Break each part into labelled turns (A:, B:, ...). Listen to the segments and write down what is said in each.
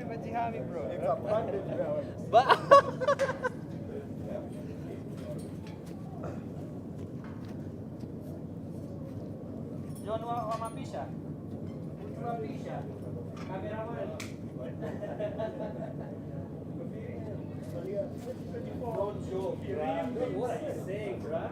A: Jihami, bro.
B: It's a private drawing.
A: Ba?
C: John, mapisha. Mapisha. Cameraman. Don't joke, bruh. What are you saying, bruh?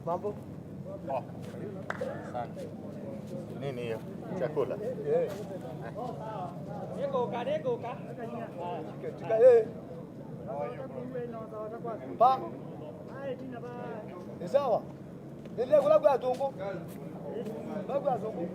A: Mambo?
B: Asante. Nini hiyo? Chakula?
C: Dekoka.
A: Chika Pa? Ni sawa? Nile kula kwa tungu. Kwa tungu.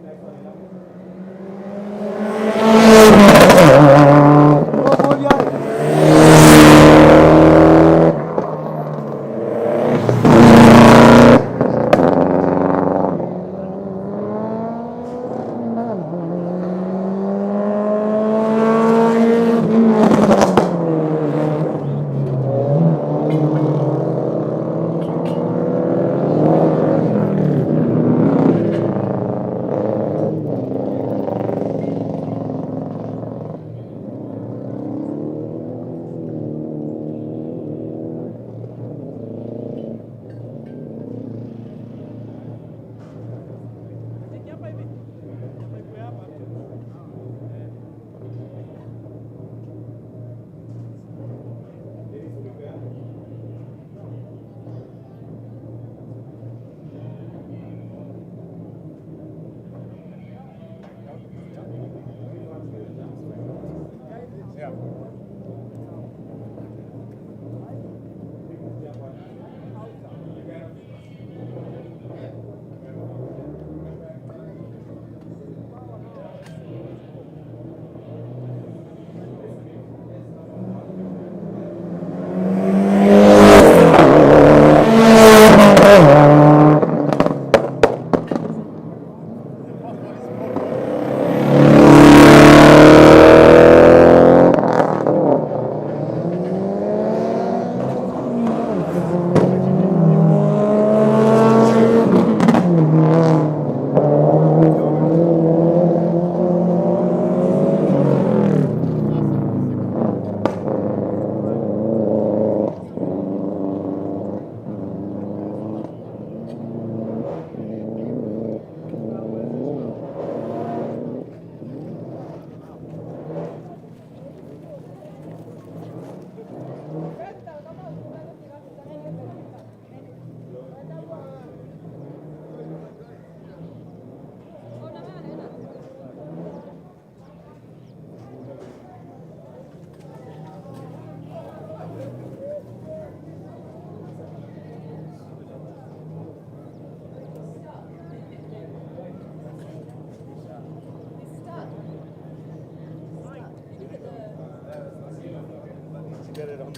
B: Get it on.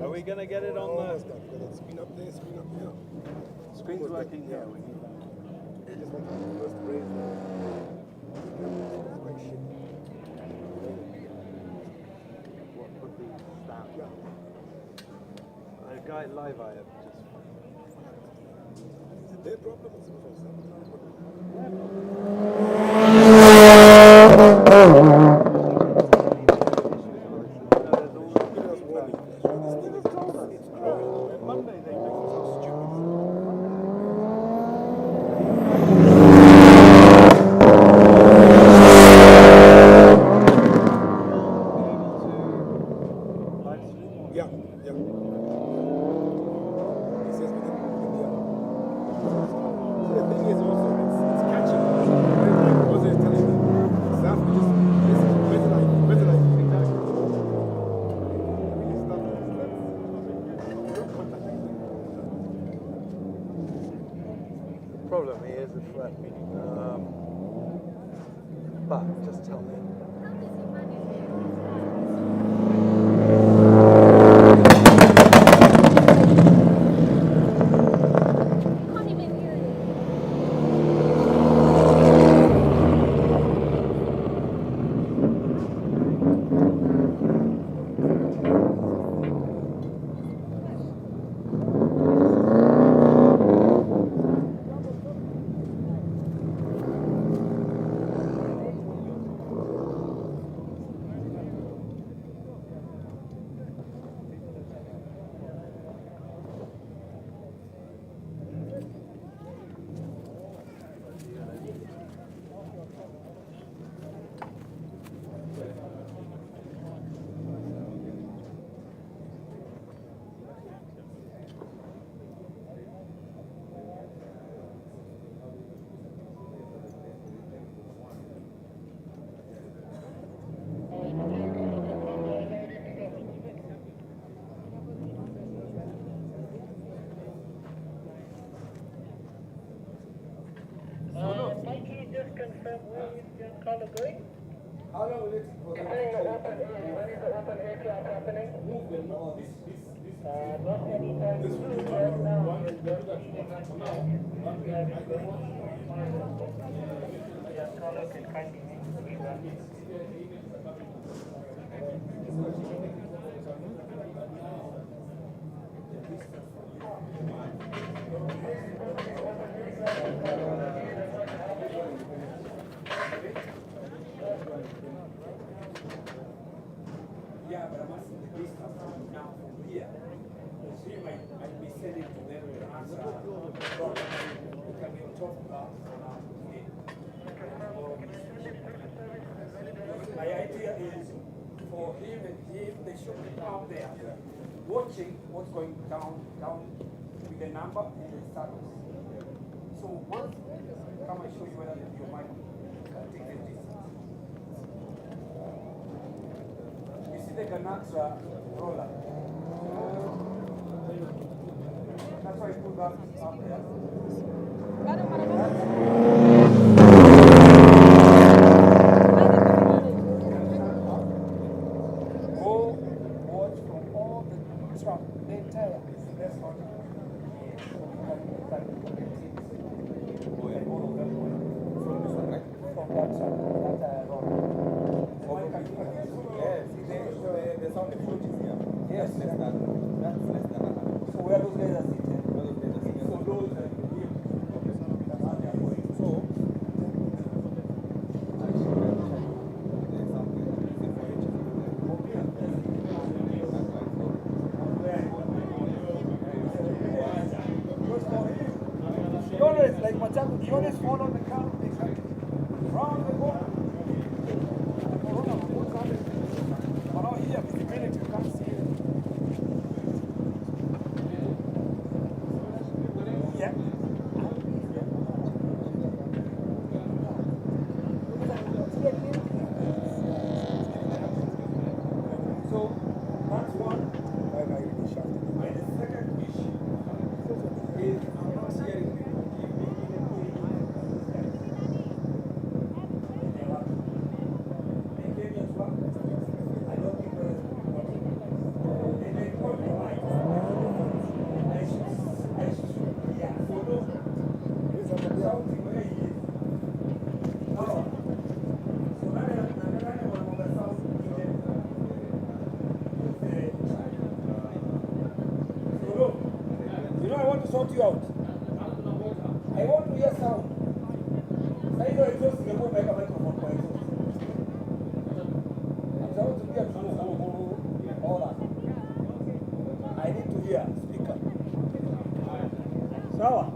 C: Are we gonna get it on the?
A: Screen up there, screen up here.
B: Screen's working here. We need that.
A: Just like the first raise there. Like shit.
B: What put the stamp?
A: Yeah.
B: A guy live I have
A: Is it their problem or is it
B: Monday they make us so stupid.
A: Yeah, yeah. He says we didn't. Yeah. So the thing is,
B: But just tell me.
D: Mikey, just confirm where is your color going?
A: How long will it take for
D: When
A: them
D: is
A: to
D: the
A: change?
D: open air class happening?
A: Movement, no, this.
D: Not anytime soon, right now. You're just leaving on time. You have to go. Your color can continue to be run.
C: Yeah, but I'm asking the distance from now from here. The stream might be sending to them the answer. We can get top up. My idea is for him and him, they should be out there watching what's going down with the number and the status. So once come and show you whether your mic can take the distance. You see the Ganaxa roller. That's why I put that up there. Go watch from all the truck, the entire. That's not from that side, that road.
A: Yes, the sound of food is here.
C: Yes.
A: That's less than
C: So where those guys are sitting?
A: So
C: those here.
A: So,
C: Always like Machaku, you always follow the car exactly. Round the corner. But out here, visibility, you can't see it. Yeah. So, that's one. And the second issue is I'm not hearing You know, I want to sort you out. I want to hear sound. I know exhaust can go make a microphone for exhaust. I'm trying to hear all that. I need to hear speaker. Sawa.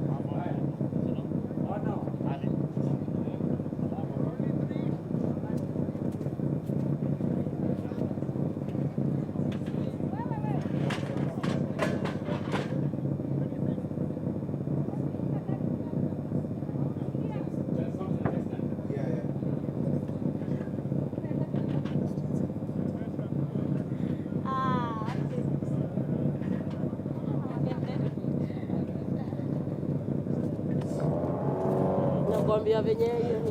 E: Nakwambia venye hiyo ni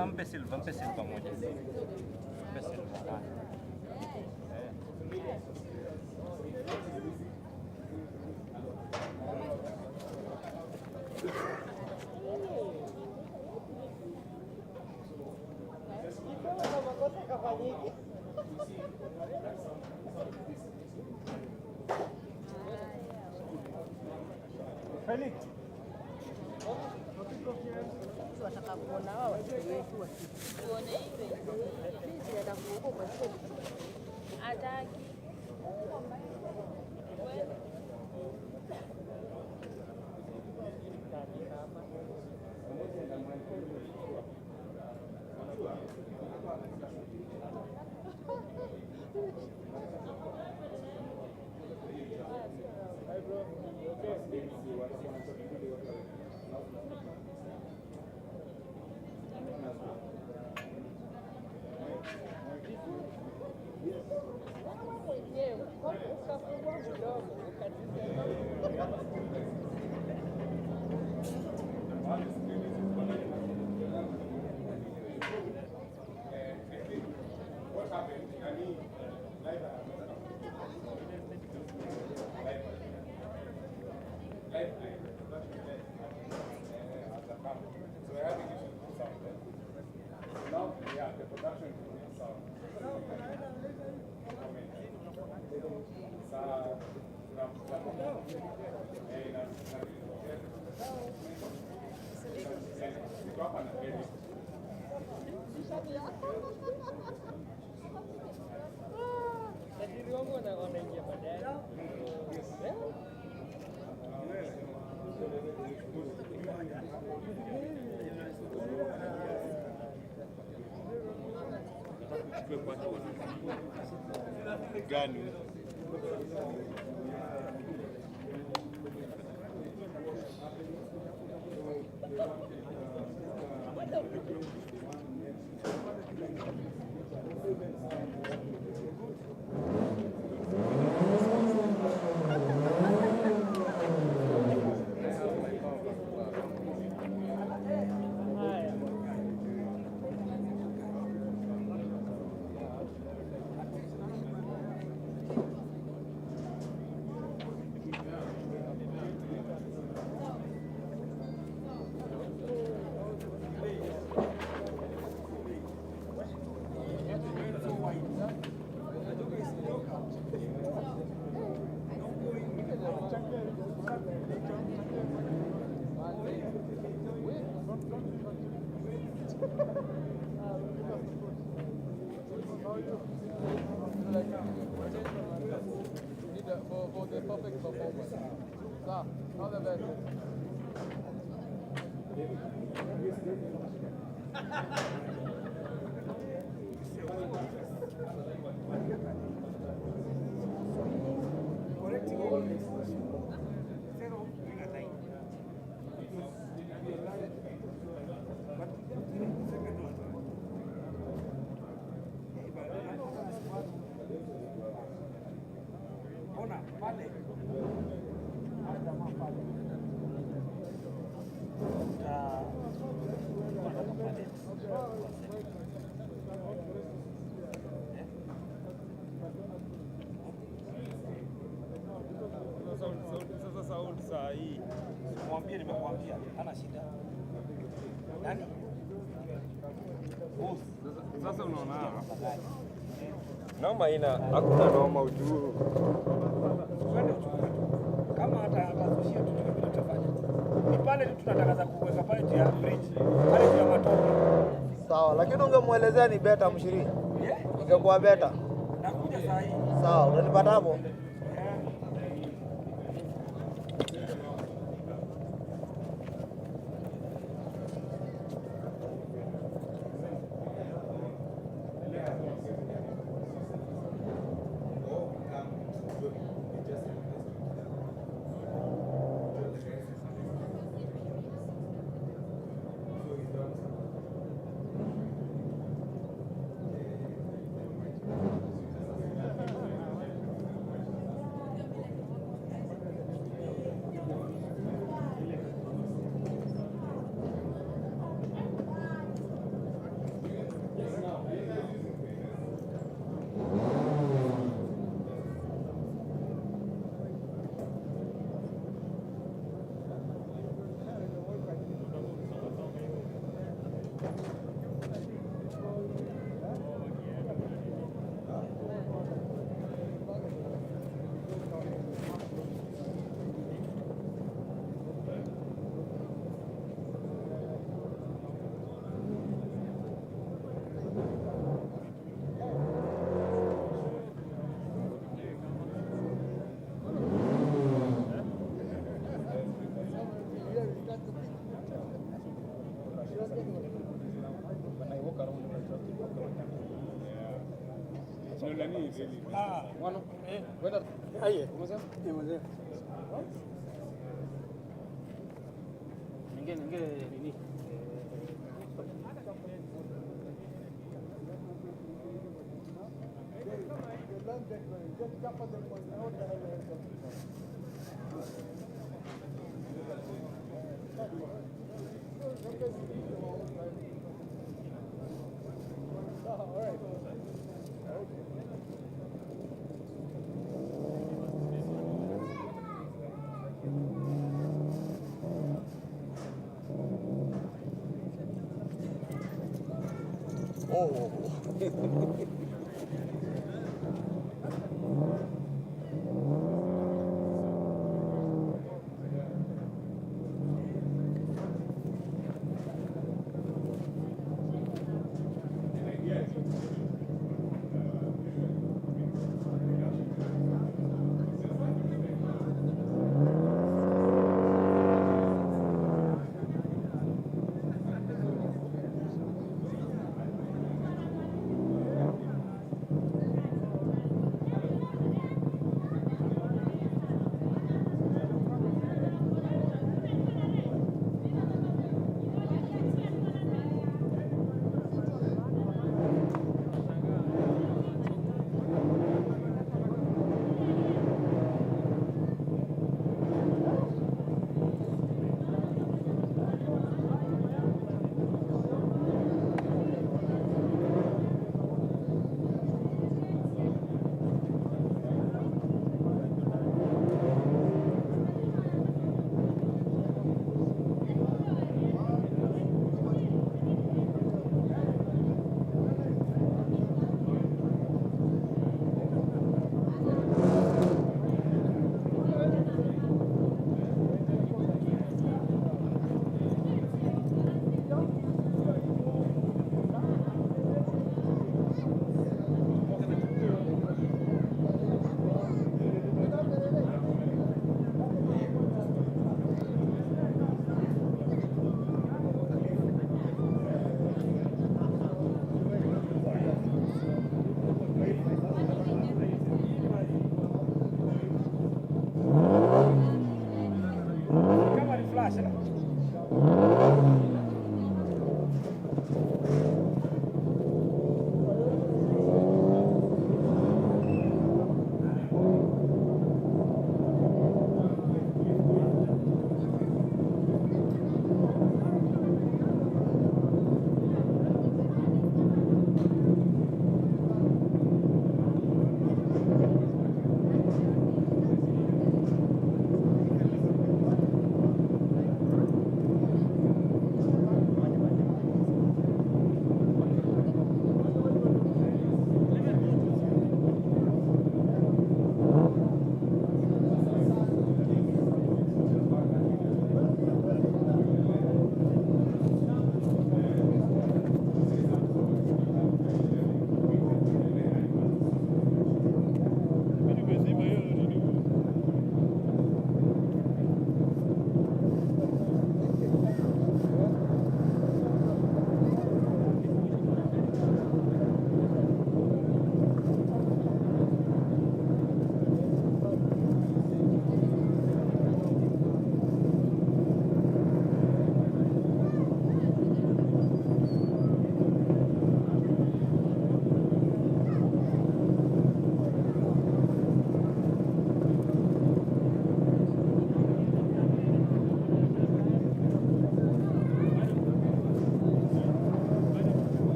E: Ampe silva moja. Ampe silva.
B: Felix.
F: Watakapoona wao wetu wasione hivi. Sisi ndio kwa sababu ataki
A: What happened? I mean, so I had to give you something. Now, yeah, the production is sound.
F: tajiri wangu wanaingia baadaye.
E: Gani?
G: For the perfect performance. So, all the best.
E: Sasa Saul saa hii mwambie, nimekuambia hana shida. Nani? Sasa unaona noma ina hakuna noma ujuru.
C: Kama hata atasushia tu tutafanya. Ni pale tu tunatangaza kuweka pale juu ya bridge. Pale juu ya matope.
B: Sawa, lakini ungemuelezea ni beta mshiri. Ingekuwa beta.
C: Nakuja saa hii.
B: Sawa, unanipata hapo?
A: Good.
G: Mwana, wenda.
C: Aye.
G: Umesema?
C: Mzee. Ninge nini?
B: Oh.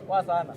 B: Poa sana.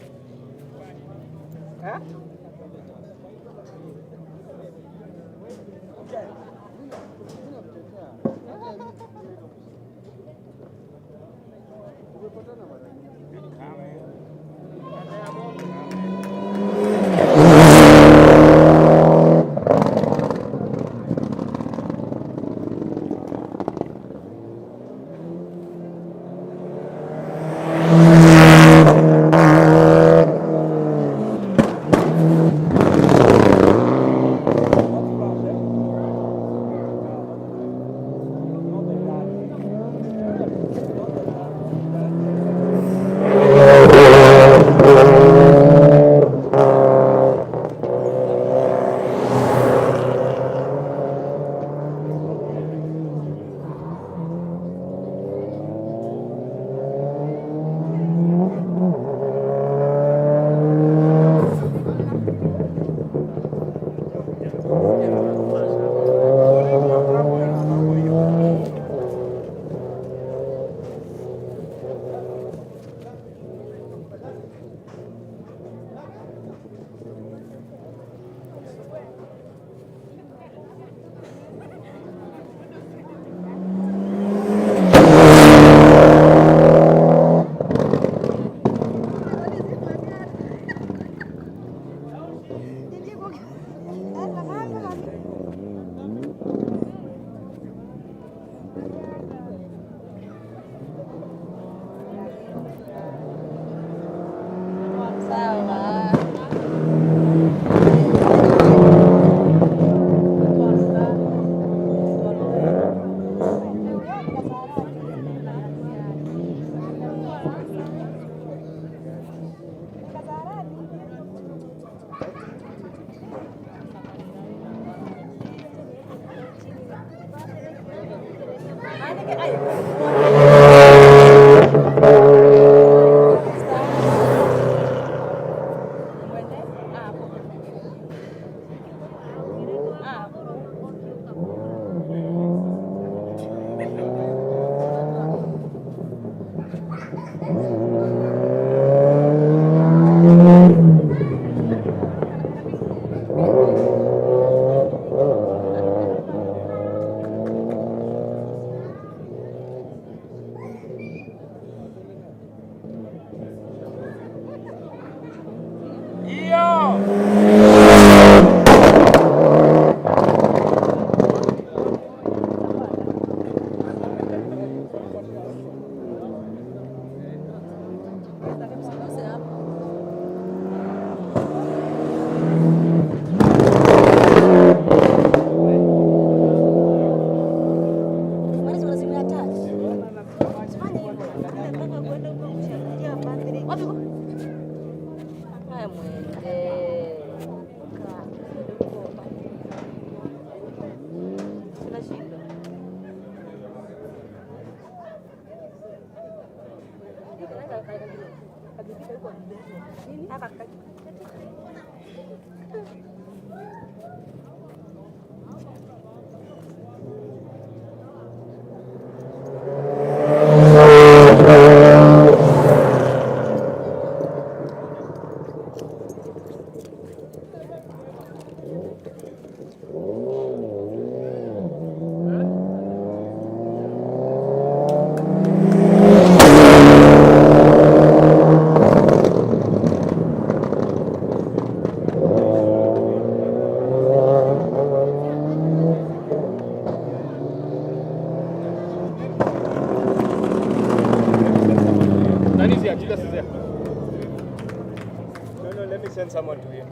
E: Send someone to him.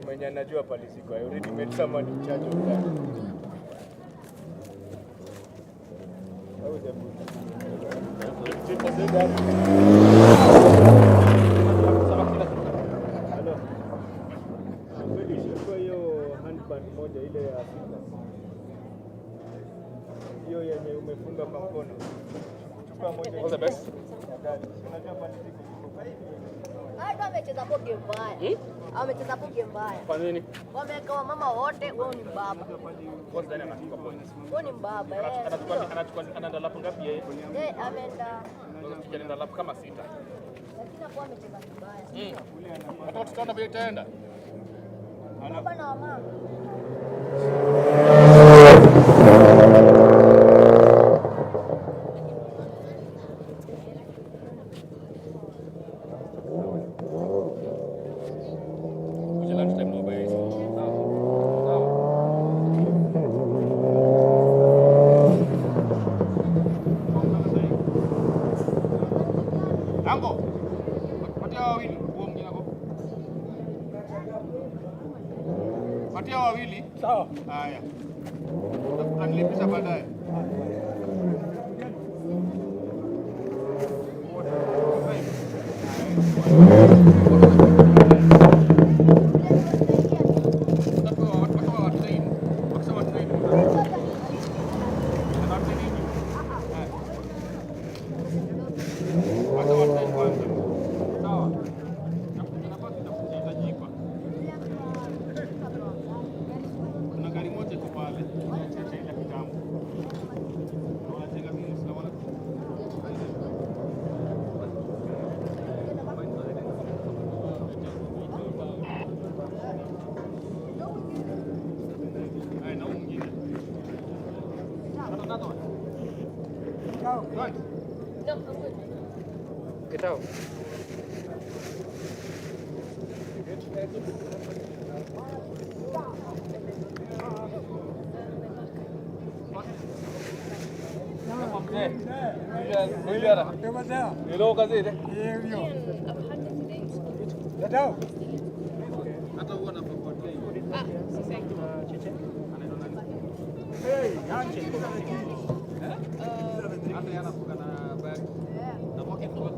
E: Mwenye anajua palisiko. I already made someone in charge of that. How is that? Hello. Kweli shika hiyo handband moja ile ya Afrika. Hiyo yenye umefunga kwa mkono. All the best.
F: Amecheza poke mbaya. Amecheza poke mbaya.
E: Kwa nini?
F: Wameweka wamama wote, wewe ni mbaba.
E: Kwa nini anachukua points?
F: Wewe ni mbaba.
E: Anaenda lap ngapi yeye?
F: Ameenda.
E: Anaenda lap kama 6.
F: Lakini hapo amecheza vibaya.
E: Hata tutaona vile itaenda.
F: Bana wa mama.
E: Ango. Patia wawili, huo mwingine hapo. Patia wawili.
C: Sawa.
E: Haya. Anilipisha baadaye.
G: Get out.
E: Hello gazeti.
C: Dadao.
E: Hata huwa na pamoja.
C: Hey, aje.
E: Hata yanakuwa na bag. Na pocket kwa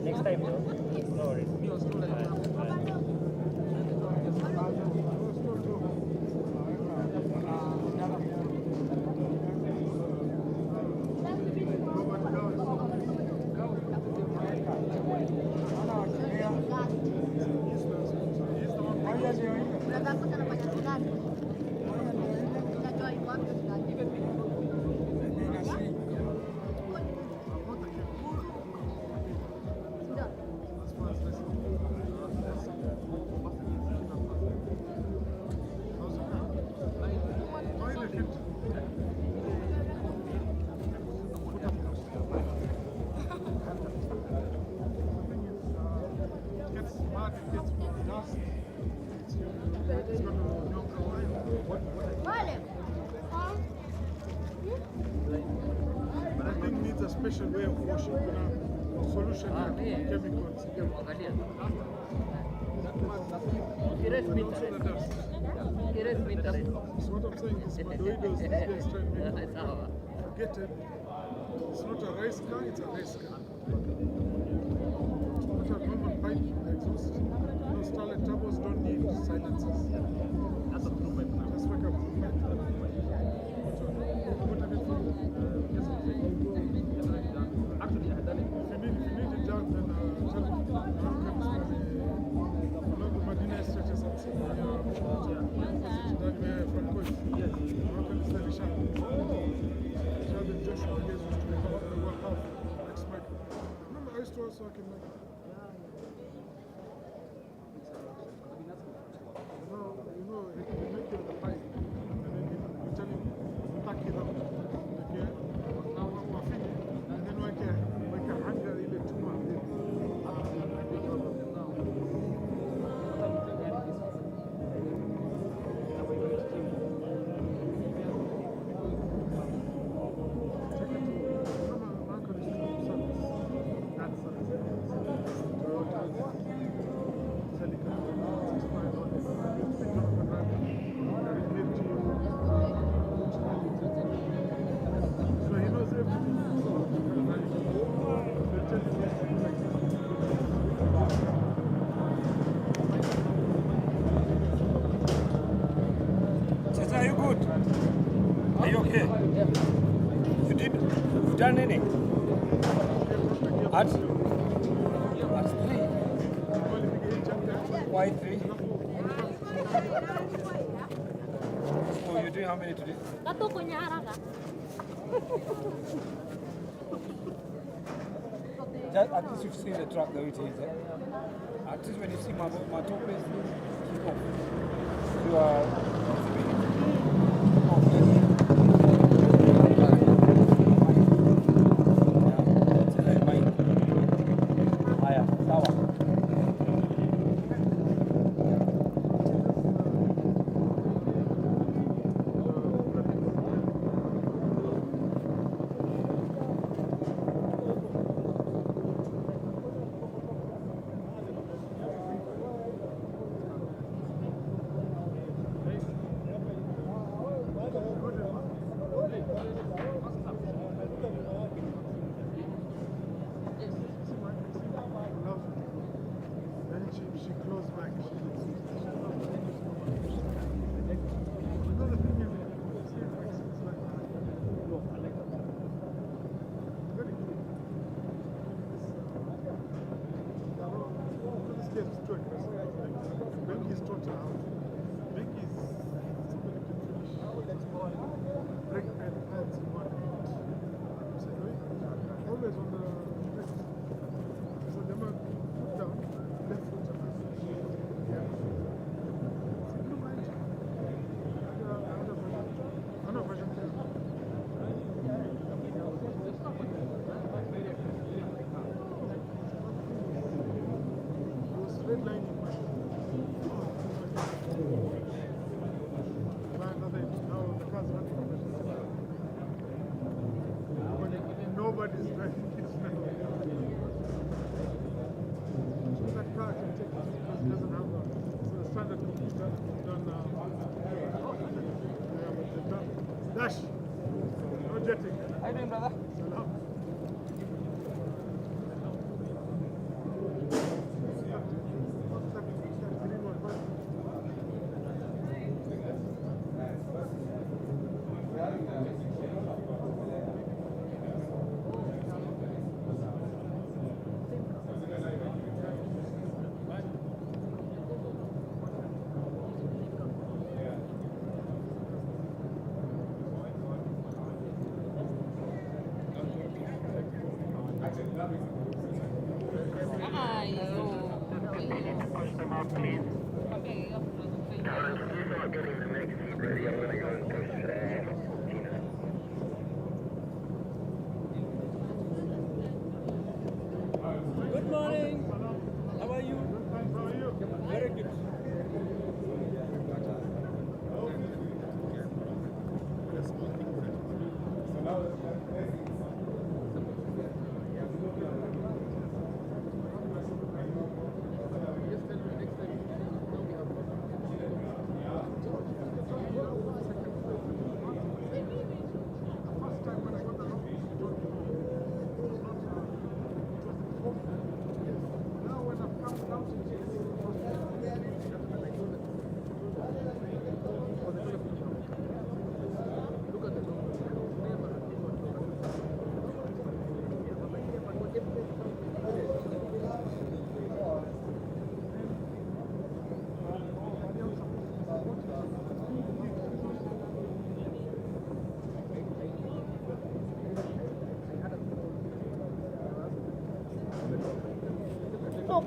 B: Next time, no worries.
H: But I think it needs a special way of washing. A solution chemicals. So what I'm saying is, Madoidos, these guys try and make it. Forget it. It's not a race car, it's a race car. Put a normal pipe exhaust. Those starlet turbos don't need silencers. Just wake up. Put a bit from actually, I done it. If you need it done, then tell me. Madina stretches and see. That way from coach. Yes. Moroccan is very sharp. Jordan Joshua used to become the World Cup next month. Remember, I used to also work in like. You know, they make you the pipe, and then you tell him, pack it up. Okay? Now we're finished. And then we can hang there in the tomorrow. That's
C: Why 3? So you're doing how many today? Just, at least you've seen the track the way it is. Eh? At least when you see my top place, keep off. You are.
H: Nobody's driving kids now. So that car can take it because it doesn't have a standard computer done. Dash. No jetting.
C: How you doing, brother?
H: Salam.
C: Good morning. How are you?
H: How are you?
C: Very good.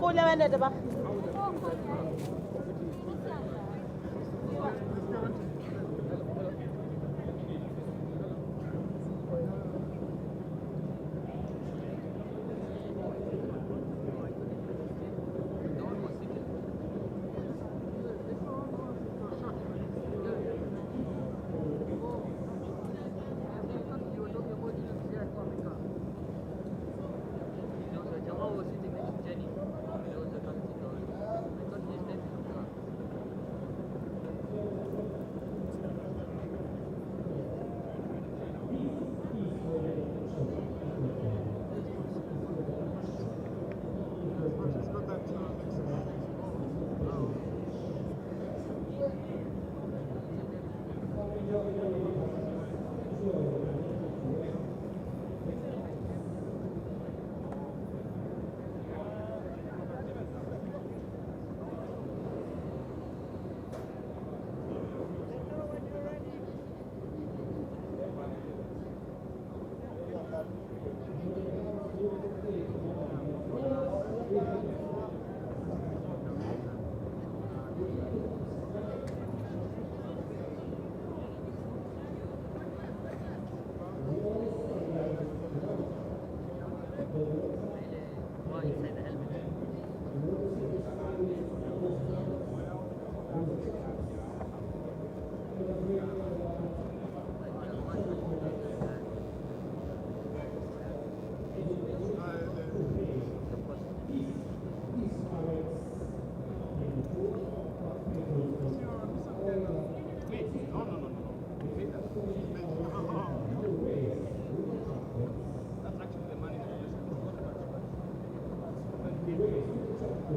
F: Kuya wende ba?
H: Try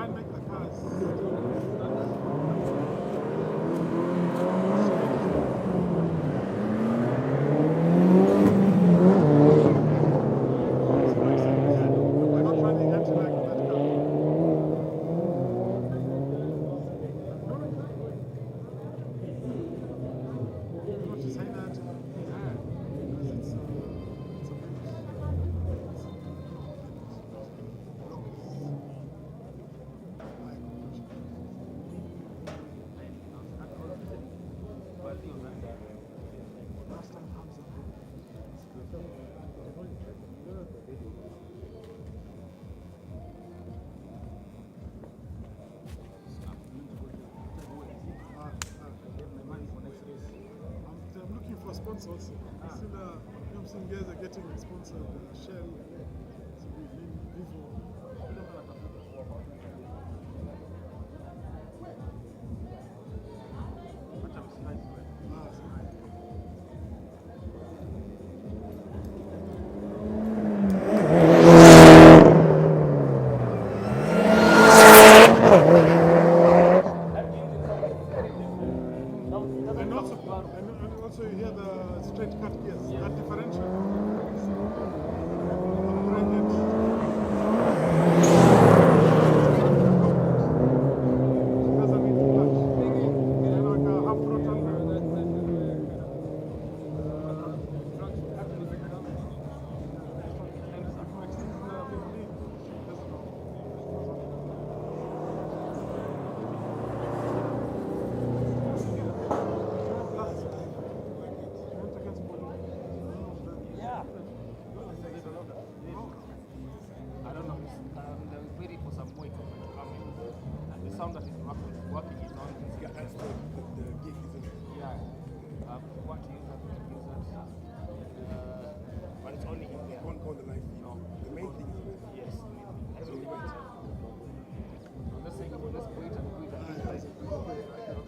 H: and make the cars. Not running anti-lag in that car. Not to say that. Because it's a I'm looking for sponsors. Some guys are getting sponsored. Shell, Vivo. And also you hear the straight cut gears, that differential. Doesn't need to clutch. Like a half throttle.
C: I don't know. They're waiting for some weight to come in. And the sound that is working is on. Yeah, that's the gig, isn't it? Yeah. Want to use that. But it's only in there.
A: Don't call the live feed.
C: No.
A: The main thing is this.
C: Yes.
A: That's only wait.
C: I'm just saying, let's wait and wait and wait. Wait and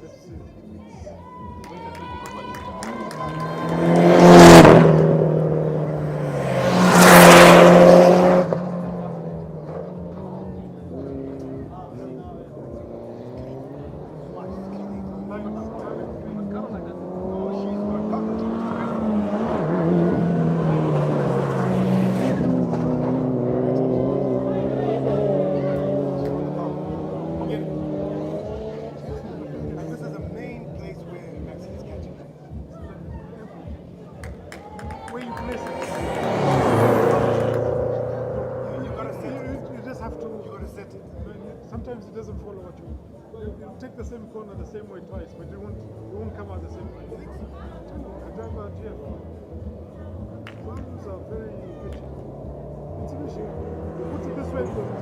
A: This is the main place where Max is catching.
H: Where you place it.
A: You gotta set it.
H: You just have to.
A: You gotta set it.
H: Sometimes it doesn't follow what you. You take the same corner the same way twice, but you won't come out the same way. I drive a GF. Ones are very fishy. It's fishy. Put it this way, it goes.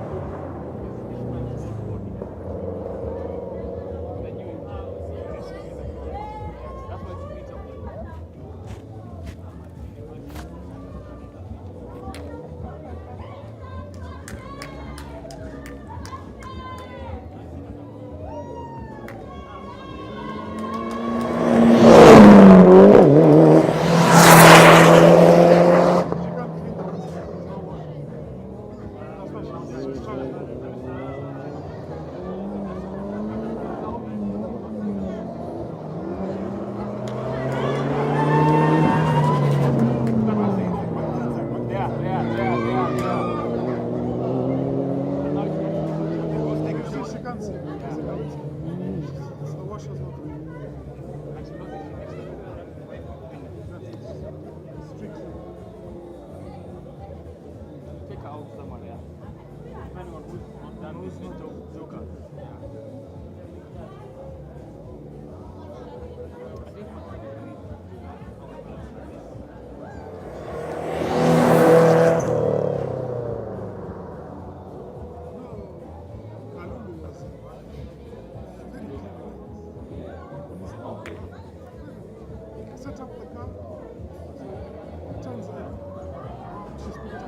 H: Set up the car, turns in, she's put it up.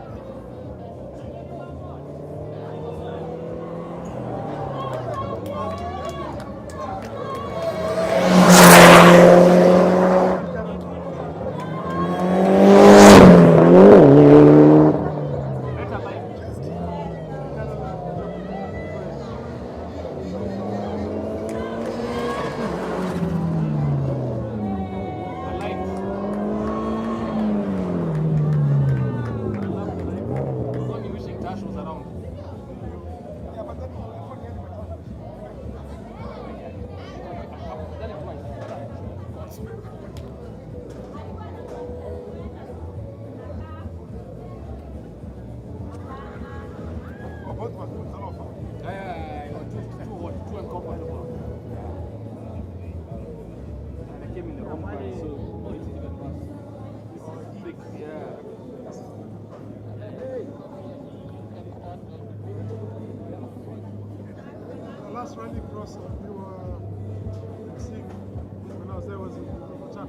H: both were good, all of them.
C: Two uncomfortable. And I came in the wrong one, so it's even worse. It's thick, yeah.
H: The last rally cross we were seeing when I was there was in Chat.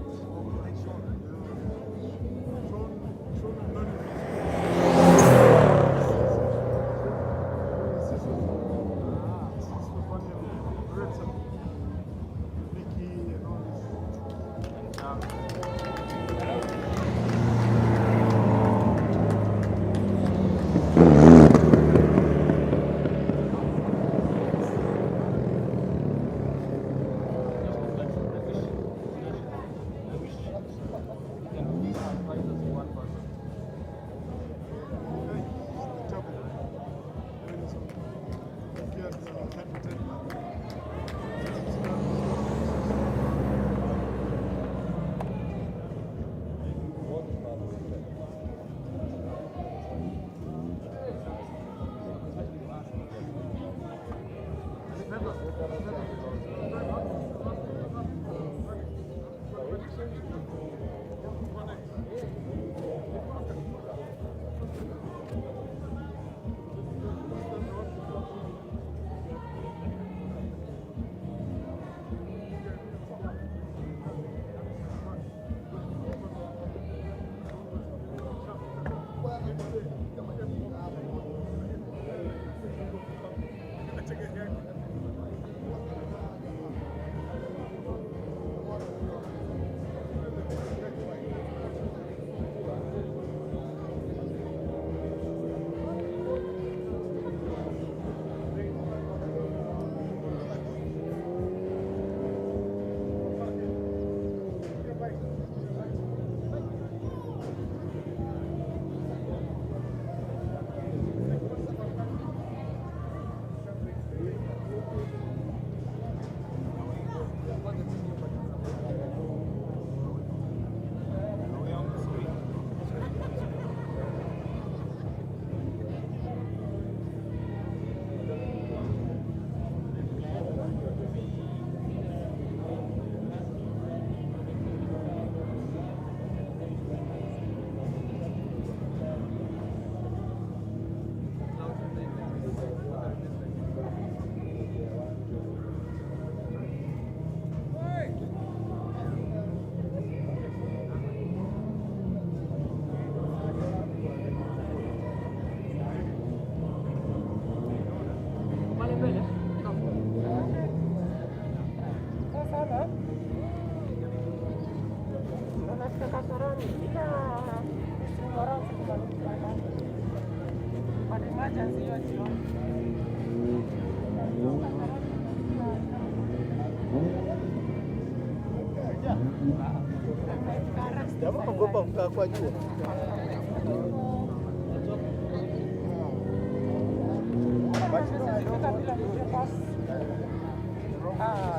B: Jamaa ogopa kukaa kwa jua.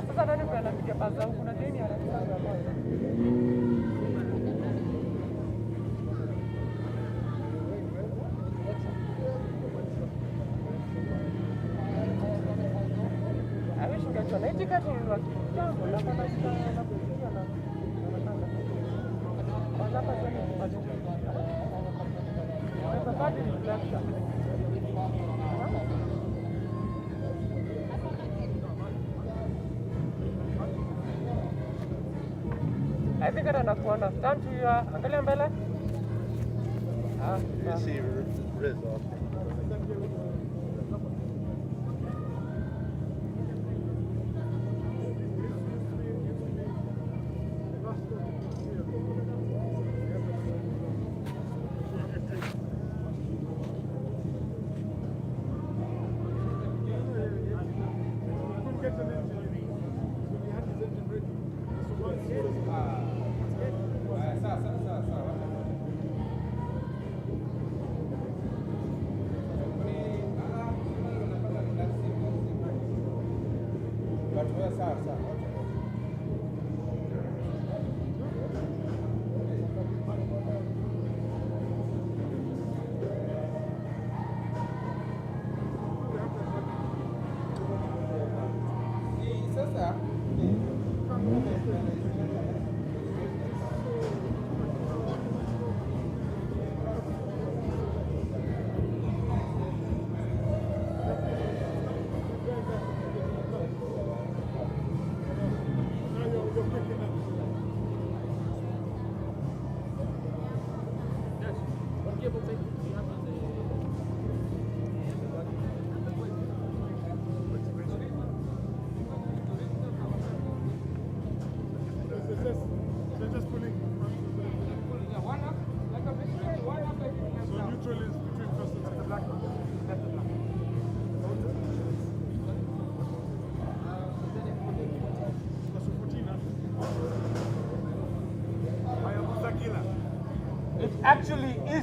G: Sasa nani kwa anapiga baza huko na deni anapiga baza. I wish ungechona hii tiketi ni watu jambo la kwenda na kufikia na kwanza kwa sababu kwa sababu ni reflection. I think I don't want to stand to you. Angalia mbele.
B: You see Rizzo.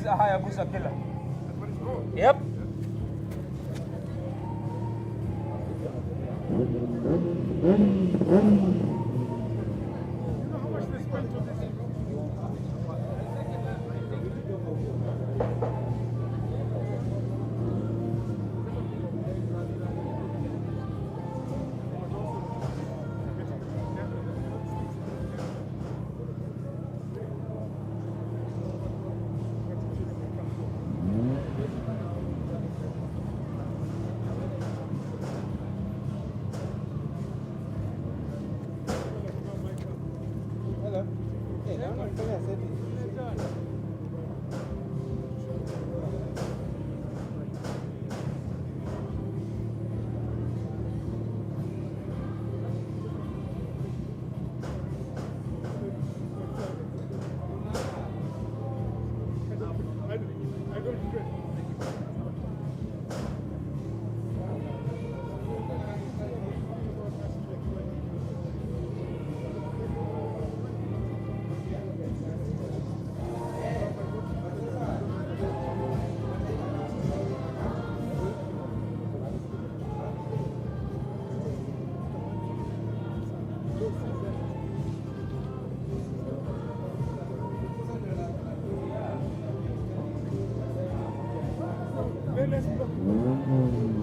C: a Hayabusa killer. Yep.
H: How much they spent on this? I don't regret. Let's look.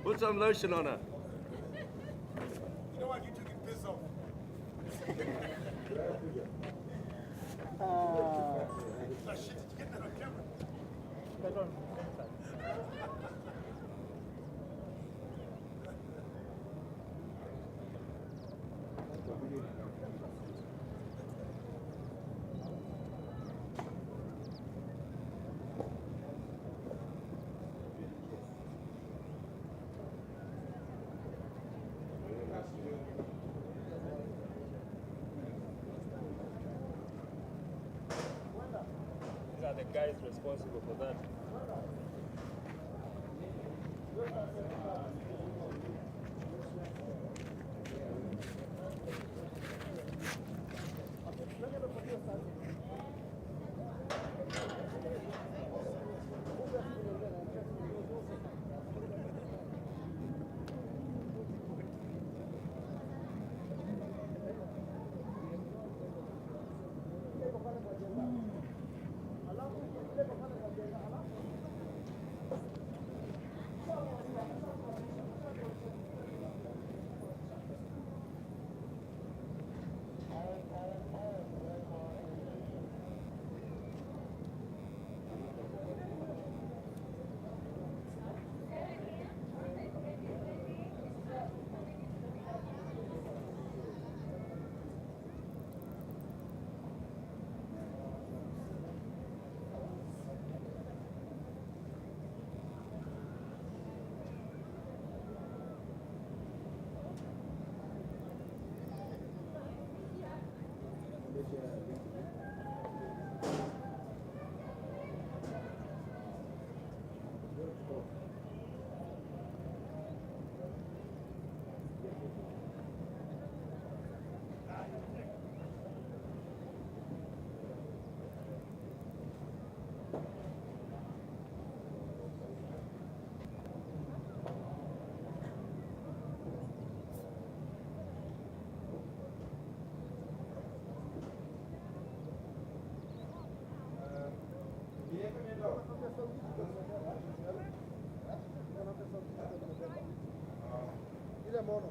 E: Put some lotion on her.
H: You know what? You took it piss off. That shit, did you get that on camera?
E: These are the guys responsible for that.
B: Ile mono.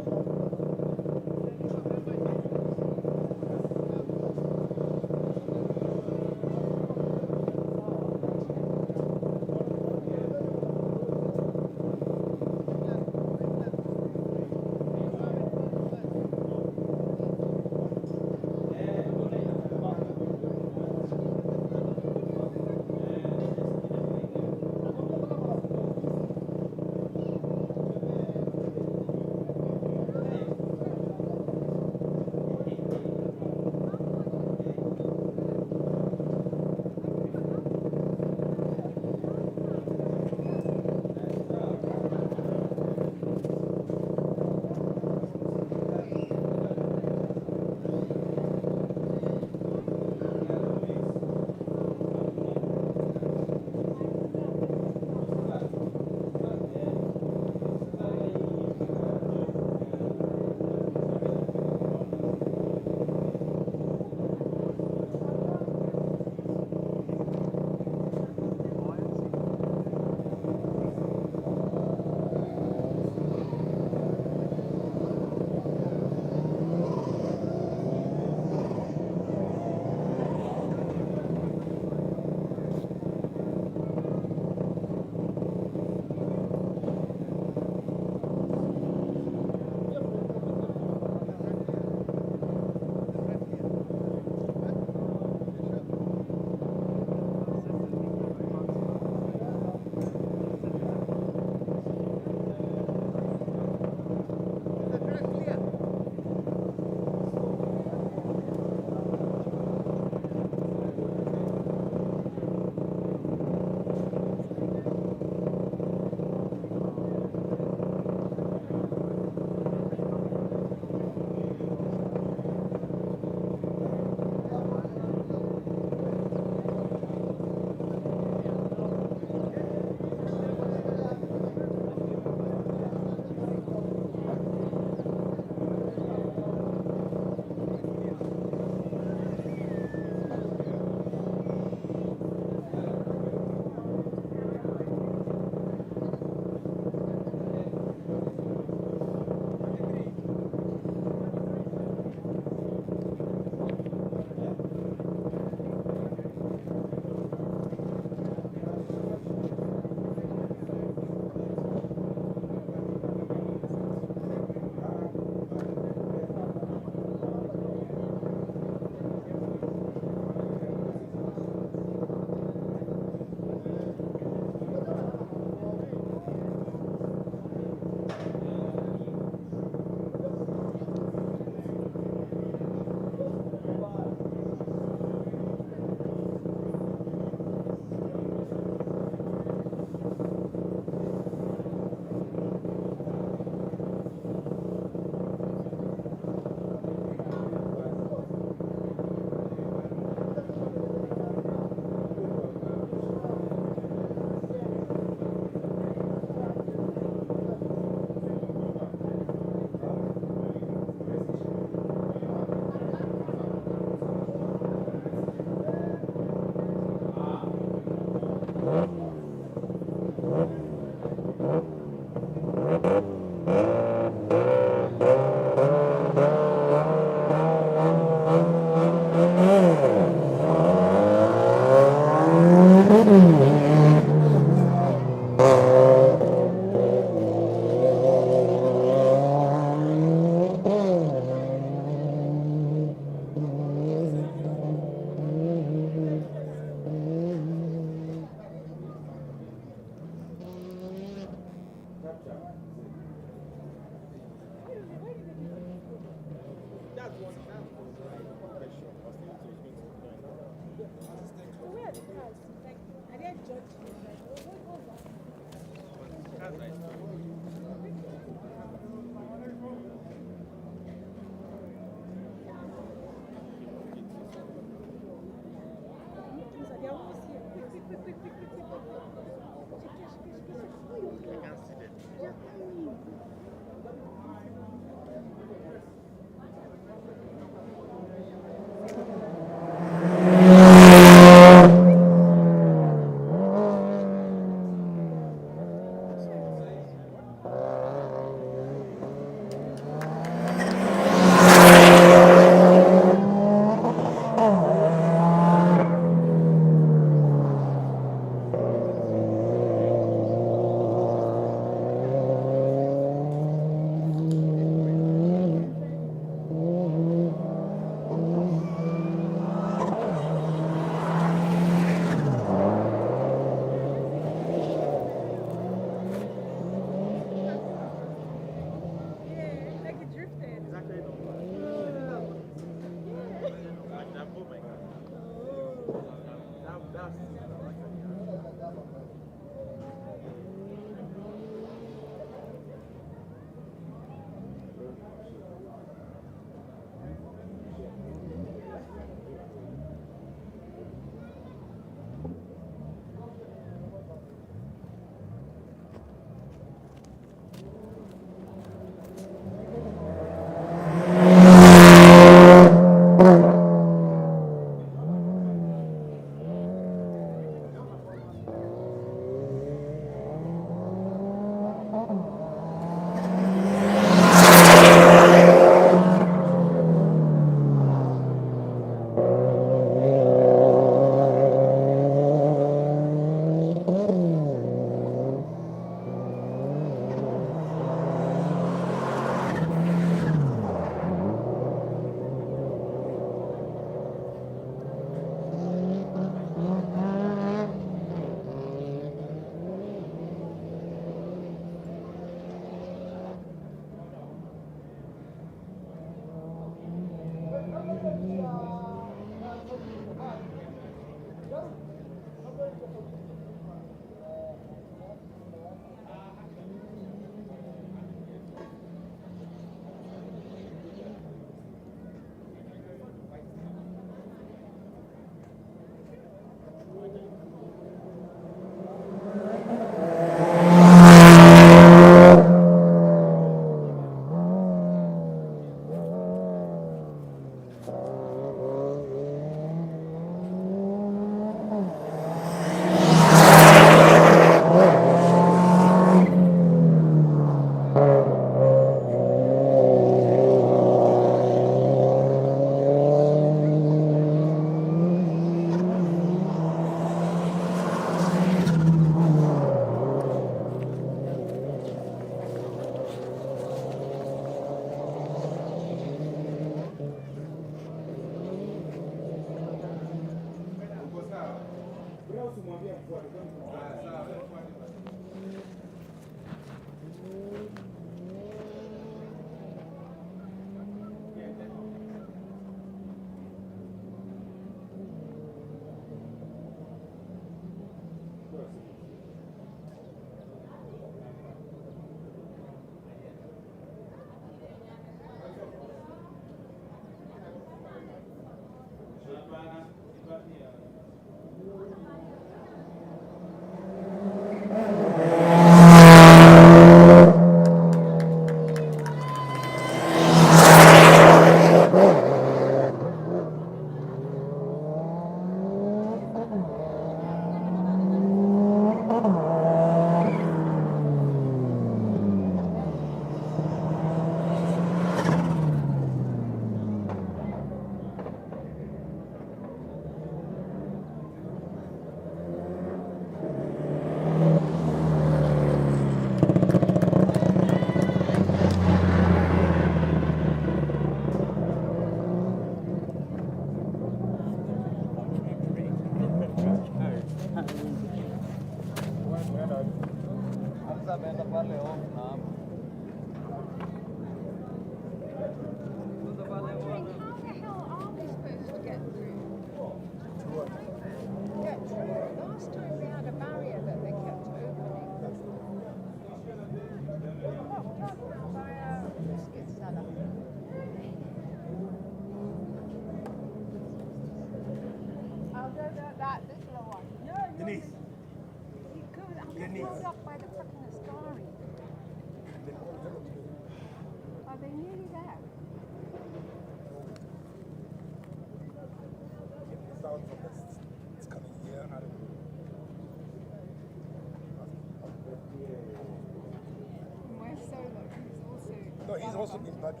I: also been bugging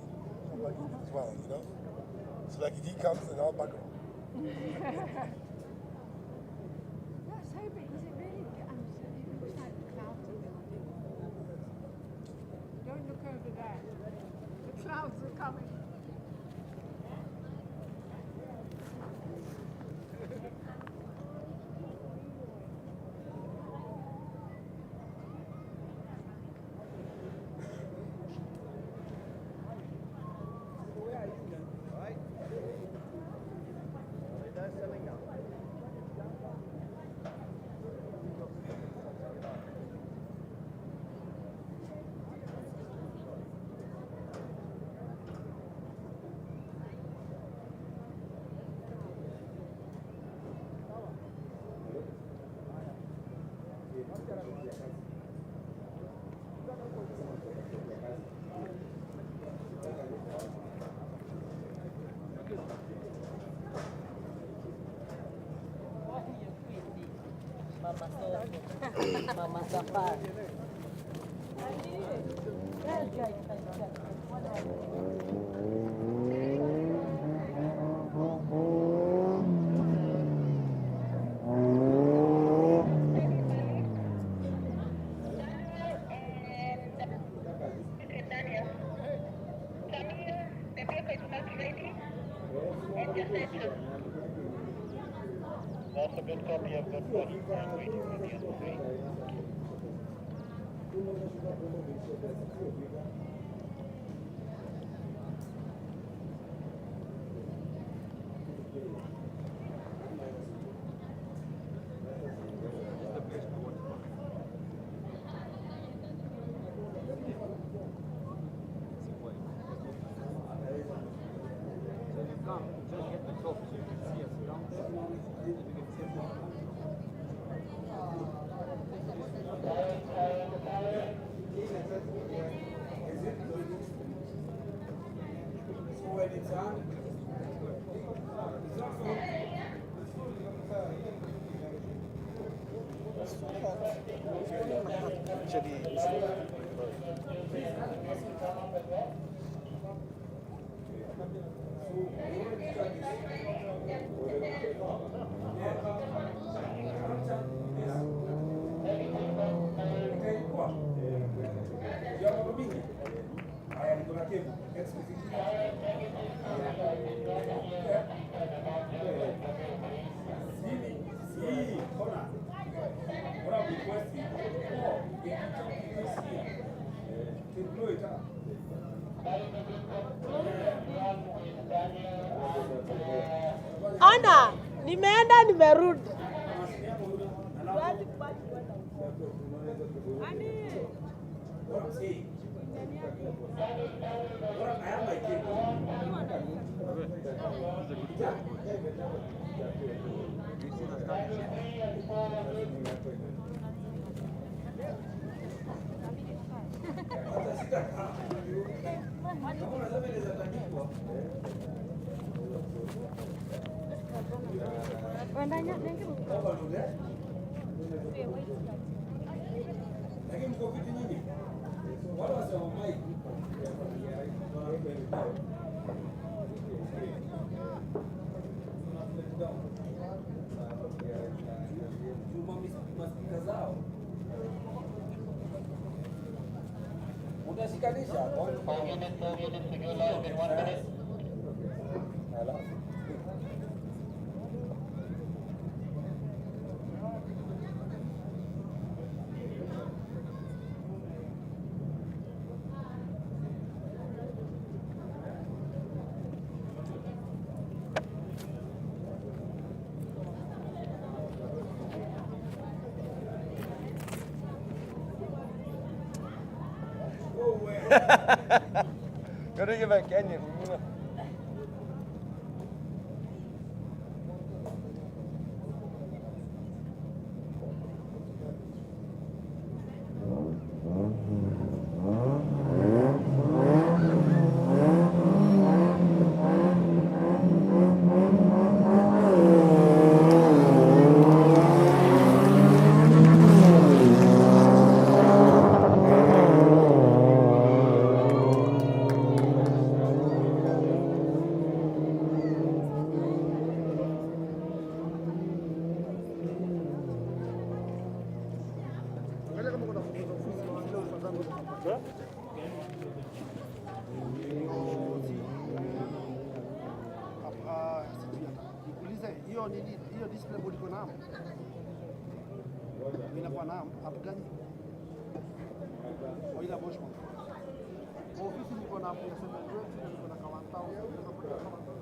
I: as well, you know? So like if he comes, then I'll bug him.
J: Let's hope it, because it really looks like clouds are building. Don't look over there. The clouds are coming.
F: Mama Safari.
K: That's a good copy of that one. Waiting for the other three.
F: Ana, nimeenda nimerudi.
C: Utashikanisha
K: 5 minutes, 4 minutes to go live in 1 minute.
E: Gotta give a Kenyan.
L: hiyo display board iko naam. Inakuwa naam hapo gani? Kwa ile Bosch. Ofisi niko na hapo ya 720 na niko na kama 1000.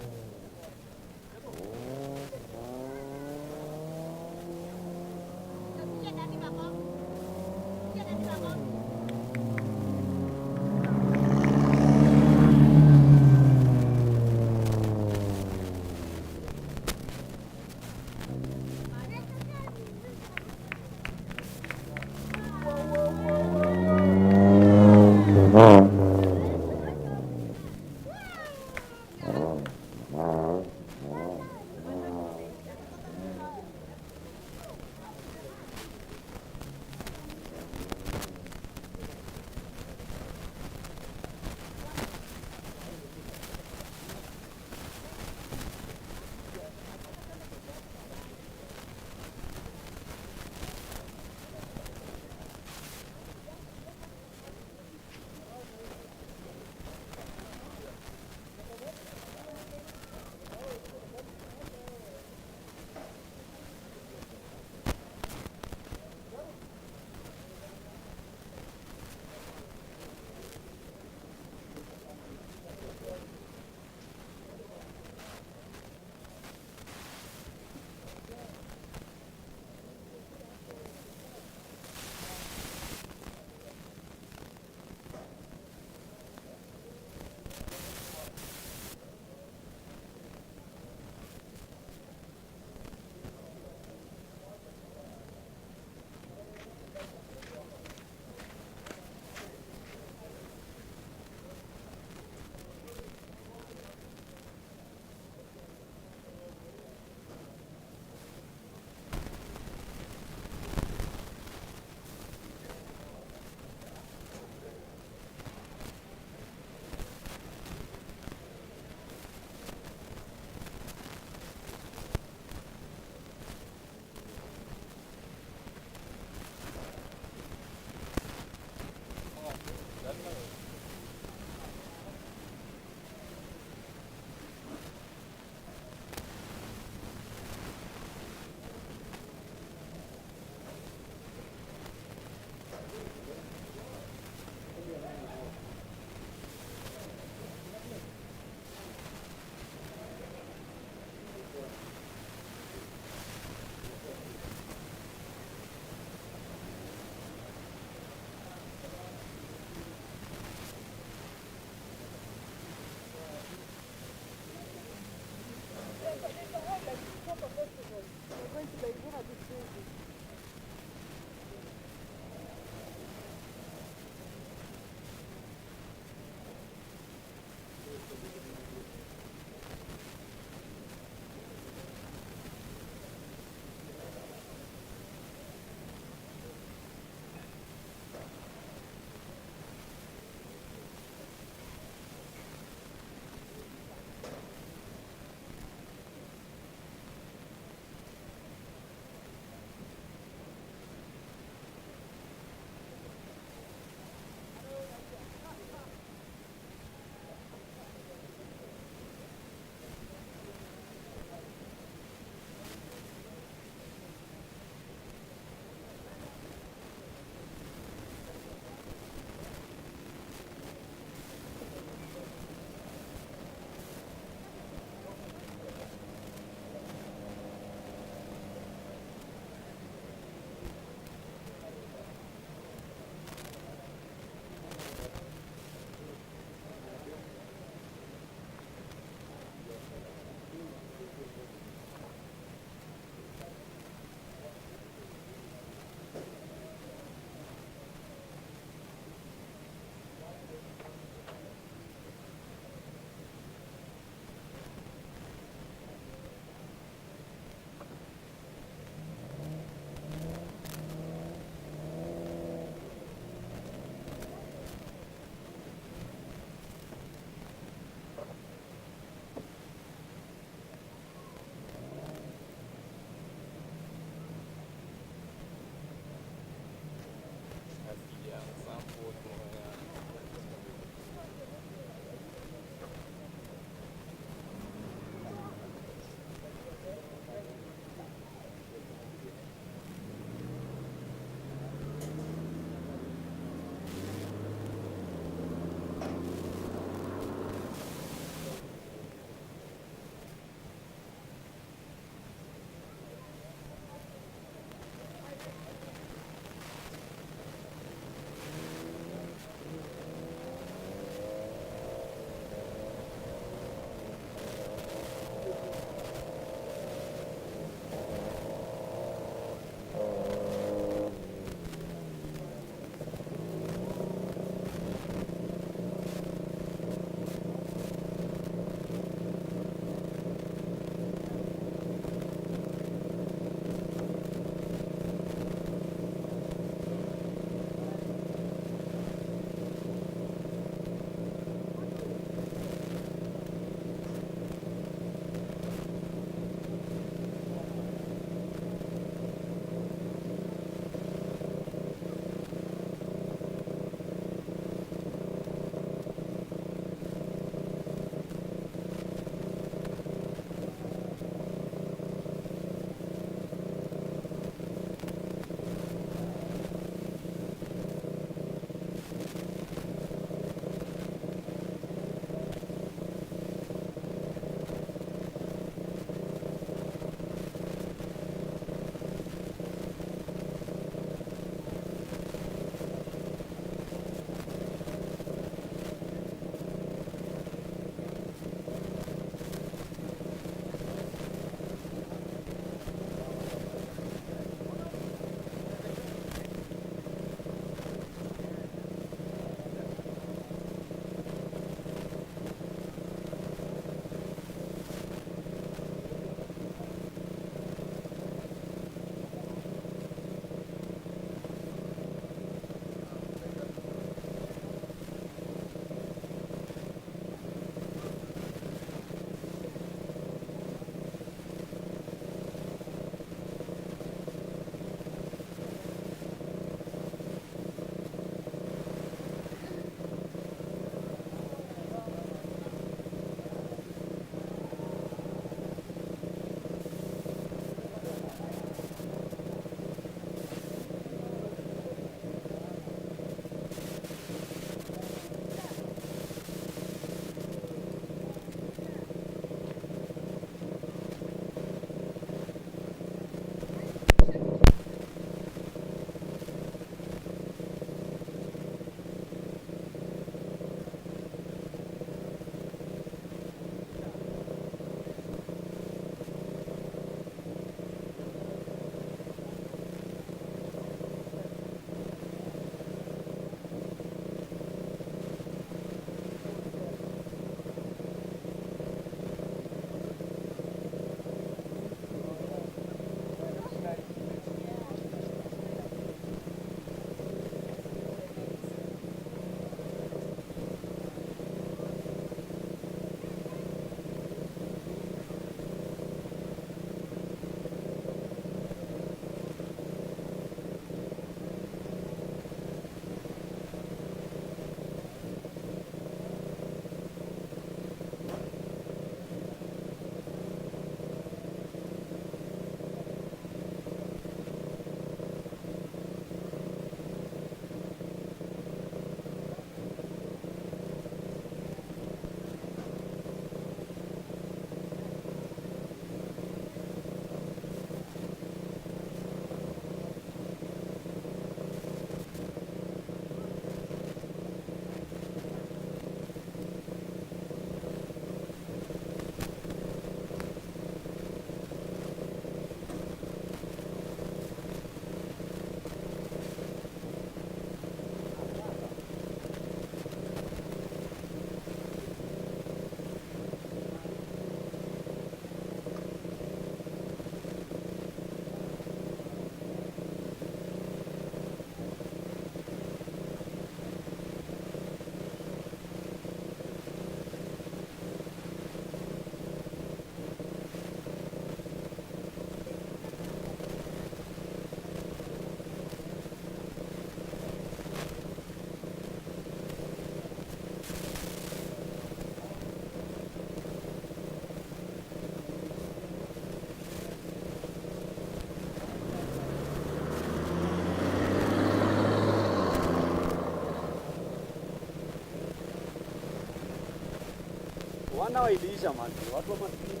L: Maana iliisha man. Watu wa maskini.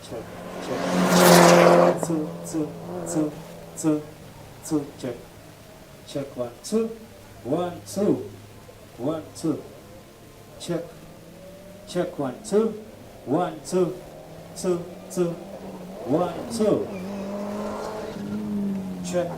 M: check, check. 2, 2, 2, 2, 2, check. Check 1, 2, 1, 2, 1, 2. Check. Check 1, 2, 1, 2, 2, 2, 1, 2. Check.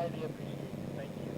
K: highly appreciated. Thank you.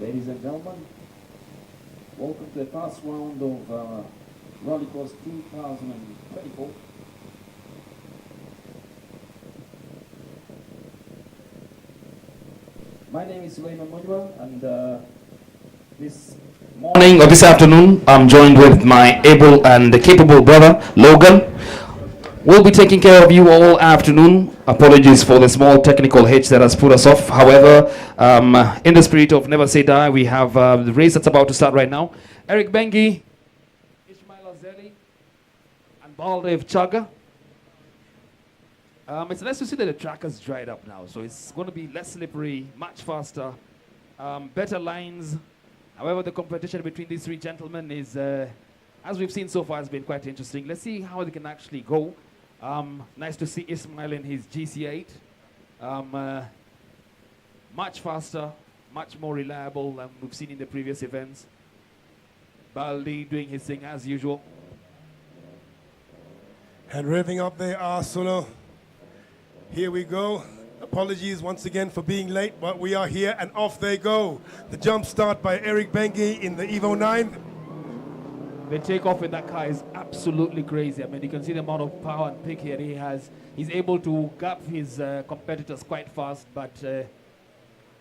M: Ladies and gentlemen, welcome to the first round of Rallycross 2024. My name is Raymond Munua, and this morning or this afternoon, I'm joined with my able and capable brother, Logan. We'll be taking care of you all afternoon. Apologies for the small technical hitch that has put us off. However, in the spirit of never say die, we have the race that's about to start right now. Eric Bengi, Ismail Azeli, and Baldev Chaga. It's nice to see that the track has dried up now, so it's going to be less slippery, much faster, better lines. However, the competition between these three gentlemen is, as we've seen so far, has been quite interesting. Let's see how they can actually go. Nice to see Ismail in his GC8. Much faster, much more reliable than we've seen in the previous events. Baldi doing his thing as usual.
I: And revving up there, Solo. Here we go. Apologies once again for being late, but we are here and off they go. The jump start by Eric Bengi in the Evo 9.
M: The takeoff in that car is absolutely crazy. I mean, you can see the amount of power and pick here he has. He's able to gap his competitors quite fast, but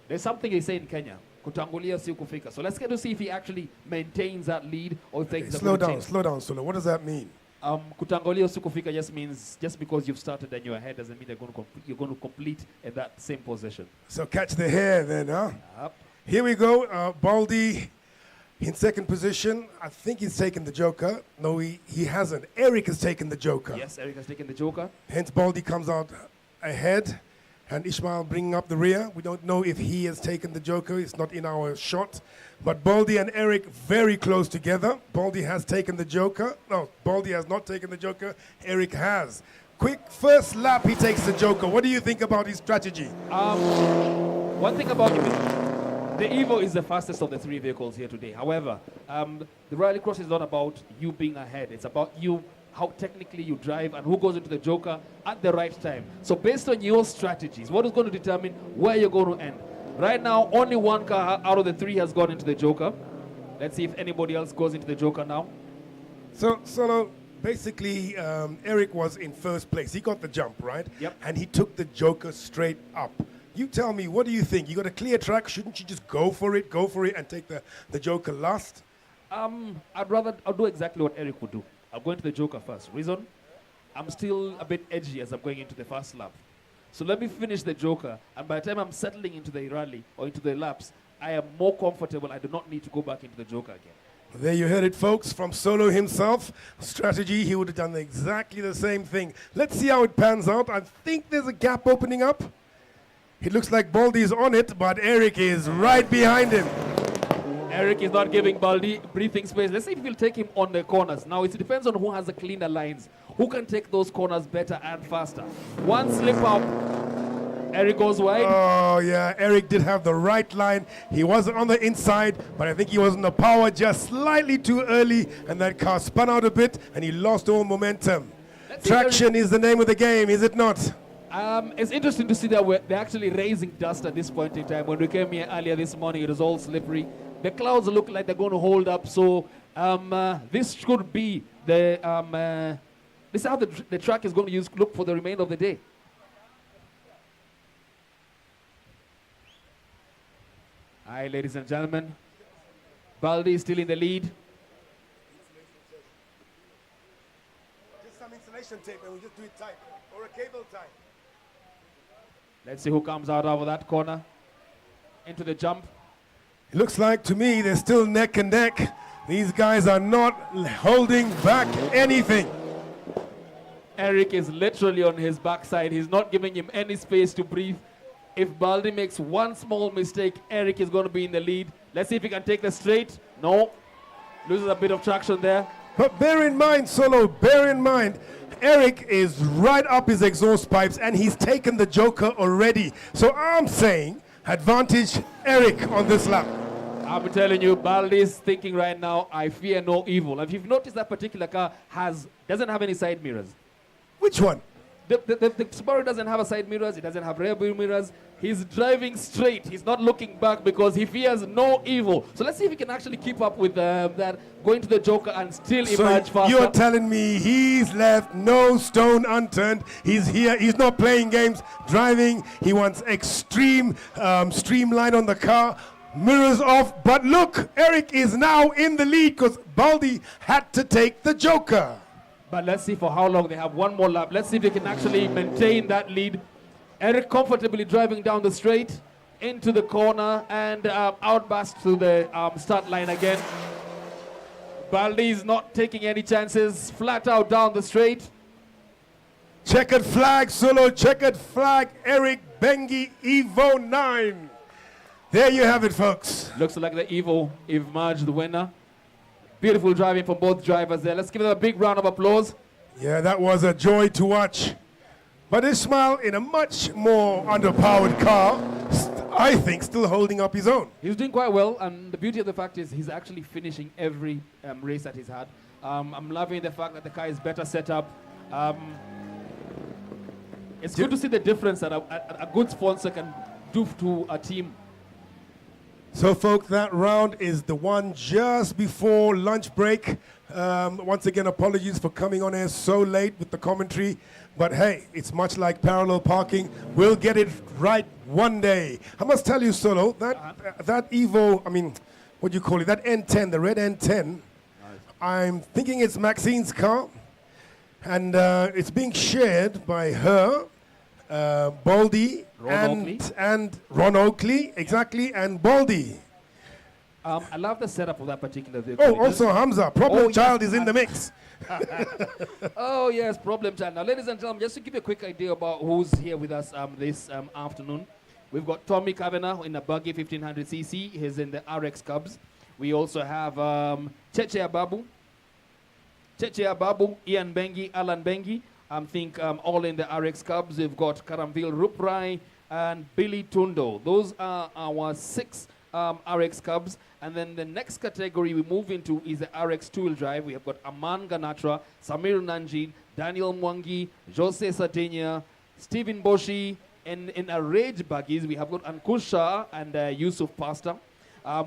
M: there's something they say in Kenya. Kutangulia si kufika. So let's get to see if he actually maintains that lead or if things
I: slow down, Solo. What does that mean?
M: Kutangulia si kufika just means just because you've started and you're ahead doesn't mean you're going to complete in that same position.
I: So catch the hair then, huh?
M: Yep.
I: Here we go. Baldi in second position. I think he's taken the Joker. No, he hasn't. Eric has taken the Joker.
M: Yes, Eric has taken the Joker.
I: Hence Baldi comes out ahead. And Ishmael bringing up the rear. We don't know if he has taken the Joker. It's not in our shot. But Baldi and Eric very close together. Baldi has taken the Joker. No, Baldi has not taken the Joker. Eric has. Quick first lap, he takes the Joker. What do you think about his strategy?
M: One thing about the Evo is the fastest of the three vehicles here today. However, the Rallycross is not about you being ahead. It's about you, how technically you drive and who goes into the Joker at the right time. So based on your strategies, what is going to determine where you're going to end? Right now, only one car out of the three has gone into the Joker. Let's see if anybody else goes into the Joker now.
I: So basically, Eric was in first place. He got the jump, right?
M: Yep.
I: And he took the Joker straight up. You tell me, what do you think? You got a clear track. Shouldn't you just go for it, and take the Joker last?
M: I'll do exactly what Eric would do. I'll go into the Joker first. Reason? I'm still a bit edgy as I'm going into the first lap. So let me finish the Joker, and by the time I'm settling into the rally or into the laps, I am more comfortable. I do not need to go back into the Joker again.
I: There you heard it, folks, from Solo himself. Strategy, he would have done exactly the same thing. Let's see how it pans out. I think there's a gap opening up. It looks like Baldi is on it, but Eric is right behind him.
M: Eric is not giving Baldi breathing space. Let's see if we'll take him on the corners. Now, it depends on who has the cleaner lines, who can take those corners better and faster. One slip up, Eric goes wide.
I: Oh, yeah, Eric did have the right line. He wasn't on the inside, but I think he was on the power just slightly too early, and that car spun out a bit, and he lost all momentum. Traction is the name of the game, is it not?
M: It's interesting to see that they're actually raising dust at this point in time. When we came here earlier this morning, it was all slippery. The clouds look like they're going to hold up, so this should be the this is how the track is going to look for the remainder of the day. Hi, ladies and gentlemen. Baldi is still in the lead.
I: Just some insulation tape, and we just do it tight, or a cable tie.
M: Let's see who comes out of that corner into the jump.
I: It looks like to me they're still neck and neck. These guys are not holding back anything.
M: Eric is literally on his backside. He's not giving him any space to breathe. If Baldi makes one small mistake, Eric is going to be in the lead. Let's see if he can take the straight. No. Loses a bit of traction there.
I: But bear in mind, Solo, bear in mind, Eric is right up his exhaust pipes and he's taken the Joker already. So I'm saying advantage Eric on this lap.
M: I'm telling you, Baldi is thinking right now, I fear no evil. If you've noticed, that particular car doesn't have any side mirrors.
I: Which one?
M: The Subaru doesn't have a side mirrors, it doesn't have rear view mirrors. He's driving straight. He's not looking back because he fears no evil. So let's see if he can actually keep up with that, going to the Joker and still emerge faster.
I: You're telling me he's left no stone unturned. He's here. He's not playing games, driving. He wants extreme streamline on the car. Mirrors off. But look, Eric is now in the lead because Baldi had to take the Joker.
M: But let's see for how long. They have one more lap. Let's see if they can actually maintain that lead. Eric comfortably driving down the straight into the corner and outburst to the start line again. Baldi is not taking any chances, flat out down the straight.
I: Checkered flag, Solo, checkered flag, Eric Bengi, Evo 9. There you have it, folks.
M: Looks like the Evo emerged the winner. Beautiful driving from both drivers there. Let's give them a big round of applause.
I: Yeah, that was a joy to watch. But Ismail, in a much more underpowered car, I think still holding up his own.
M: He's doing quite well, and the beauty of the fact is he's actually finishing every race that he's had. I'm loving the fact that the car is better set up. It's good to see the difference that a good sponsor can do to a team.
I: So, folks, that round is the one just before lunch break. Once again, apologies for coming on air so late with the commentary. But hey, it's much like parallel parking. We'll get it right one day. I must tell you, Solo, that Evo, I mean, what do you call it? That N10, the red N10, nice. I'm thinking it's Maxine's car. And it's being shared by her, Baldi, and Ron Oakley, exactly, and Baldi.
M: I love the setup of that particular vehicle.
I: Oh, also Hamza, problem child is in the mix.
M: Oh yes, problem child. Now, ladies and gentlemen, just to give you a quick idea about who's here with us this afternoon, we've got Tommy Kavanagh in a buggy 1500cc. He's in the RX Cubs. We also have Cheche Ababu, Ian Bengi, Alan Bengi. I think all in the RX Cubs. We've got Karamvil Ruprai and Billy Tundo. Those are our 6 RX Cubs. And then the next category we move into is the RX two-wheel drive. We have got Aman Ganatra, Samir Nanjin, Daniel Mwangi, Jose Satenia, Stephen Boshi. In a rage buggies, we have got Ankush Shah and Yusuf Pasta.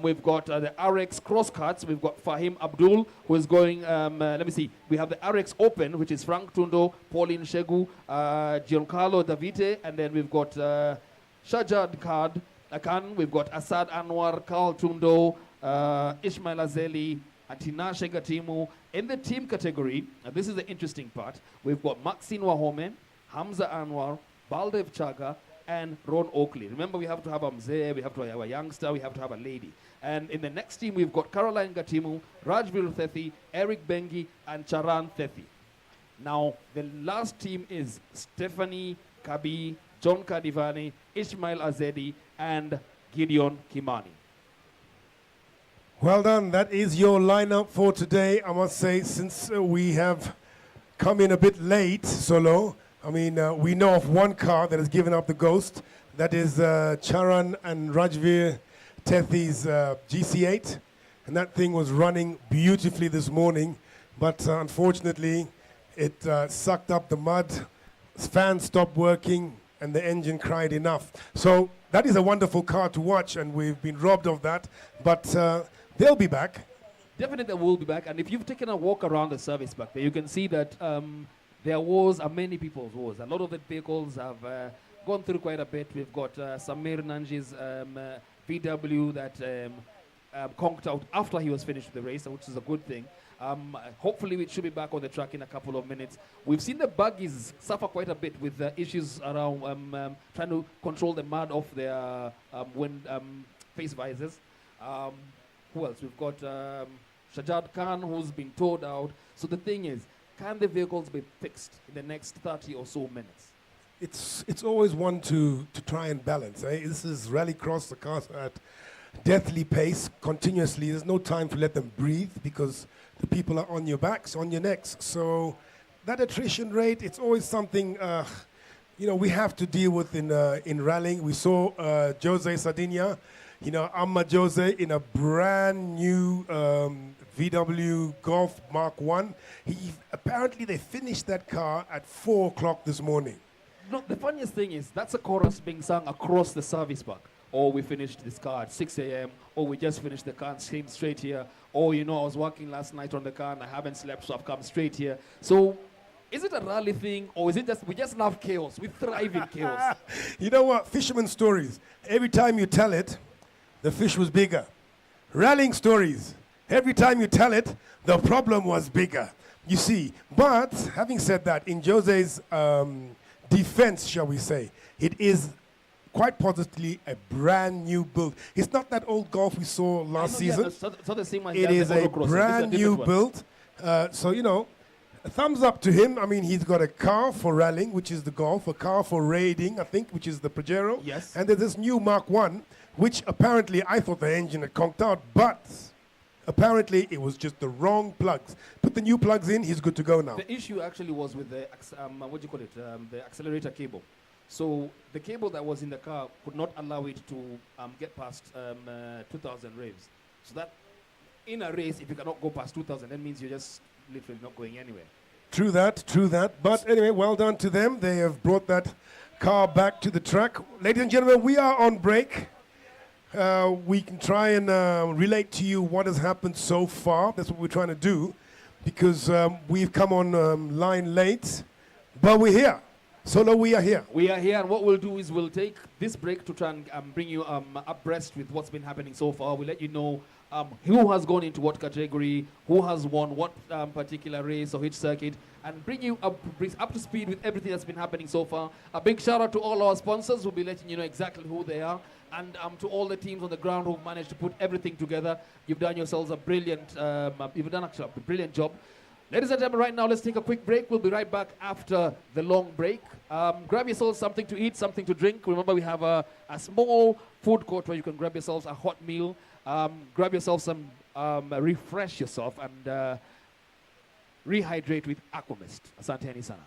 M: We've got the RX Crosscuts. We've got Fahim Abdul, who is going, let me see. We have the RX Open, which is Frank Tundo, Pauline Shegu, Giancarlo Davite, and then we've got Shajad Khan. We've got Asad Anwar, Carl Tundo, Ismail Azeli, and Tinashe Gatimu. In the team category, and this is the interesting part, we've got Maxine Wahome, Hamza Anwar, Baldev Chaga, and Ron Oakley. Remember, we have to have a mzee, we have to have a youngster, we have to have a lady. And in the next team, we've got Caroline Gatimu, Rajvir Thethi, Eric Bengi, and Charan Thethi. Now, the last team is Stephanie Kabi, John Kadivani, Ismail Azedi, and Gideon Kimani.
I: Well done. That is your lineup for today. I must say, since we have come in a bit late, Solo, I mean, we know of one car that has given up the ghost. That is Charan and Rajvir Tethi's GC8. And that thing was running beautifully this morning. But unfortunately, it sucked up the mud. Fans stopped working and the engine cried enough. So that is a wonderful car to watch, and we've been robbed of that. But they'll be back.
M: Definitely they will be back. And if you've taken a walk around the service back there, you can see that there was many people's wars. A lot of the vehicles have gone through quite a bit. We've got Samir Nanji's VW that conked out after he was finished with the race, which is a good thing. Hopefully we should be back on the track in a couple of minutes. We've seen the buggies suffer quite a bit with issues around trying to control the mud off their face visors. Who else? We've got Shajad Khan, who's been towed out. So the thing is, can the vehicles be fixed in the next 30 or so minutes?
I: It's always one to try and balance. This is rallycross, the cars at deathly pace continuously. There's no time to let them breathe because the people are on your backs, on your necks. So that attrition rate, it's always something we have to deal with in rallying. We saw Jose Sardinia, Amma Jose in a brand new VW Golf Mark 1. Apparently they finished that car at 4 o'clock this morning.
M: No, the funniest thing is that's a chorus being sung across the service park. Or we finished this car at 6 a.m. Or we just finished the car and came straight here. Or, I was working last night on the car and I haven't slept, so I've come straight here. So, is it a rally thing, or is it we just love chaos? We thrive in chaos.
I: You know what? Fisherman stories. Every time you tell it, the fish was bigger. Rallying stories. Every time you tell it, the problem was bigger. You see. But, having said that, in Jose's defense, shall we say, it is quite positively a brand new build. It's not that old Golf we saw last season.
M: The same one
I: It is a brand new build. So, a thumbs up to him. I mean, he's got a car for rallying, which is the Golf, a car for raiding, I think, which is the Pajero.
M: Yes.
I: And there's this new Mark 1, which apparently I thought the engine had conked out, but apparently it was just the wrong plugs. Put the new plugs in, he's good to go now.
M: The issue actually was with the, the accelerator cable. So the cable that was in the car could not allow it to get past 2,000 revs. So that in a race, if you cannot go past 2,000, that means you're just literally not going anywhere.
I: True that, true that. But anyway, well done to them. They have brought that car back to the track. Ladies and gentlemen, we are on break. We can try and relate to you what has happened so far. That's what we're trying to do, because we've come on line late, but we're here. Solo, we are here.
M: We are here, and what we'll do is we'll take this break to try and bring you abreast with what's been happening so far. We'll let you know who has gone into what category, who has won what particular race or which circuit, and bring you up to speed with everything that's been happening so far. A big shout out to all our sponsors. We'll be letting you know exactly who they are, and to all the teams on the ground who've managed to put everything together. You've done yourselves a brilliant, a brilliant job. Ladies and gentlemen, right now, let's take a quick break. We'll be right back after the long break. Grab yourselves something to eat, something to drink. Remember, we have a small food court where you can grab yourselves a hot meal, grab yourself some, refresh yourself, and rehydrate with Aquamist. Asante sana.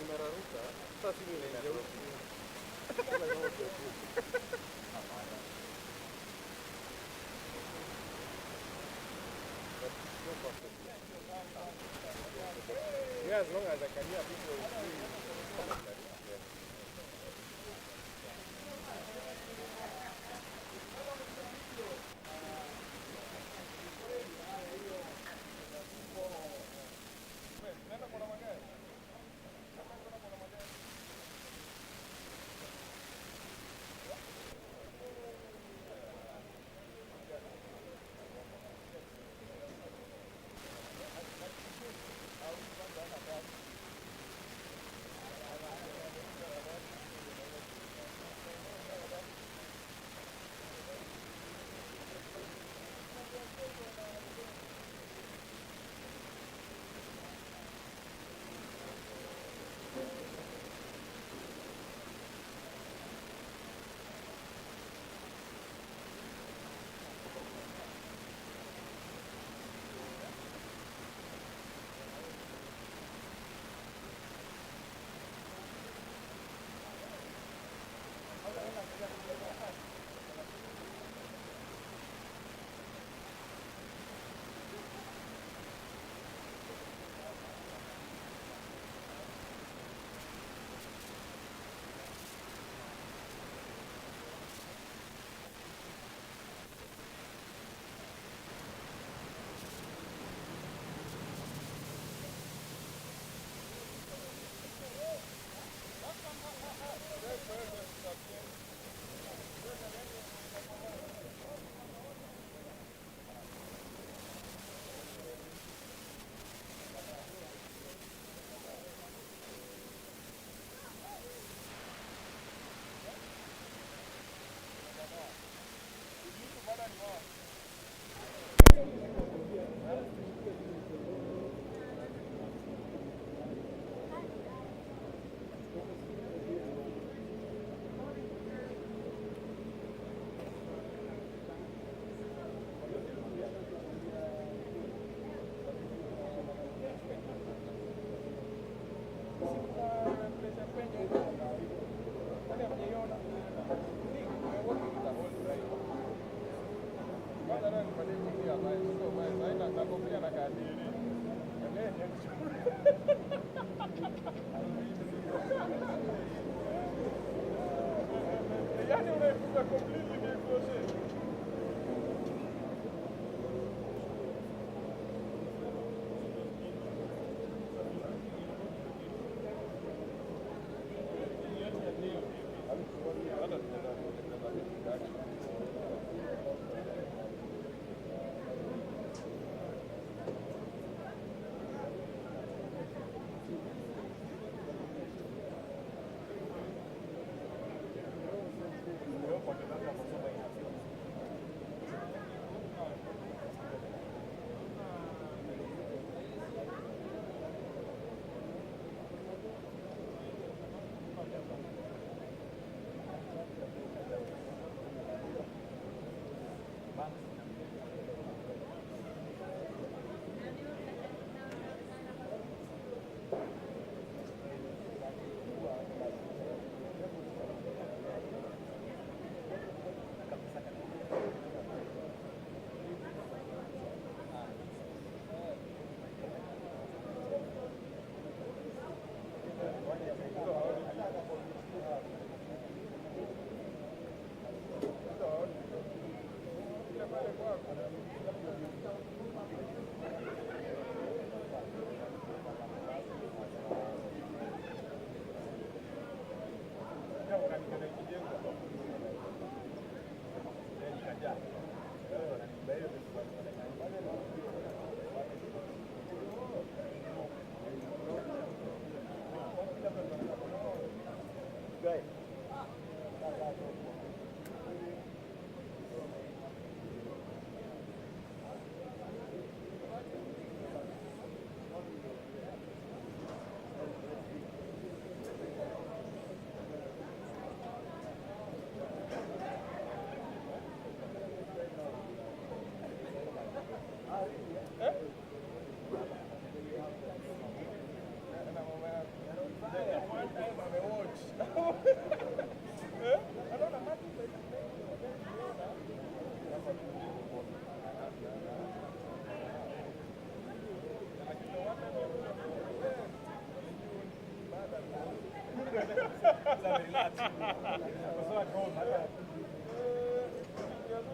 E: imeraruka. Sasa mimi nimeraruka. Yeah, as long as I can hear people doing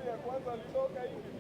A: Ya kwanza alitoka hivi.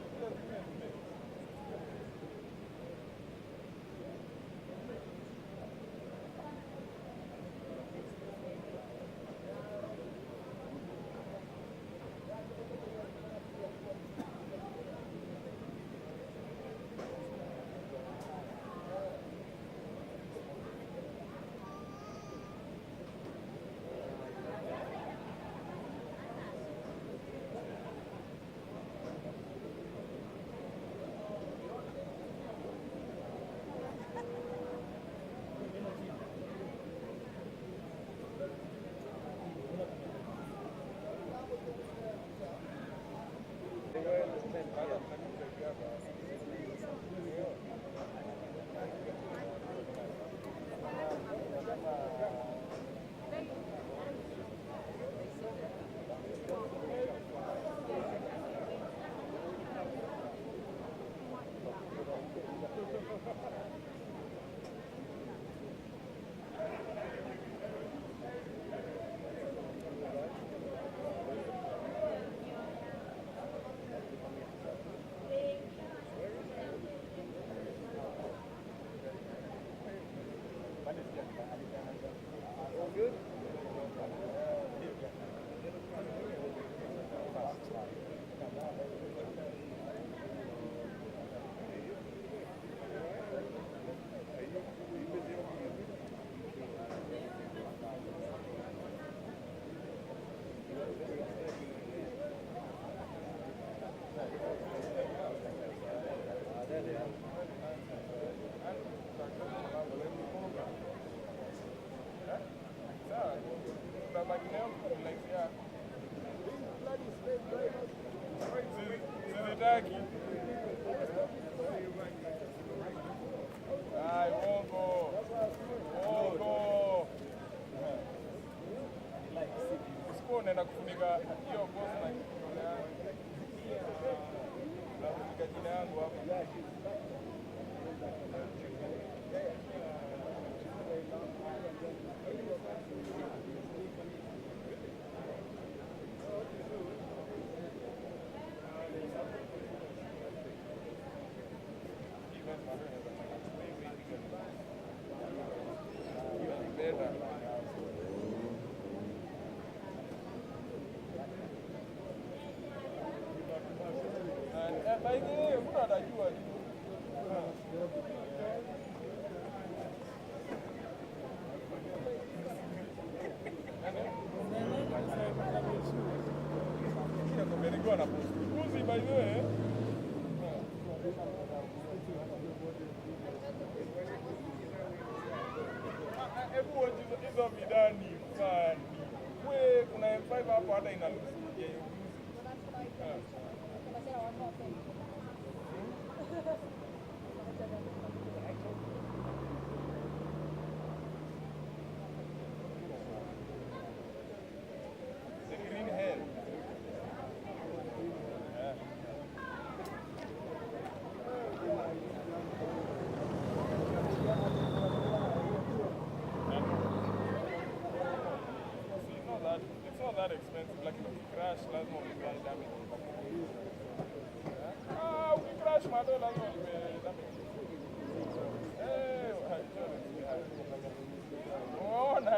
A: Unaenda kufunika hiyo gozi na kitolea na kufunika jina yangu hapa. Hizo vidani fani. We kuna M5 hapo hata inalusia hiyo. The green hair. It's not that expensive, like if you crash, lazima ulipia damage. Ukicrash mato lazima ulipia damage. Unaona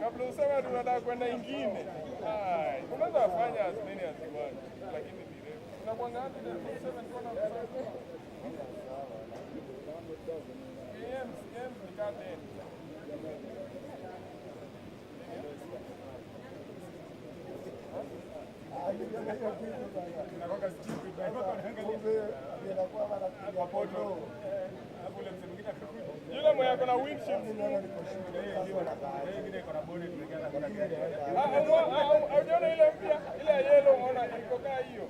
A: kabla usema tunataka kwenda ingine. Unaweza fanya as many as you want, lakini unakuanga hadi na 7 kona PM nikate. Yule mwenye kuna windshield unaona ile mpya ile ya yellow, unaona iko kama hiyo.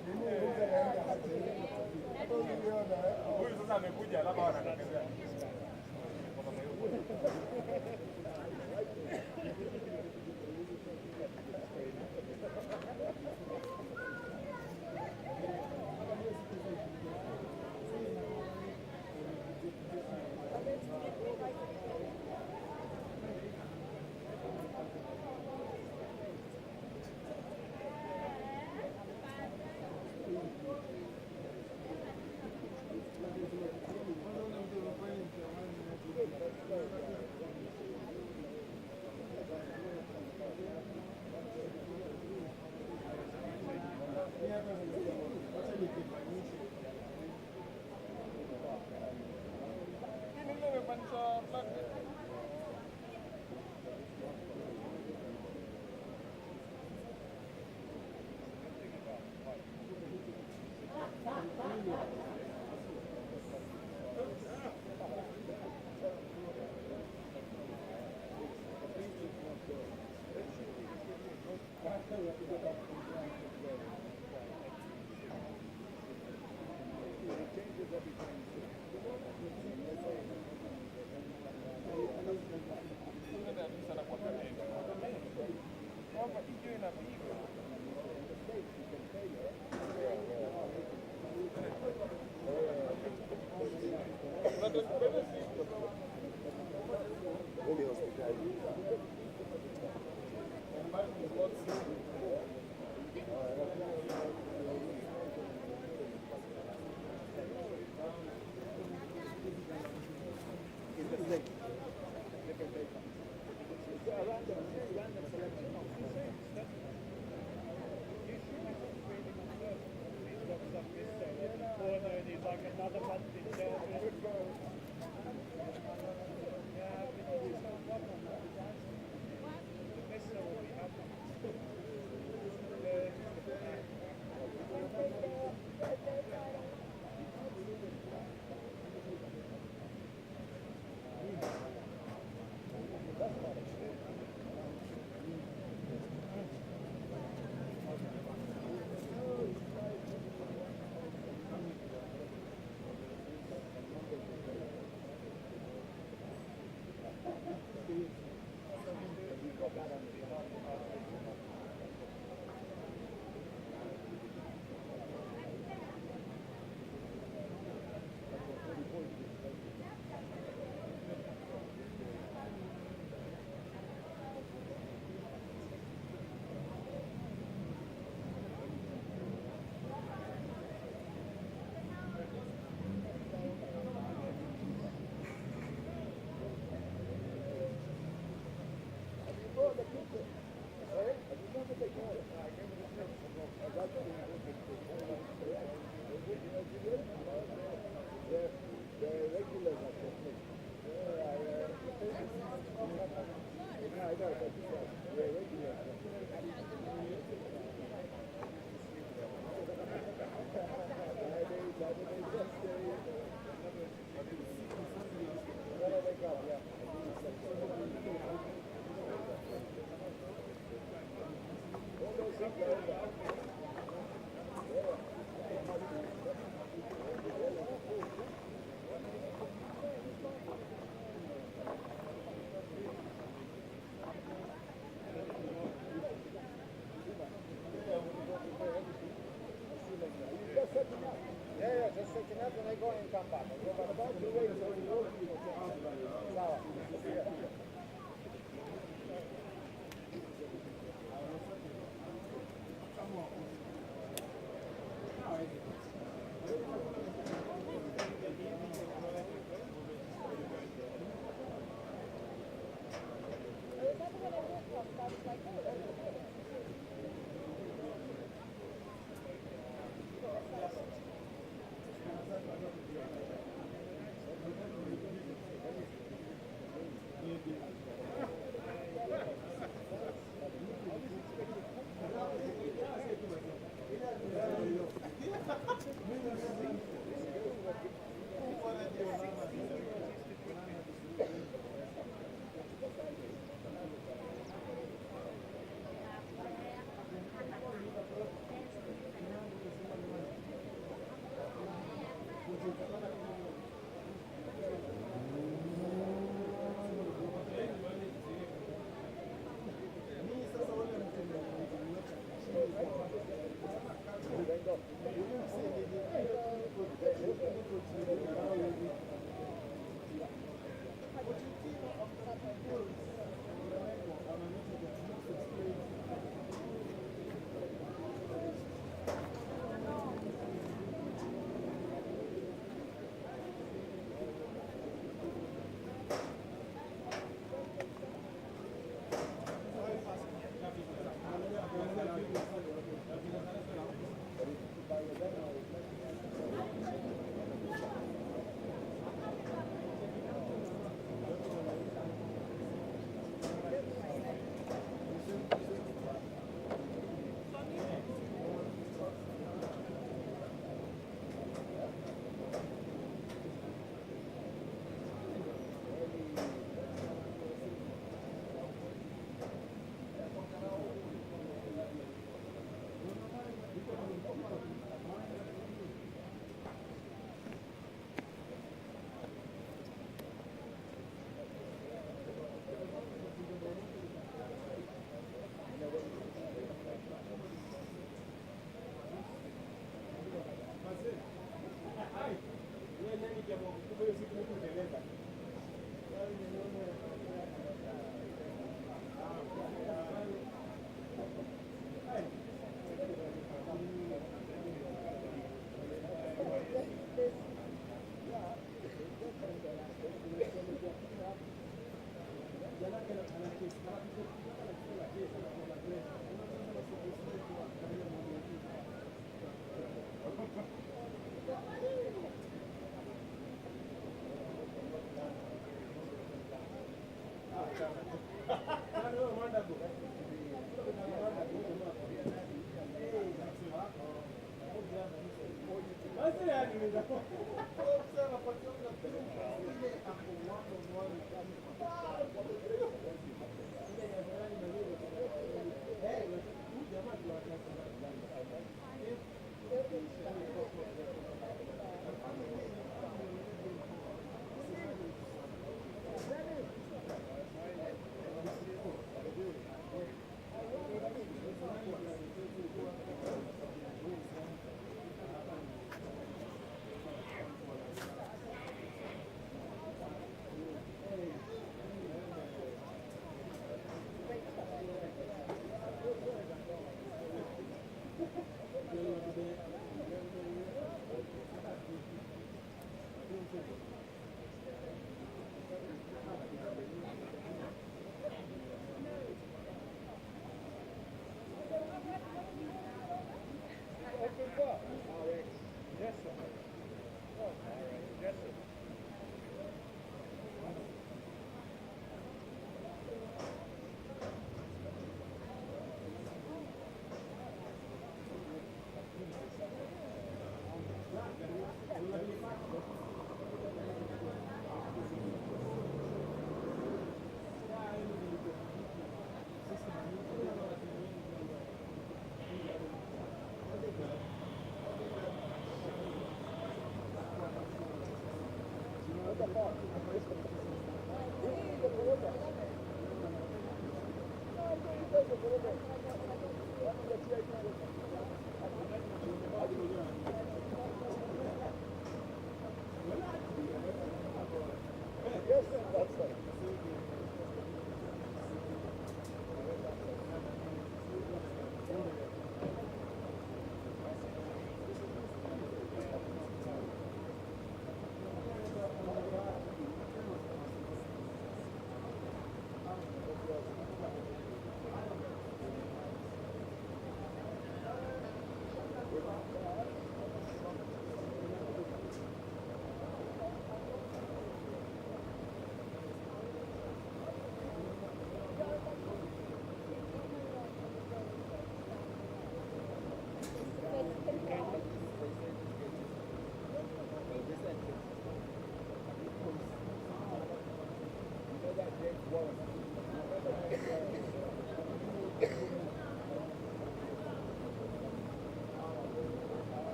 A: Huyu sasa amekuja labda wanatembea.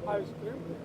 L: Ice cream.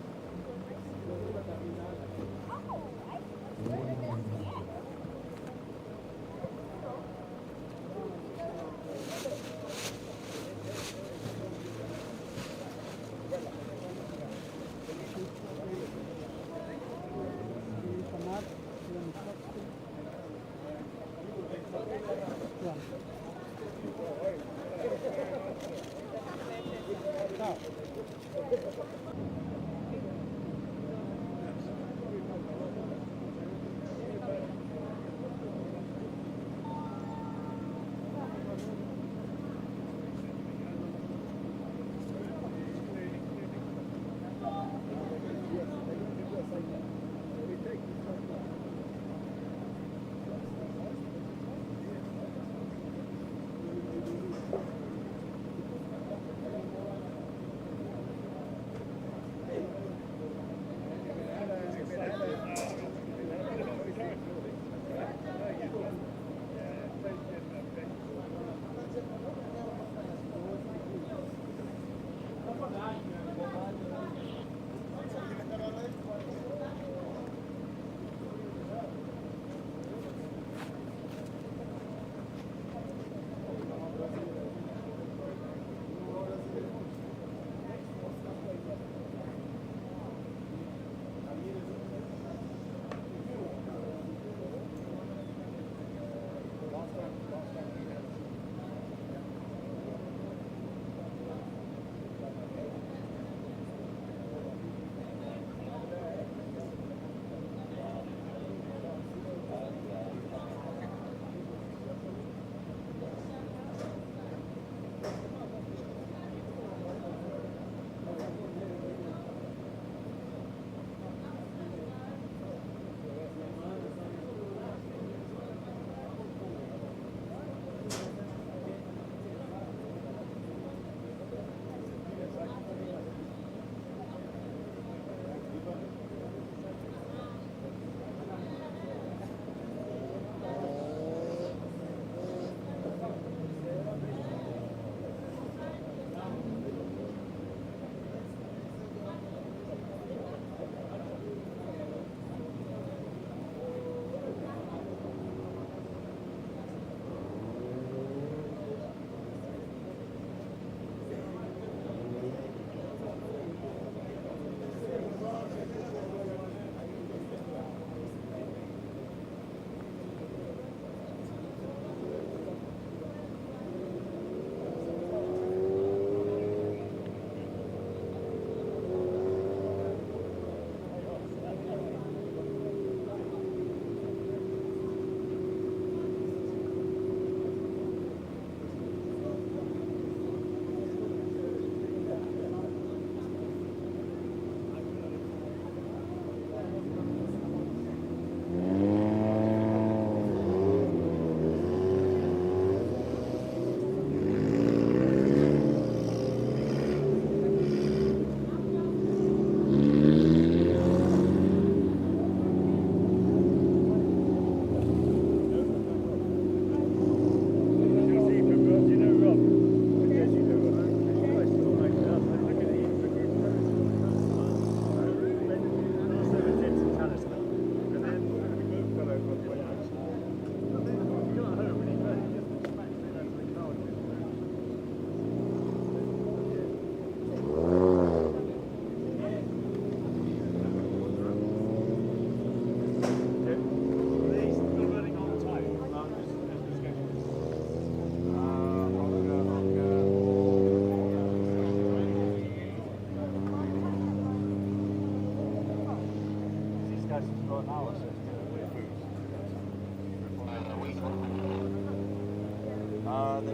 K: On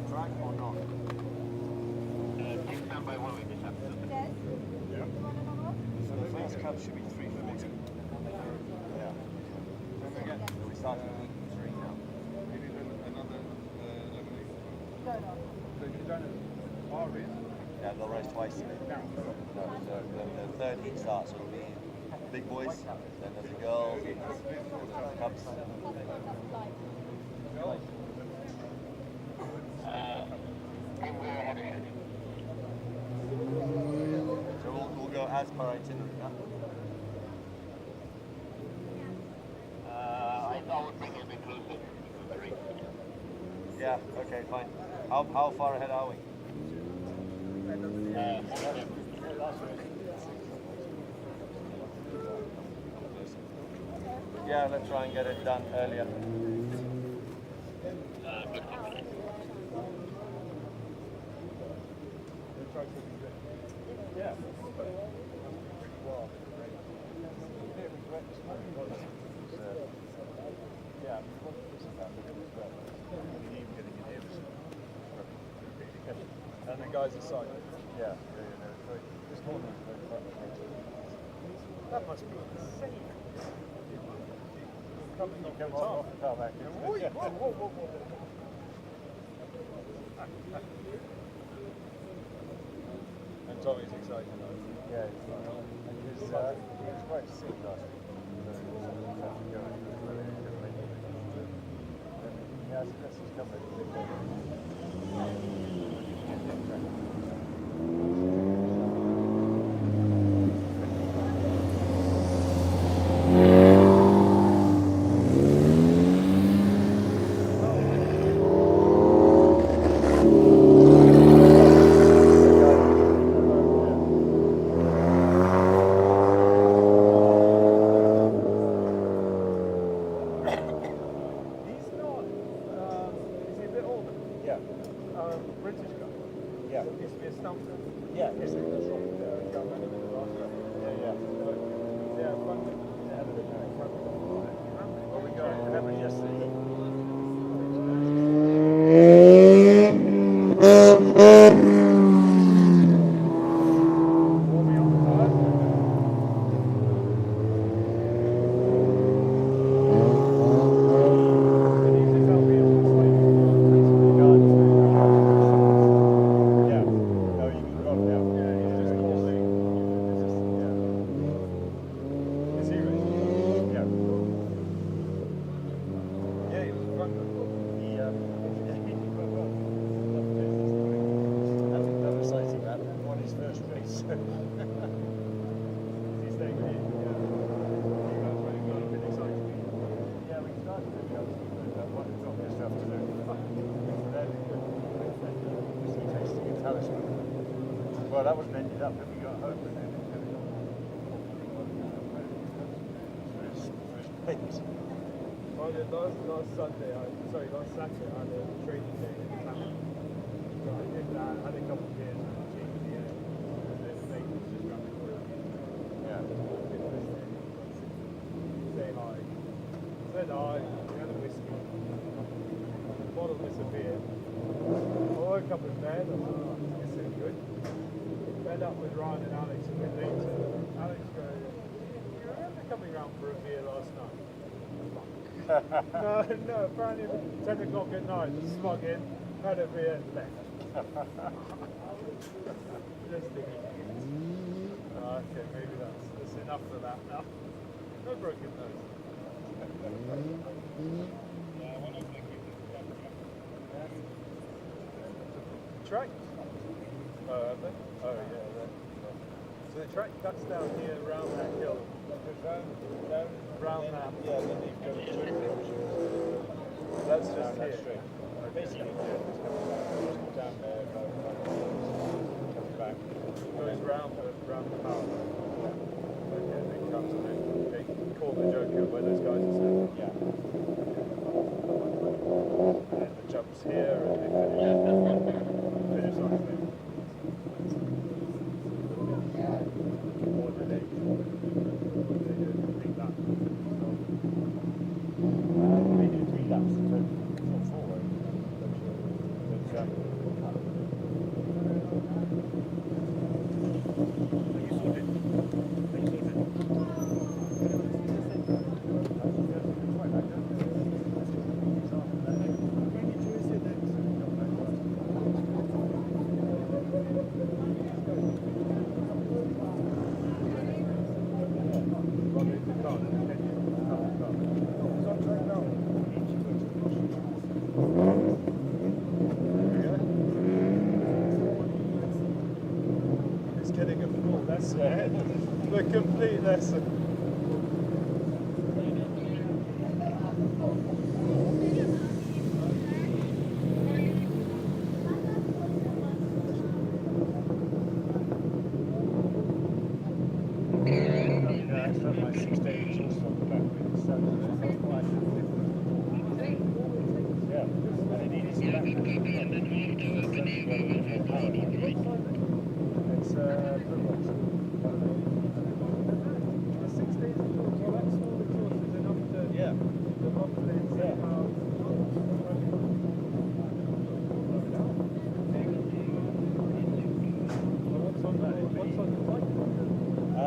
K: track or not? Please stand by while we get up. Yeah. So the first cup should be 340. Yeah. Again, we start at 3 now.
A: We need another elimination.
L: So if you don't have race,
K: Yeah, they'll race twice today. No, so then the third heat starts. It'll be big boys, then there's the girls, and there's the cubs. So we'll go as per itinerary. I would bring him inclusive. Yeah, okay, fine. How far ahead are we? Yeah, let's try and get it done earlier. Yeah.
A: And the guys aside.
K: Yeah.
A: This corner is very fun. That must be insane. Coming off the top. Whoa. And Tommy's excited.
K: Yeah, he was quite sick last week. Yeah, this is coming. Well, that wasn't ended up, but we got home and then
A: last Saturday, I had a training day in Tamil. So I did that, had a couple of beers and a cheeky and then they just ran the corner.
K: Yeah.
A: Say hi. Said hi, we had a whiskey, bottle of beer. I woke up in bed, I thought, oh, this is good. Fed up with Ryan and Alex a bit later. Alex goes, you remember coming round for a beer last night? No, apparently at 10 o'clock at night, just smug in, had a beer and left. Just thinking, okay, maybe that's enough for that now. No broken nose. Track? Oh, have they? Oh, yeah. So the track cuts down here around that hill. Round that. Yeah, then you go to that's just here. Straight. Basically, just down there, comes back. Goes round the power. Okay, and then comes and then they call the Joker where those guys are standing. Yeah. And then the jumps here and they finish on there. Or do they do 3 laps? They do 3 laps. That's the complete lesson.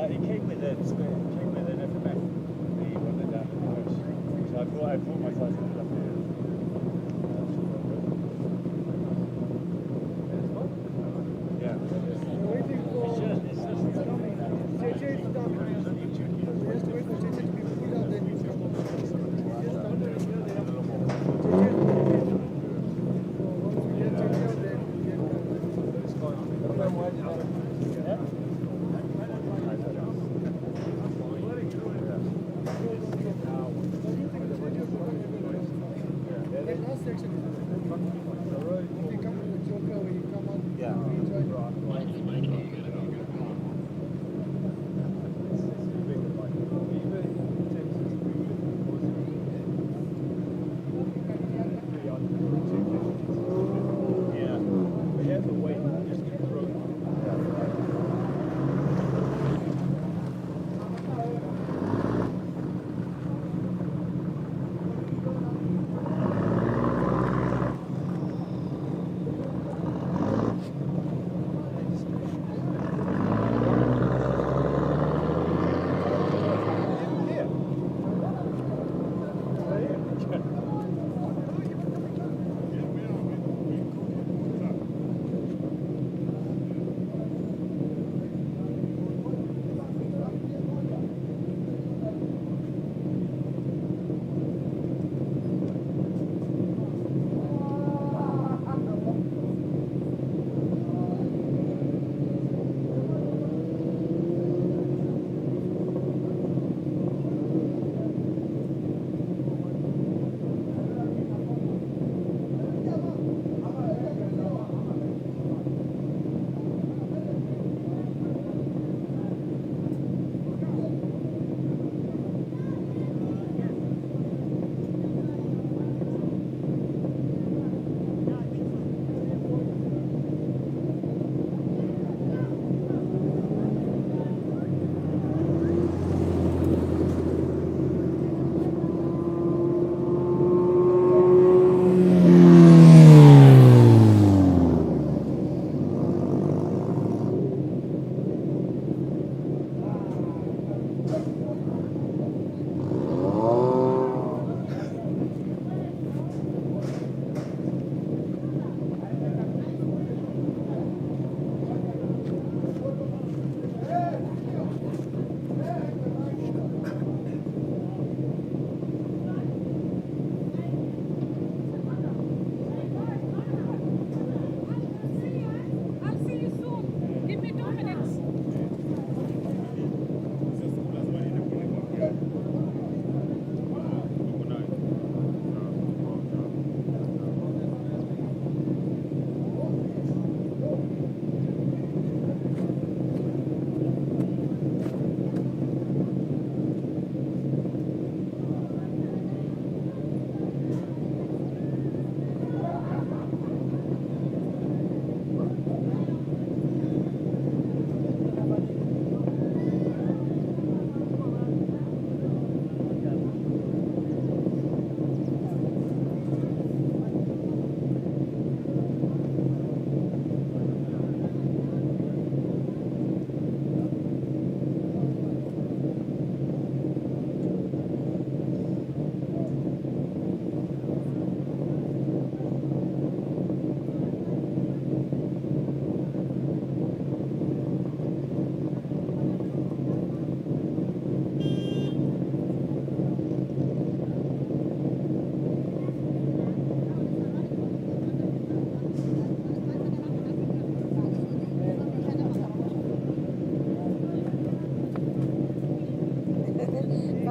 A: It came with an FMF, the one that down in the coast. So I brought my cycle up here. Yeah. It's just
L: JJ's done. We have to wait for JJ to be fully out, then he's come over. JJ's done. Once we get JJ out, then we get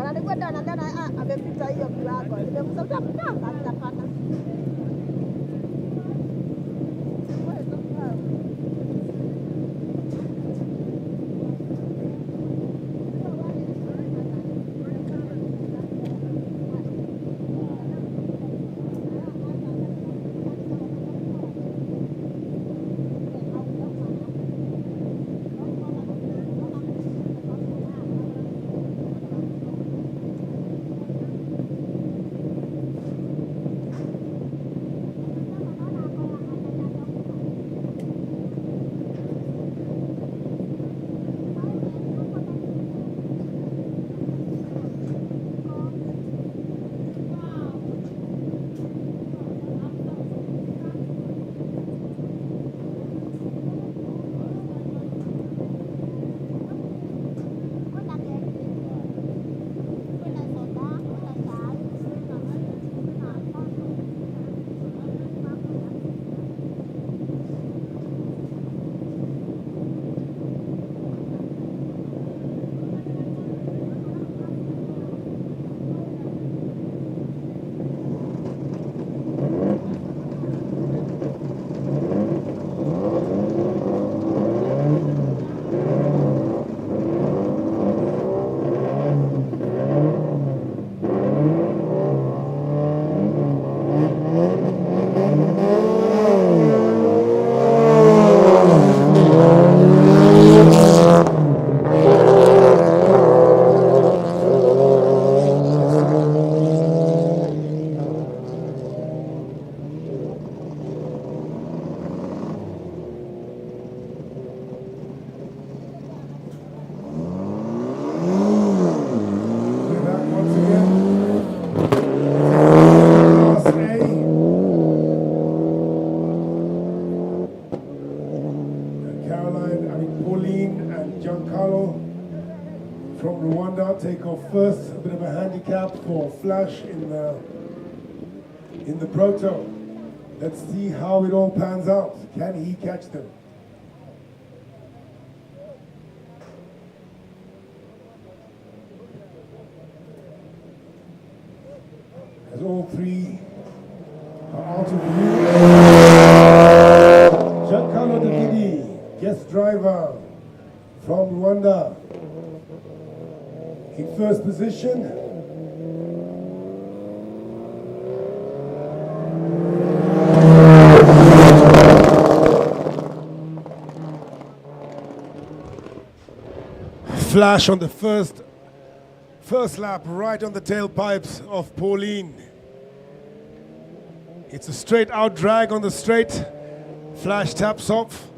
F: Ananikwenda anadhani amepita hiyo mlango. Nimemsaudia mtanga akapata.
I: From Rwanda take off first. A bit of a handicap for Flash in the proto. Let's see how it all pans out. Can he catch them? As all three are out of view. Giancarlo Davidi, guest driver from Rwanda, in first position. Flash on the first lap, right on the tailpipes of Pauline. It's a straight out drag on the straight. Flash taps off.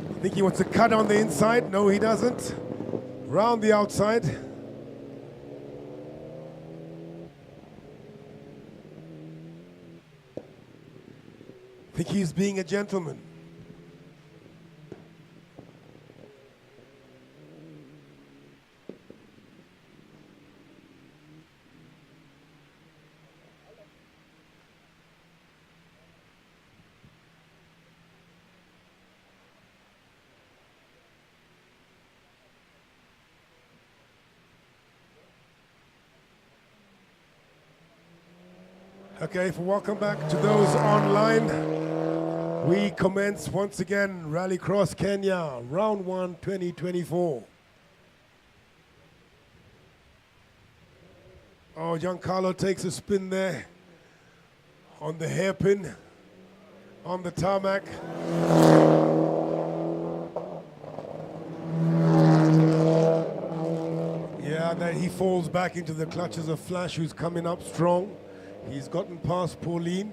I: I think he wants to cut on the inside. No, he doesn't. Round the outside. I think he's being a gentleman. Okay, welcome back to those online. We commence once again Rallycross Kenya, round 1, 2024. Oh, Giancarlo takes a spin there on the hairpin, on the tarmac. Yeah, then he falls back into the clutches of Flash, who's coming up strong. He's gotten past Pauline.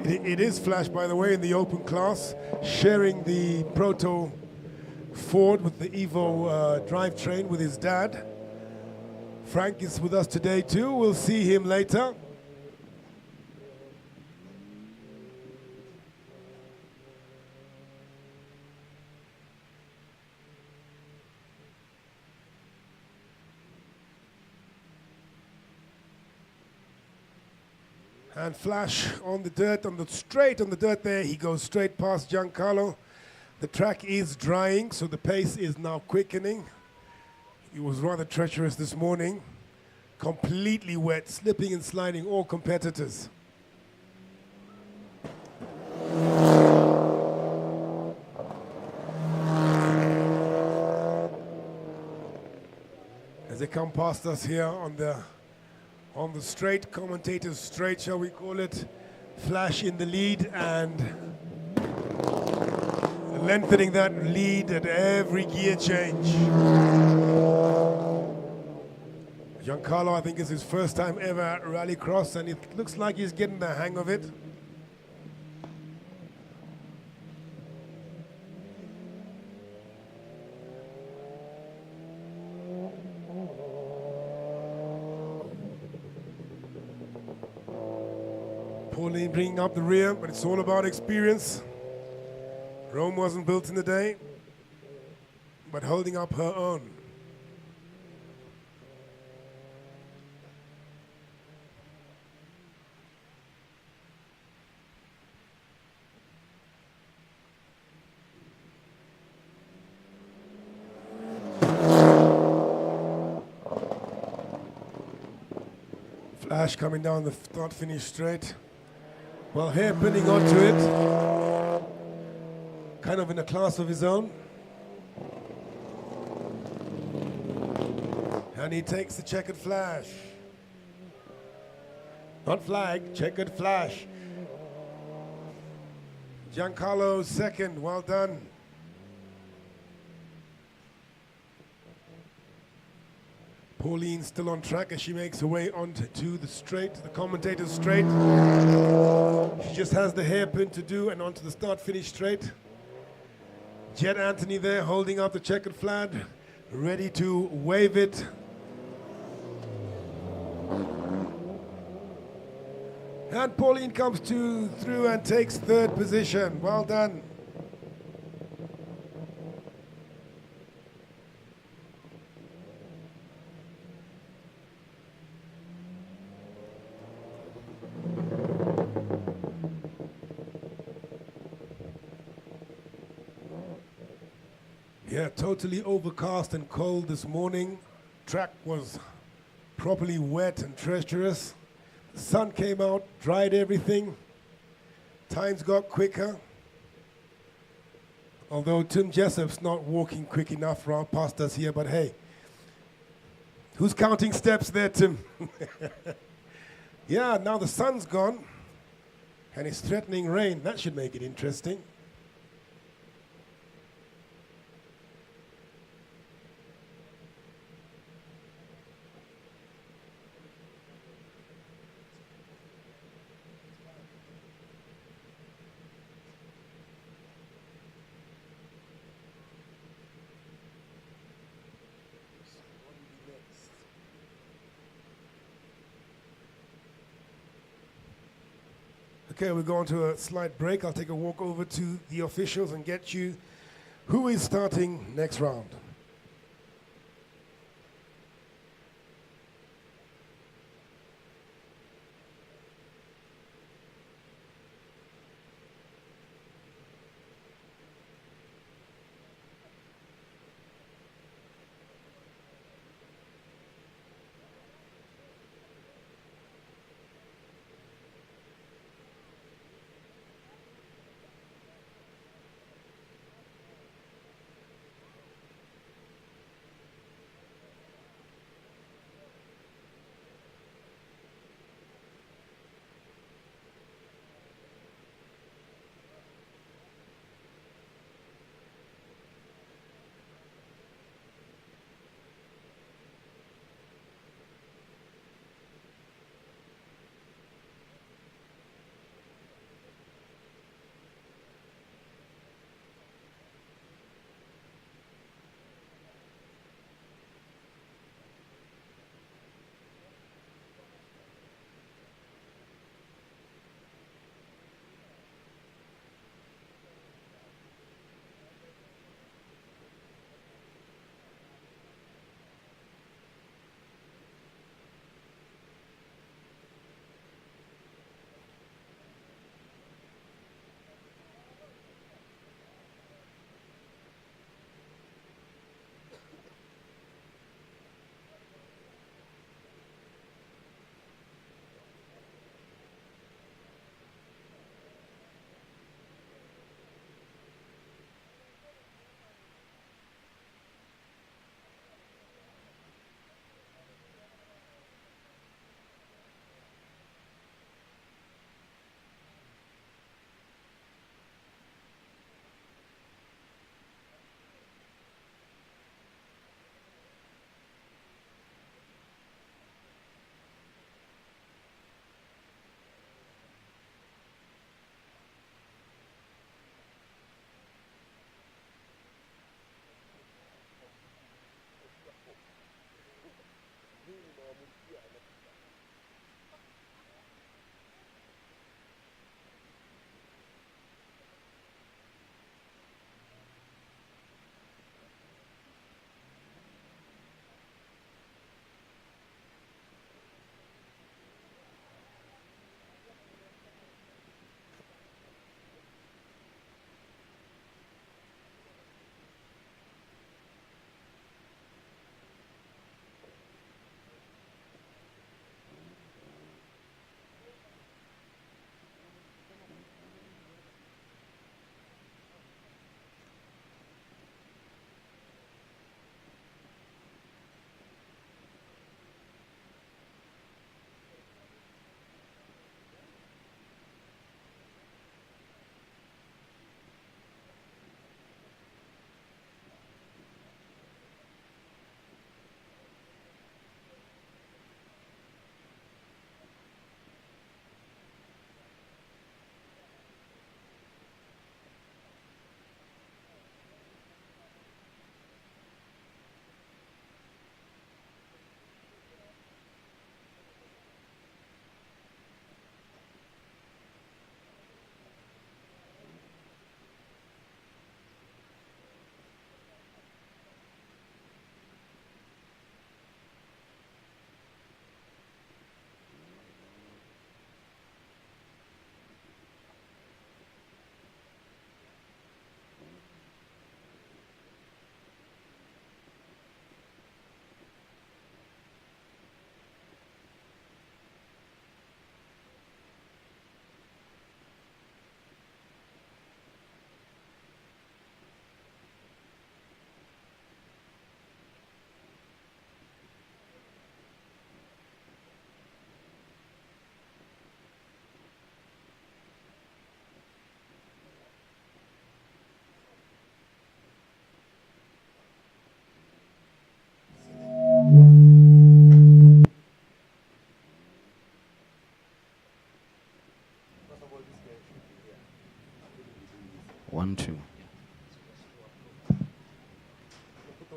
I: It is Flash, by the way, in the open class, sharing the Proto Ford with the Evo drivetrain with his dad. Frank is with us today too. We'll see him later. And Flash on the dirt, on the straight on the dirt there. He goes straight past Giancarlo. The track is drying, so the pace is now quickening. It was rather treacherous this morning. Completely wet, slipping and sliding all competitors. As they come past us here on the straight, commentators straight, shall we call it, Flash in the lead and lengthening that lead at every gear change. Giancarlo, I think, is his first time ever at Rallycross, and it looks like he's getting the hang of it. Pauline bringing up the rear, but it's all about experience. Rome wasn't built in a day, but holding up her own. Flash coming down the start-finish straight. Well, hairpinning onto it. Kind of in a class of his own. And he takes the checkered flash. Not flag, checkered flash. Giancarlo second, well done. Pauline still on track as she makes her way onto the straight, the commentator's straight. She just has the hairpin to do and onto the start-finish straight. Jet Anthony there holding up the checkered flag, ready to wave it. And Pauline comes through and takes third position. Well done. Yeah, totally overcast and cold this morning. Track was properly wet and treacherous. The sun came out, dried everything. Times got quicker. Although Tim Jessup's not walking quick enough right past us here, but hey, who's counting steps there, Tim? Yeah, now the sun's gone and it's threatening rain. That should make it interesting. Okay, we're going to a slight break. I'll take a walk over to the officials and get you who is starting next round.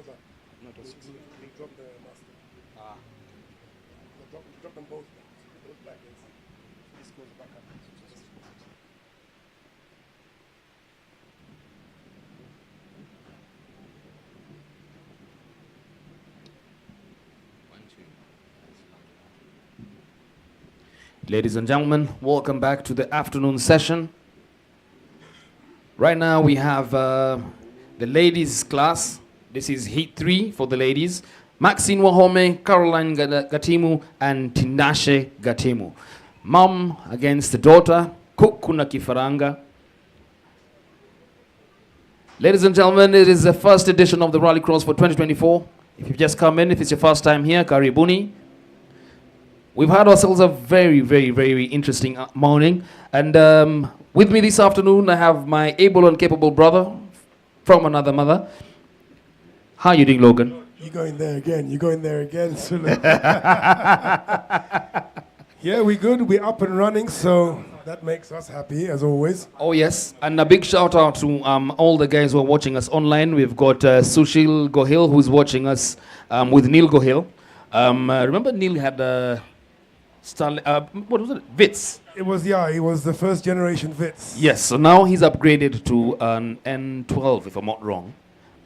I: back.
M: No, it was 6.
I: They dropped the master.
M: Ah.
I: Drop them both back. Both back, yes. This goes back up.
M: Ladies and gentlemen, welcome back to the afternoon session. Right now we have the ladies class. This is Heat 3 for the ladies. Maxine Wahome, Caroline Gatimu, and Tinashe Gatimu. Mom against the daughter, Kukuna Kifaranga. Ladies and gentlemen, it is the first edition of the Rallycross for 2024. If you've just come in, if it's your first time here, Karibuni. We've had ourselves a very, very, very interesting morning. And with me this afternoon, I have my able and capable brother from another mother. How are you doing, Logan?
I: You're going there again. You're going there again, Sulu. Yeah, we're good. We're up and running, so that makes us happy, as always.
M: Oh, yes. And a big shout out to all the guys who are watching us online. We've got Sushil Gohil, who's watching us with Neil Gohil. Remember Neil had what was it? Vitz.
I: It was the first generation Vitz.
M: Yes, so now he's upgraded to an N12, if I'm not wrong.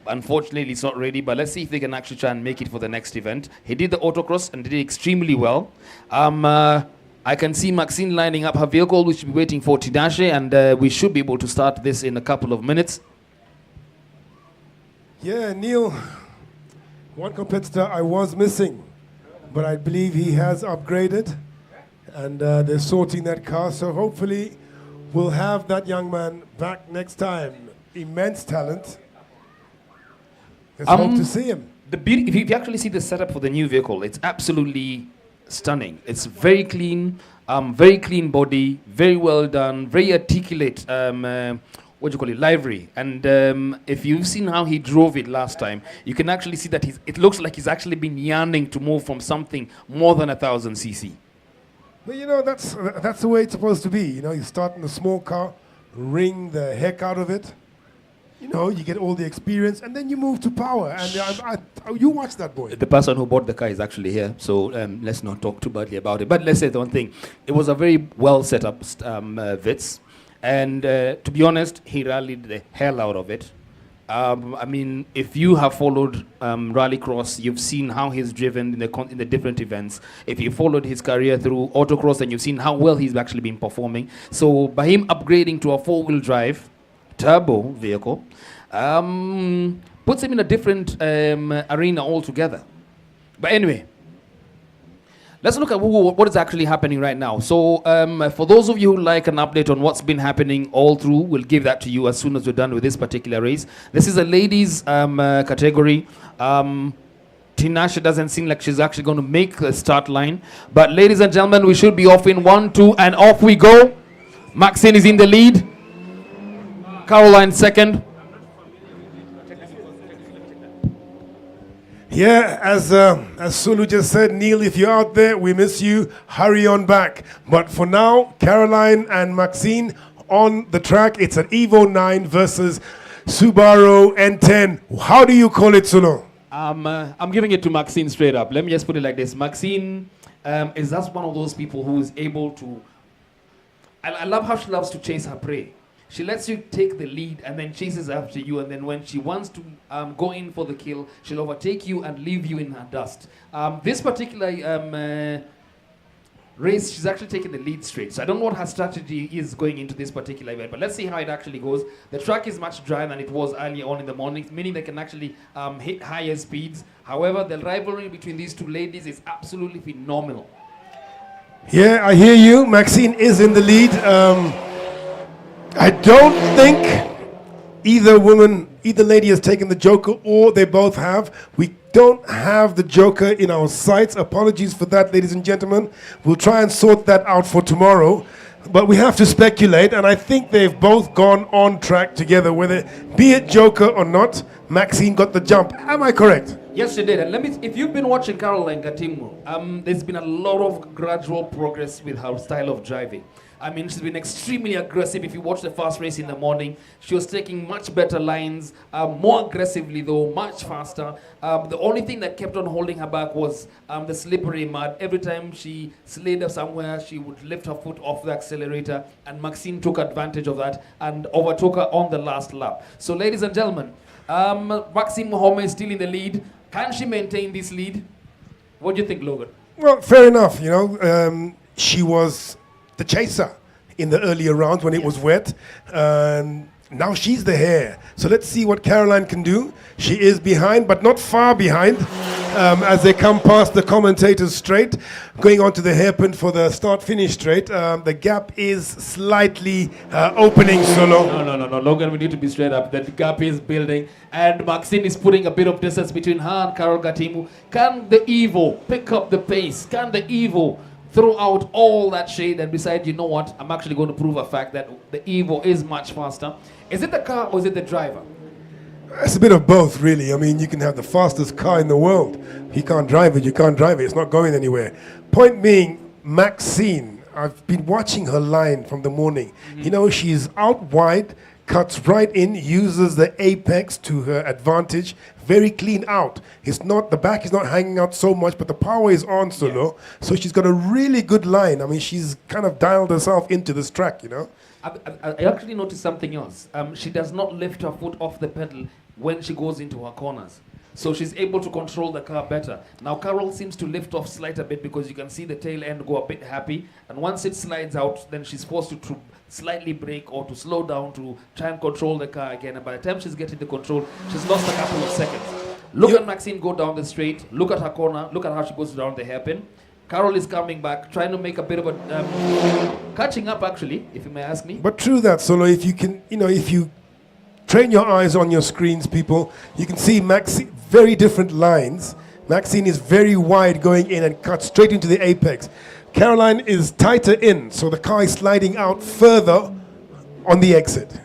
M: Unfortunately, it's not ready, but let's see if they can actually try and make it for the next event. He did the autocross and did it extremely well. I can see Maxine lining up her vehicle. We should be waiting for Tinashe, and we should be able to start this in a couple of minutes.
I: Yeah, Neil, one competitor I was missing, but I believe he has upgraded, and they're sorting that car, so hopefully we'll have that young man back next time. Immense talent. Let's hope to see him.
M: The beauty, if you actually see the setup for the new vehicle, it's absolutely stunning. It's very clean body, very well done, very articulate, what do you call it, livery. And if you've seen how he drove it last time, you can actually see that it looks like he's actually been yearning to move from something more than 1,000 cc.
I: But you know, that's the way it's supposed to be. You know, you start in a small car, wring the heck out of it. You know, you get all the experience, and then you move to power. And you watch that, boy.
M: The person who bought the car is actually here, so let's not talk too badly about it. But let's say the one thing. It was a very well set up Vitz. And to be honest, he rallied the hell out of it. I mean, if you have followed Rallycross, you've seen how he's driven in the different events. If you followed his career through autocross, then you've seen how well he's actually been performing. So by him upgrading to a 4-wheel drive turbo vehicle, puts him in a different arena altogether. But anyway, let's look at what is actually happening right now. So for those of you who like an update on what's been happening all through, we'll give that to you as soon as we're done with this particular race. This is a ladies category. Tinashe doesn't seem like she's actually going to make the start line. But ladies and gentlemen, we should be off in 1, 2, and off we go. Maxine is in the lead. Caroline second.
I: Yeah, as Sulu just said, Neil, if you're out there, we miss you. Hurry on back. But for now, Caroline and Maxine on the track. It's an Evo 9 versus Subaru N10. How do you call it, Sulu?
M: I'm giving it to Maxine straight up. Let me just put it like this. Maxine is just one of those people who is able to... I love how she loves to chase her prey. She lets you take the lead and then chases after you, and then when she wants to go in for the kill, she'll overtake you and leave you in her dust. This particular race, she's actually taking the lead straight. So I don't know what her strategy is going into this particular event, but let's see how it actually goes. The track is much drier than it was earlier on in the morning, meaning they can actually hit higher speeds. However, the rivalry between these two ladies is absolutely phenomenal.
I: Yeah, I hear you. Maxine is in the lead. I don't think either lady has taken the Joker, or they both have. We don't have the Joker in our sights. Apologies for that, ladies and gentlemen. We'll try and sort that out for tomorrow. But we have to speculate, and I think they've both gone on track together, whether be it Joker or not. Maxine got the jump. Am I correct?
M: Yes, she did. And if you've been watching Caroline Gatimu, there's been a lot of gradual progress with her style of driving. I mean, she's been extremely aggressive. If you watch the first race in the morning, she was taking much better lines, more aggressively though, much faster. The only thing that kept on holding her back was the slippery mud. Every time she slid up somewhere, she would lift her foot off the accelerator, and Maxine took advantage of that and overtook her on the last lap. So, ladies and gentlemen, Maxine Mohammed is still in the lead. Can she maintain this lead? What do you think, Logan?
I: Well, fair enough. You know, she was the chaser in the earlier rounds when it was wet. Now she's the hare. So let's see what Caroline can do. She is behind, but not far behind, as they come past the commentators straight, going on to the hairpin for the start-finish straight. The gap is slightly opening, Solo.
M: No, Logan, we need to be straight up. The gap is building, and Maxine is putting a bit of distance between her and Carol Gatimu. Can the Evo pick up the pace? Can the Evo throw out all that shade and decide, you know what, I'm actually going to prove a fact that the Evo is much faster? Is it the car or is it the driver?
I: It's a bit of both, really. I mean, you can have the fastest car in the world. You can't drive it, you can't drive it. It's not going anywhere. Point being, Maxine, I've been watching her line from the morning. You know, she's out wide, cuts right in, uses the apex to her advantage. Very clean out. It's not, the back is not hanging out so much, but the power is on, Solo. So she's got a really good line. I mean, she's kind of dialed herself into this track, you know.
M: I actually noticed something else. She does not lift her foot off the pedal when she goes into her corners. So she's able to control the car better. Now Carol seems to lift off slight a bit because you can see the tail end go a bit happy. And once it slides out, then she's forced to slightly brake or to slow down to try and control the car again. And by the time she's getting the control, she's lost a couple of seconds. Look at Maxine go down the straight. Look at her corner. Look at how she goes down the hairpin. Carol is coming back, trying to make a bit of a catching up, actually, if you may ask me.
I: But true that, Solo. If you can, you know, if you train your eyes on your screens, people, you can see Maxine, very different lines. Maxine is very wide going in and cuts straight into the apex. Caroline is tighter in, so the car is sliding out further on the exit.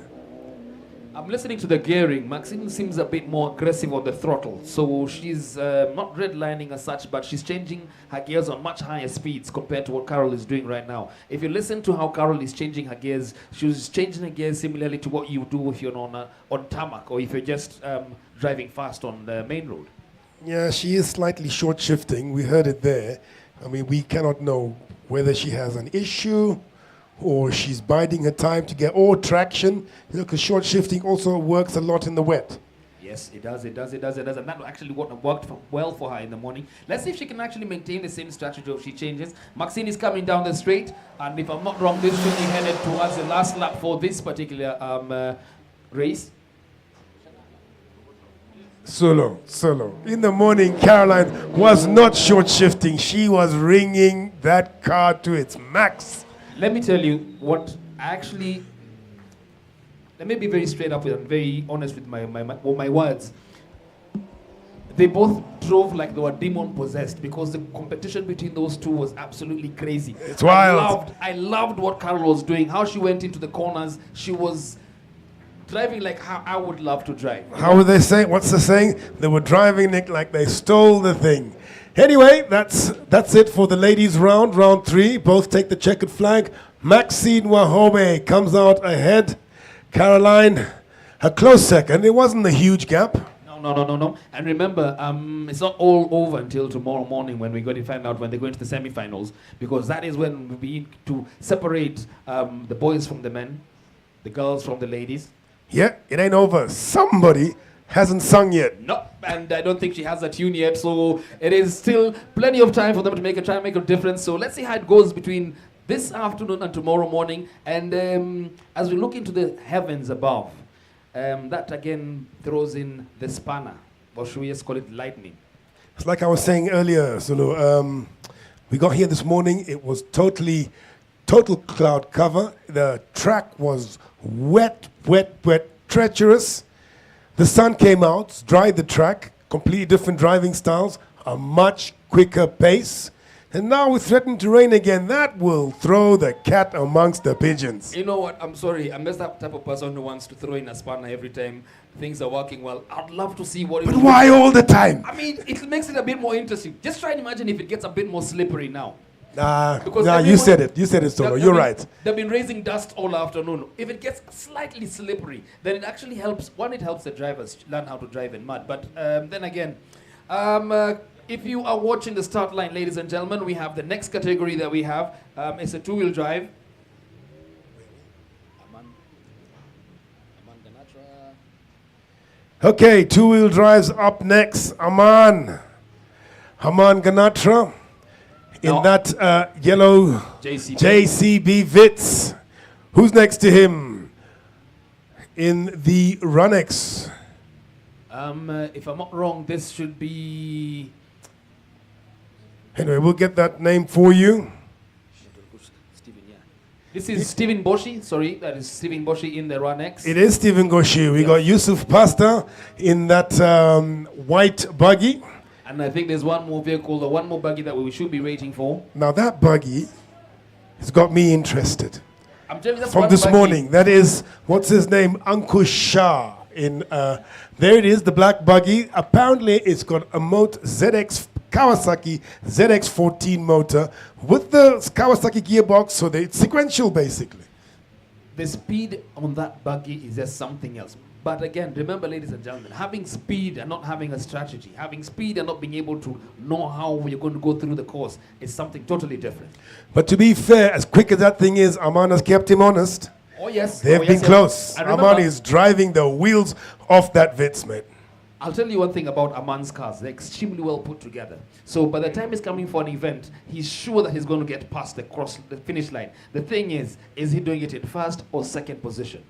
M: I'm listening to the gearing. Maxine seems a bit more aggressive on the throttle. So she's not redlining as such, but she's changing her gears on much higher speeds compared to what Carol is doing right now. If you listen to how Carol is changing her gears, she's changing her gears similarly to what you do if you're on tarmac or if you're just driving fast on the main road.
I: Yeah, she is slightly short shifting. We heard it there. I mean, we cannot know whether she has an issue or she's biding her time to get all traction. You know, because short shifting also works a lot in the wet.
M: Yes, it does. And that actually worked well for her in the morning. Let's see if she can actually maintain the same strategy if she changes. Maxine is coming down the straight, and if I'm not wrong, this should be headed towards the last lap for this particular race.
I: Solo. In the morning, Caroline was not short shifting. She was ringing that car to its max.
M: Let me tell you what actually, let me be very straight up and very honest with my words. They both drove like they were demon possessed because the competition between those two was absolutely crazy.
I: It's wild.
M: I loved what Carol was doing, how she went into the corners. She was driving like how I would love to drive.
I: How were they saying? What's the saying? They were driving, Nick, like they stole the thing. Anyway, that's it for the ladies' round 3. Both take the checkered flag. Maxine Wahome comes out ahead. Caroline, a close second. It wasn't a huge gap.
M: No. And remember, it's not all over until tomorrow morning when we're going to find out when they go into the semi-finals, because that is when we need to separate the boys from the men, the girls from the ladies.
I: Yeah, it ain't over. Somebody hasn't sung yet.
M: No, and I don't think she has a tune yet, so it is still plenty of time for them to try and make a difference. So let's see how it goes between this afternoon and tomorrow morning. And as we look into the heavens above, that again throws in the spanner, or should we just call it lightning?
I: It's like I was saying earlier, Zulu. We got here this morning, it was total cloud cover. The track was wet, treacherous. The sun came out, dried the track, completely different driving styles, a much quicker pace. And now we threaten to rain again. That will throw the cat amongst the pigeons.
M: You know what? I'm sorry. I'm just that type of person who wants to throw in a spanner every time things are working well. I'd love to see what it
I: But why all the time?
M: I mean, it makes it a bit more interesting. Just try and imagine if it gets a bit more slippery now. Because
I: Nah, you said it. You said it, Solo. You're right.
M: They've been raising dust all afternoon. If it gets slightly slippery, then it actually helps. One, it helps the drivers learn how to drive in mud. But then again, if you are watching the start line, ladies and gentlemen, we have the next category that we have. It's a two-wheel drive.
I: Okay, two-wheel drives up next. Aman Ganatra in that yellow JCB Vitz. Who's next to him in the Runex?
M: If I'm not wrong, this should be...
I: Anyway, we'll get that name for you.
M: This is Stephen Boshi. Sorry, that is Stephen Boshi in the Runex.
I: It is Stephen Goshi. We got Yusuf Pasta in that white buggy.
M: And I think there's one more vehicle, the one more buggy that we should be waiting for.
I: Now that buggy has got me interested.
M: I'm telling you, that's
I: From
M: one
I: this
M: buggy.
I: morning. That is, what's his name? Ankush Shah. There it is, the black buggy. Apparently it's got a Kawasaki ZX14 motor with the Kawasaki gearbox, so it's sequential basically.
M: The speed on that buggy is just something else. But again, remember, ladies and gentlemen, having speed and not having a strategy, having speed and not being able to know how you're going to go through the course is something totally different.
I: But to be fair, as quick as that thing is, Aman has kept him honest.
M: Oh yes.
I: They've been close.
M: And remember,
I: Aman is driving the wheels off that Vitz, mate.
M: I'll tell you one thing about Aman's cars. They're extremely well put together. So by the time he's coming for an event, he's sure that he's going to get past the finish line. The thing is he doing it in first or second position?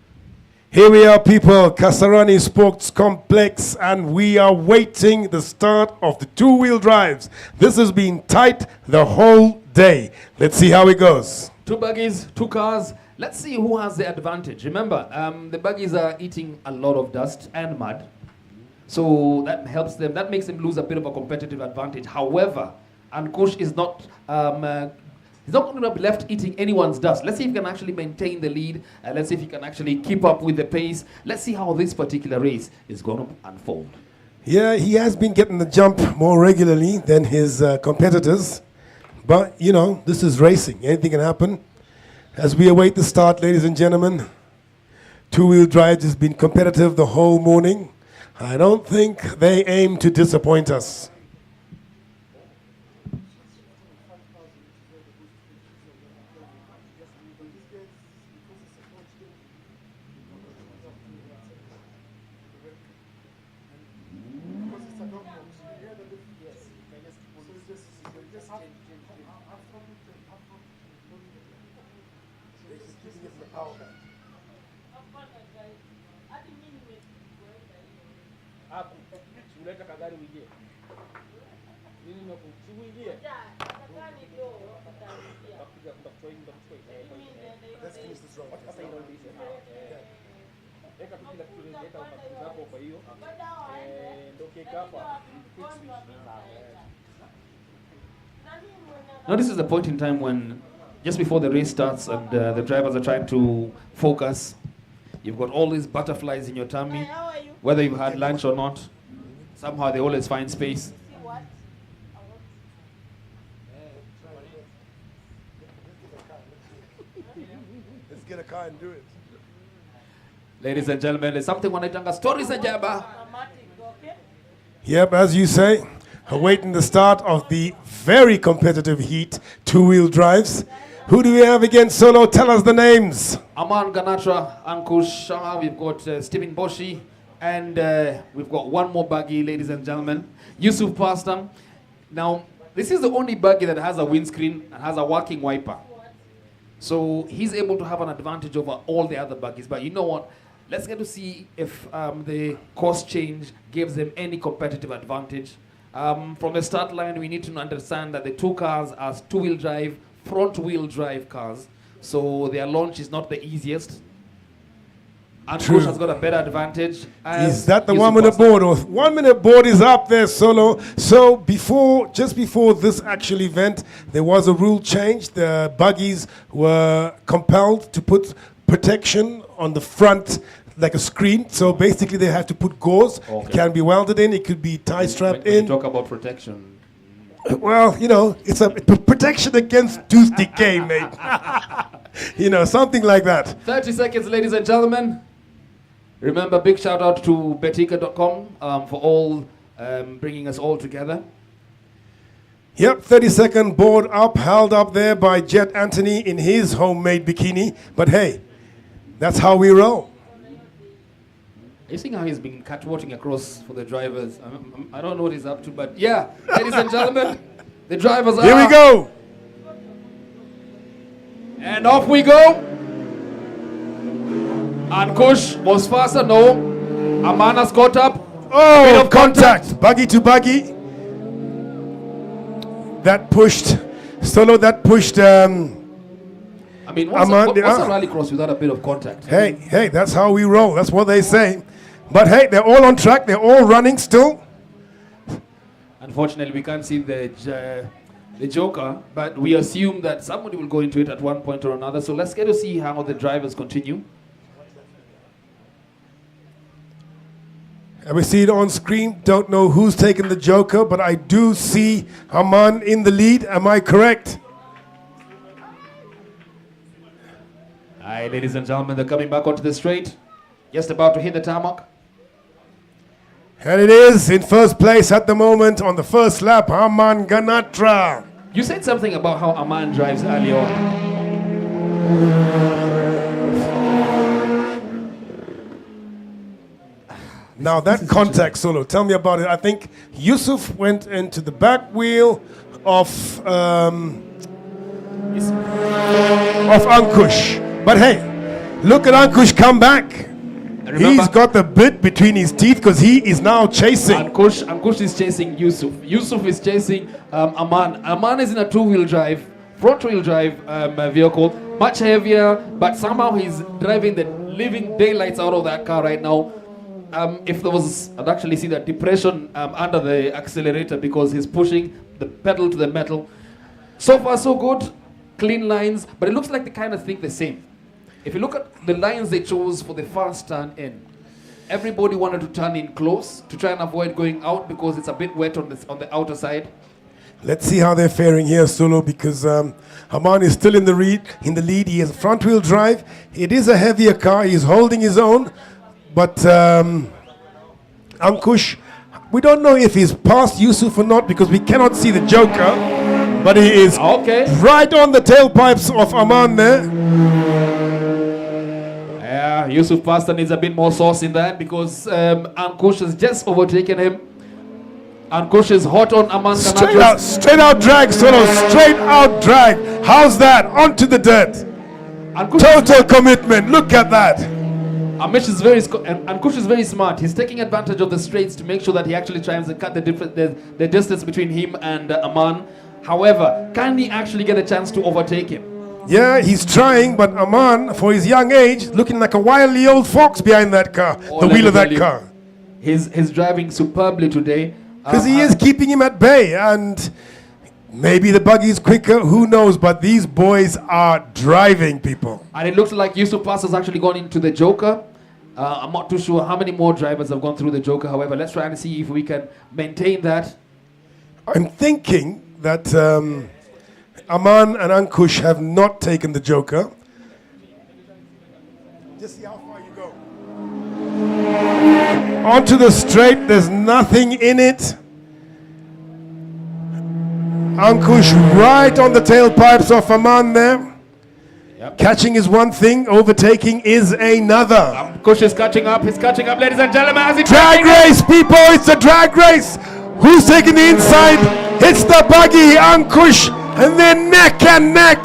I: Here we are, people, Kasarani Sports Complex, and we are waiting the start of the two-wheel drives. This has been tight the whole day. Let's see how it goes.
M: Two buggies, two cars. Let's see who has the advantage. Remember, the buggies are eating a lot of dust and mud. So that helps them, that makes them lose a bit of a competitive advantage. However, Ankush is not, he's not going to be left eating anyone's dust. Let's see if he can actually maintain the lead. Let's see if he can actually keep up with the pace. Let's see how this particular race is going to unfold.
I: Yeah, he has been getting the jump more regularly than his competitors. But, you know, this is racing. Anything can happen. As we await the start, ladies and gentlemen, two-wheel drives has been competitive the whole morning. I don't think they aim to disappoint us.
M: Now this is the point in time when, just before the race starts and the drivers are trying to focus, you've got all these butterflies in your tummy, whether you've had lunch or not, somehow they always find space.
I: Let's get a car and do it.
M: Ladies and gentlemen, there's something wanaitanga stories ajaba.
I: Yep, as you say, awaiting the start of the very competitive heat two-wheel drives. Who do we have again, Solo? Tell us the names.
M: Aman Ganatra, Ankush Shah, we've got Stephen Boshi, and we've got one more buggy, ladies and gentlemen, Yusuf Pastam. Now, this is the only buggy that has a windscreen and has a working wiper. So he's able to have an advantage over all the other buggies. But you know what? Let's get to see if the course change gives them any competitive advantage. From the start line, we need to understand that the two cars are two-wheel drive, front-wheel drive cars. So their launch is not the easiest. Ankush has got a better advantage.
I: Is that the 1 minute board? Or 1 minute board is up there, Solo. So just before this actual event, there was a rule change. The buggies were compelled to put protection on the front, like a screen. So basically they have to put gauze.
M: Okay.
I: It can be welded in, it could be tie strapped
M: when
I: in.
M: you talk about protection,
I: Well, you know, it's a protection against tooth decay, mate. You know, something like that.
M: 30 seconds, ladies and gentlemen. Remember, big shout out to betika.com for all bringing us all together.
I: Yep, 30-second board up, held up there by Jet Anthony in his homemade bikini. But hey, that's how we roll.
M: You see how he's been catwalking across for the drivers. I don't know what he's up to, but yeah, ladies and gentlemen, the drivers are...
I: Here we go.
M: And off we go. And Kush was faster, no. Aman has caught up.
I: Oh,
M: bit of
I: contact. Buggy to buggy. That pushed, Solo, that pushed...
M: I mean, what's
I: Aman,
M: a rallycross without a bit of contact?
I: Hey, that's how we roll. That's what they say. But hey, they're all on track. They're all running still.
M: Unfortunately, we can't see the joker, but we assume that somebody will go into it at one point or another. So let's get to see how the drivers continue.
I: And we see it on screen. Don't know who's taken the joker, but I do see Aman in the lead. Am I correct?
M: Hi, ladies and gentlemen, they're coming back onto the straight. Just about to hit the tarmac.
I: And it is in first place at the moment on the first lap, Aman Ganatra.
M: You said something about how Aman drives early on.
I: Now that contact, Solo, tell me about it. I think Yusuf went into the back wheel of Ankush. But hey, look at Ankush come back. He's got the bit between his teeth because he is now chasing.
M: Ankush is chasing Yusuf. Yusuf is chasing Aman. Aman is in a two-wheel drive, front-wheel drive vehicle, much heavier, but somehow he's driving the living daylights out of that car right now. If there was, I'd actually see that depression under the accelerator because he's pushing the pedal to the metal. So far, so good. Clean lines, but it looks like they kind of think the same. If you look at the lines they chose for the first turn in, everybody wanted to turn in close to try and avoid going out because it's a bit wet on the outer side.
I: Let's see how they're faring here, Solo, because Aman is still in the lead. He has a front-wheel drive. It is a heavier car. He's holding his own. But Ankush, we don't know if he's past Yusuf or not because we cannot see the joker. But he is right on the tailpipes of Aman there.
M: Yeah, Yusuf Pastor needs a bit more sauce in that because Ankush has just overtaken him. Ankush is hot on Aman.
I: Straight out drag, Solo. Straight out drag. How's that? Onto the dirt. Total commitment. Look at that.
M: Ankush is very smart. He's taking advantage of the straights to make sure that he actually tries to cut the distance between him and Aman. However, can he actually get a chance to overtake him?
I: Yeah, he's trying, but Aman, for his young age, looking like a wily old fox behind that car, the wheel of that car.
M: He's driving superbly today.
I: Because he is keeping him at bay, and maybe the buggy is quicker, who knows, but these boys are driving, people.
M: And it looks like Yusuf Pass has actually gone into the joker. I'm not too sure how many more drivers have gone through the joker. However, let's try and see if we can maintain that.
I: I'm thinking that Aman and Ankush have not taken the joker. Just see how far you go. Onto the straight, there's nothing in it. Ankush right on the tailpipes of Aman there. Yep. Catching is one thing, overtaking is another.
M: Ankush is catching up, he's catching up, ladies and gentlemen. As
I: drag race, people, it's a drag race. Who's taking the inside? It's the buggy, Ankush, and then neck and neck.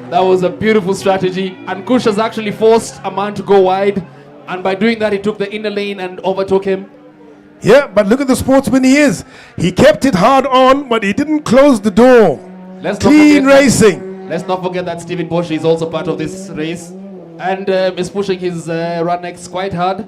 M: That was a beautiful strategy. Ankush has actually forced Aman to go wide, and by doing that, he took the inner lane and overtook him.
I: Yeah, but look at the sportsman he is. He kept it hard on, but he didn't close the door. Clean racing.
M: Let's not forget that Steven Bosch is also part of this race, and is pushing his Runex quite hard.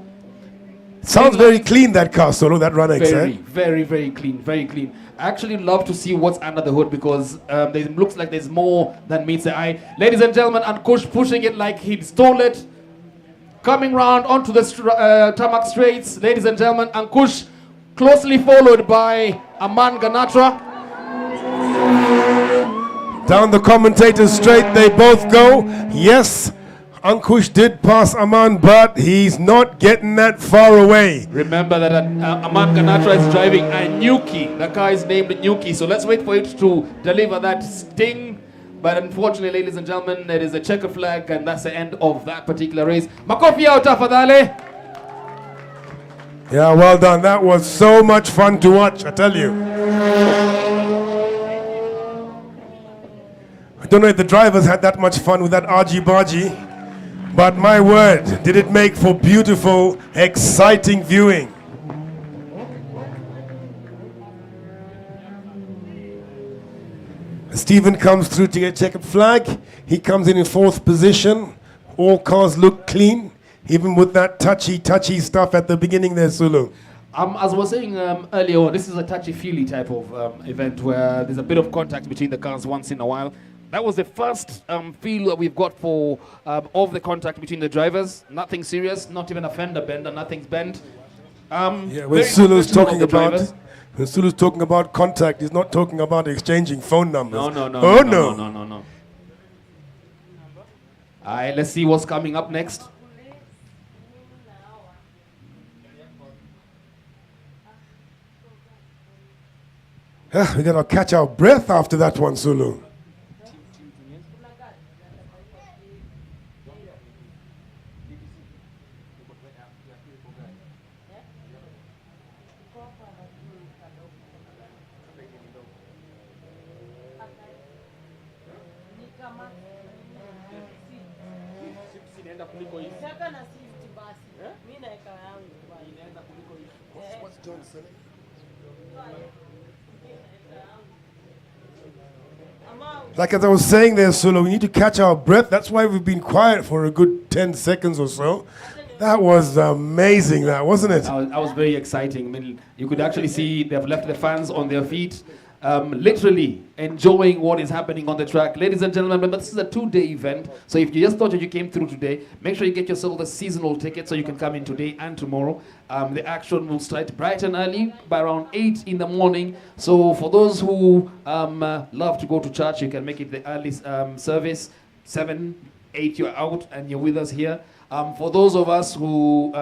I: Sounds very clean, that car, Solo, that Runex.
M: Very clean, very clean. I actually love to see what's under the hood because it looks like there's more than meets the eye. Ladies and gentlemen, Ankush pushing it like he stole it. Coming round onto the tarmac straights, ladies and gentlemen, Ankush closely followed by Aman Ganatra.
I: Down the commentator's straight, they both go. Yes, Ankush did pass Aman, but he's not getting that far away.
M: Remember that Aman Ganatra is driving a Nuki. The car is named Nuki. So let's wait for it to deliver that sting. But unfortunately, ladies and gentlemen, there is a checker flag, and that's the end of that particular race. Makofi out, tafadhali.
I: Yeah, well done. That was so much fun to watch, I tell you. I don't know if the drivers had that much fun with that argy-bargy. But my word, did it make for beautiful, exciting viewing. Stephen comes through to get checkered flag. He comes in 4th position. All cars look clean, even with that touchy stuff at the beginning there, Sulu.
M: As I was saying earlier on, this is a touchy-feely type of event where there's a bit of contact between the cars once in a while. That was the first feel that we've got for of the contact between the drivers. Nothing serious, not even a fender bender, nothing's bent.
I: Yeah, when Sulu's talking about contact, he's not talking about exchanging phone numbers.
M: No. All right, let's see what's coming up next.
I: We gotta catch our breath after that one, Sulu. What's John saying? Like as I was saying there, Sulu, we need to catch our breath. That's why we've been quiet for a good 10 seconds or so. That was amazing, that, wasn't it?
M: That was very exciting. I mean, you could actually see they've left the fans on their feet, literally enjoying what is happening on the track. Ladies and gentlemen, remember, this is a 2-day event. So if you just thought that you came through today, make sure you get yourself the seasonal ticket so you can come in today and tomorrow. The action will start bright and early by around 8 in the morning. So for those who love to go to church, you can make it the early service. 7, 8, you're out and you're with us here. For those of us who